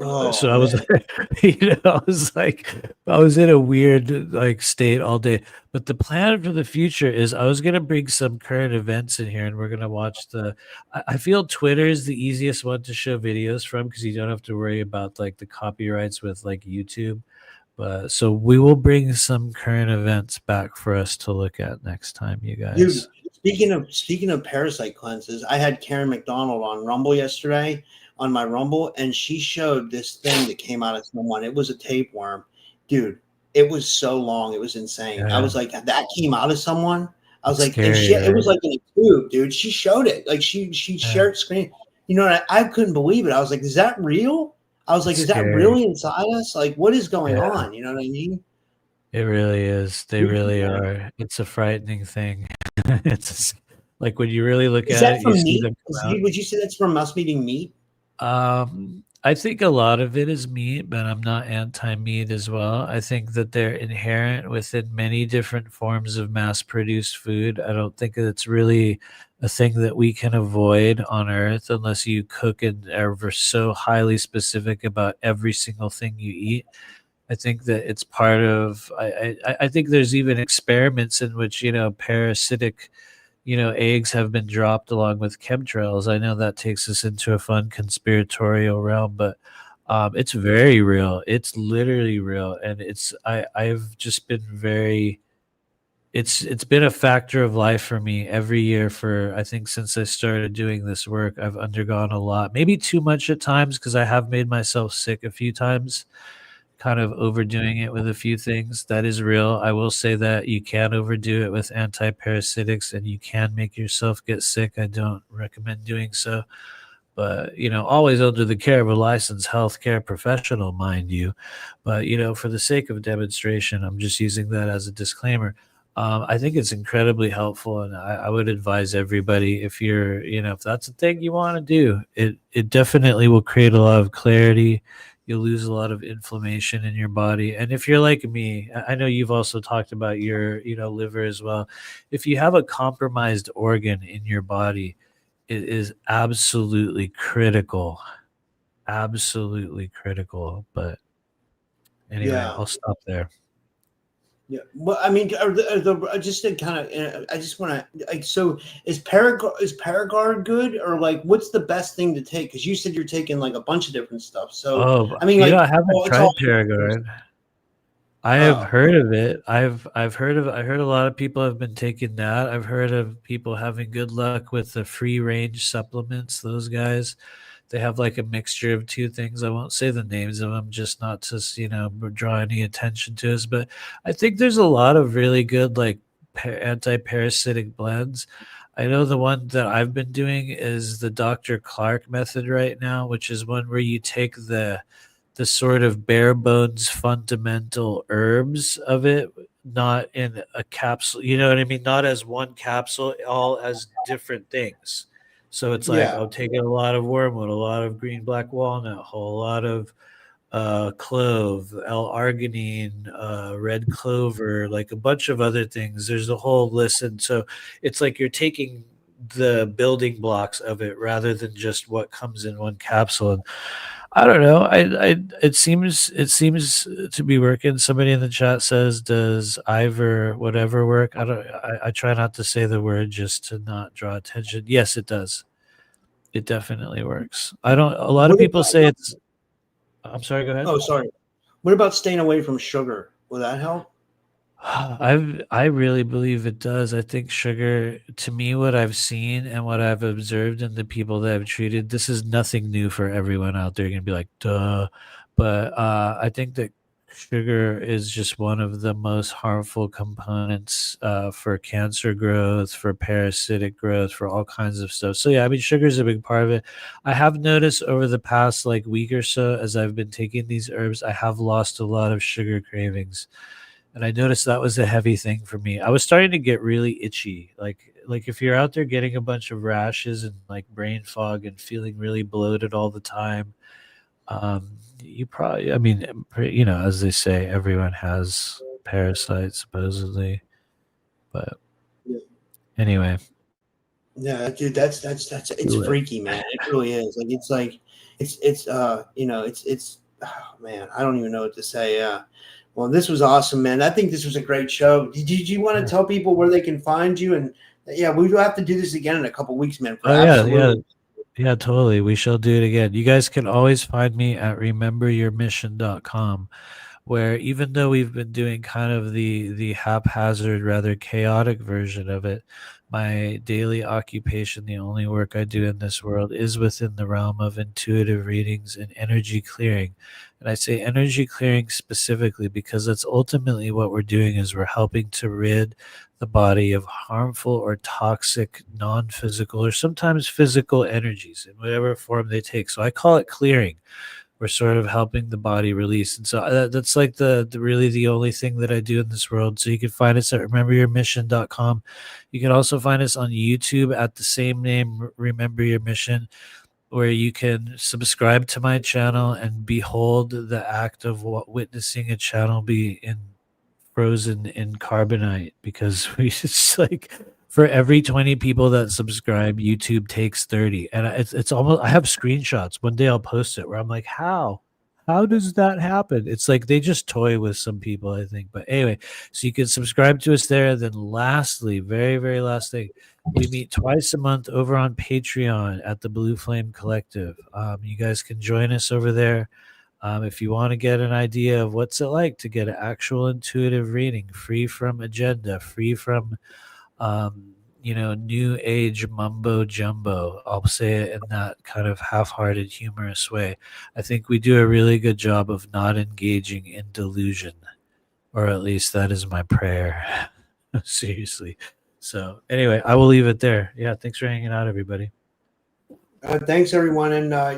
so I was, I was in a weird state all day. But the plan for the future is I was going to bring some current events in here, and we're going to watch I feel Twitter is the easiest one to show videos from because you don't have to worry about the copyrights with YouTube. But so we will bring some current events back for us to look at next time, you guys. Dude, speaking of parasite cleanses, I had Karen McDonald on Rumble yesterday. On my Rumble, and she showed this thing that came out of someone. It was a tapeworm, dude. It was so long, it was insane. Yeah. I was like, that came out of someone. I was like, scary, it was like in a tube, dude. She showed it, she shared screen. I couldn't believe it. I was like, is that real? I was like, is that really inside us? What is going on? You know what I mean? It really is. They really are. It's a frightening thing. It's when you really look at it, you see them come out. Would you say that's from us eating meat? I think a lot of it is meat, but I'm not anti-meat as well. I think that they're inherent within many different forms of mass-produced food. I don't think it's really a thing that we can avoid on Earth unless you cook and are so highly specific about every single thing you eat. I think that it's part of. I think there's even experiments in which parasitic eggs have been dropped along with chemtrails. I know that takes us into a fun conspiratorial realm, but it's very real. It's literally real. And I've just been it's been a factor of life for me every year I think since I started doing this work. I've undergone a lot, maybe too much at times because I have made myself sick a few times, kind of overdoing it with a few things. That is real. I will say that you can overdo it with anti-parasitics and you can make yourself get sick. I don't recommend doing so, but always under the care of a licensed healthcare professional, mind you. But for the sake of demonstration, I'm just using that as a disclaimer. I think it's incredibly helpful, and I would advise everybody, if you're if that's the thing you want to do, it definitely will create a lot of clarity. You'll lose a lot of inflammation in your body. And if you're like me, I know you've also talked about your, liver as well. If you have a compromised organ in your body, it is absolutely critical. Absolutely critical. But anyway, I'll stop there. Yeah. Well, I mean, just to kind of, I just want to, so is Paragard good, or what's the best thing to take? Because you said you're taking a bunch of different stuff. So, I mean, I haven't tried Paragard. I have heard of it. I heard a lot of people have been taking that. I've heard of people having good luck with the free range supplements. Those guys, they have a mixture of two things. I won't say the names of them, just not to, draw any attention to us. But I think there's a lot of really good, anti-parasitic blends. I know the one that I've been doing is the Dr. Clark method right now, which is one where you take the sort of bare bones fundamental herbs of it, not in a capsule. You know what I mean? Not as one capsule, all as different things. So it's like, Yeah. I'll take a lot of wormwood, a lot of green black walnut, a whole lot of clove, L-arginine, red clover, like a bunch of other things. There's a whole list. And so it's like you're taking the building blocks of it rather than just what comes in one capsule. And I don't know. It seems to be working. Somebody in the chat says, "Does Ivor whatever work?" I try not to say the word just to not draw attention. Yes, it does. It definitely works. A lot of people say it's. I'm sorry. Go ahead. Oh, sorry. What about staying away from sugar? Will that help? I really believe it does. I think sugar, to me, what I've seen and what I've observed in the people that I've treated, this is nothing new for everyone out there. You're gonna be like, duh. But I think that sugar is just one of the most harmful components for cancer growth, for parasitic growth, for all kinds of stuff. So yeah, I mean, sugar is a big part of it. I have noticed over the past like week or so, as I've been taking these herbs, I have lost a lot of sugar cravings. And I noticed that was a heavy thing for me. I was starting to get really itchy. Like if you're out there getting a bunch of rashes and like brain fog and feeling really bloated all the time, you probably, I mean, as they say, everyone has parasites supposedly. But anyway. Yeah, dude, that's it's freaky, man. It really is. It's oh, man, I don't even know what to say. Well, this was awesome, man. I think this was a great show. Did you want to tell people where they can find you? And yeah, we will have to do this again in a couple weeks, man. Yeah, totally. We shall do it again. You guys can always find me at rememberyourmission.com, where even though we've been doing kind of the haphazard, rather chaotic version of it, my daily occupation, the only work I do in this world, is within the realm of intuitive readings and energy clearing. And I say energy clearing specifically because that's ultimately what we're doing, is we're helping to rid the body of harmful or toxic non-physical or sometimes physical energies in whatever form they take. So I call it clearing. We're sort of helping the body release. And so that's like the really the only thing that I do in this world. So you can find us at rememberyourmission.com. You can also find us on YouTube at the same name, Remember Your Mission, where you can subscribe to my channel and behold the act of witnessing a channel be frozen in carbonite, because we just like, for every 20 people that subscribe, YouTube takes 30. And it's almost, I have screenshots. One day I'll post it where I'm like, how does that happen? It's like they just toy with some people, I think. But anyway, so you can subscribe to us there. Then lastly, very, very last thing, we meet twice a month over on Patreon at the Blue Flame Collective. You guys can join us over there. If you want to get an idea of what's it like to get an actual intuitive reading, free from agenda, free from new age mumbo jumbo. I'll say it in that kind of half-hearted, humorous way. I think we do a really good job of not engaging in delusion, or at least that is my prayer. Seriously. So anyway, I will leave it there. Yeah, thanks for hanging out, everybody. Thanks, everyone. And my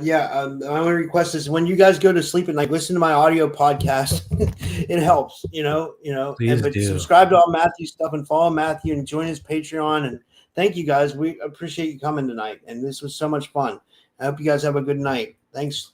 only request is when you guys go to sleep at night, listen to my audio podcast. It helps, Please but do. Subscribe to all Matthew's stuff and follow Matthew and join his Patreon. And thank you guys. We appreciate you coming tonight. And this was so much fun. I hope you guys have a good night. Thanks.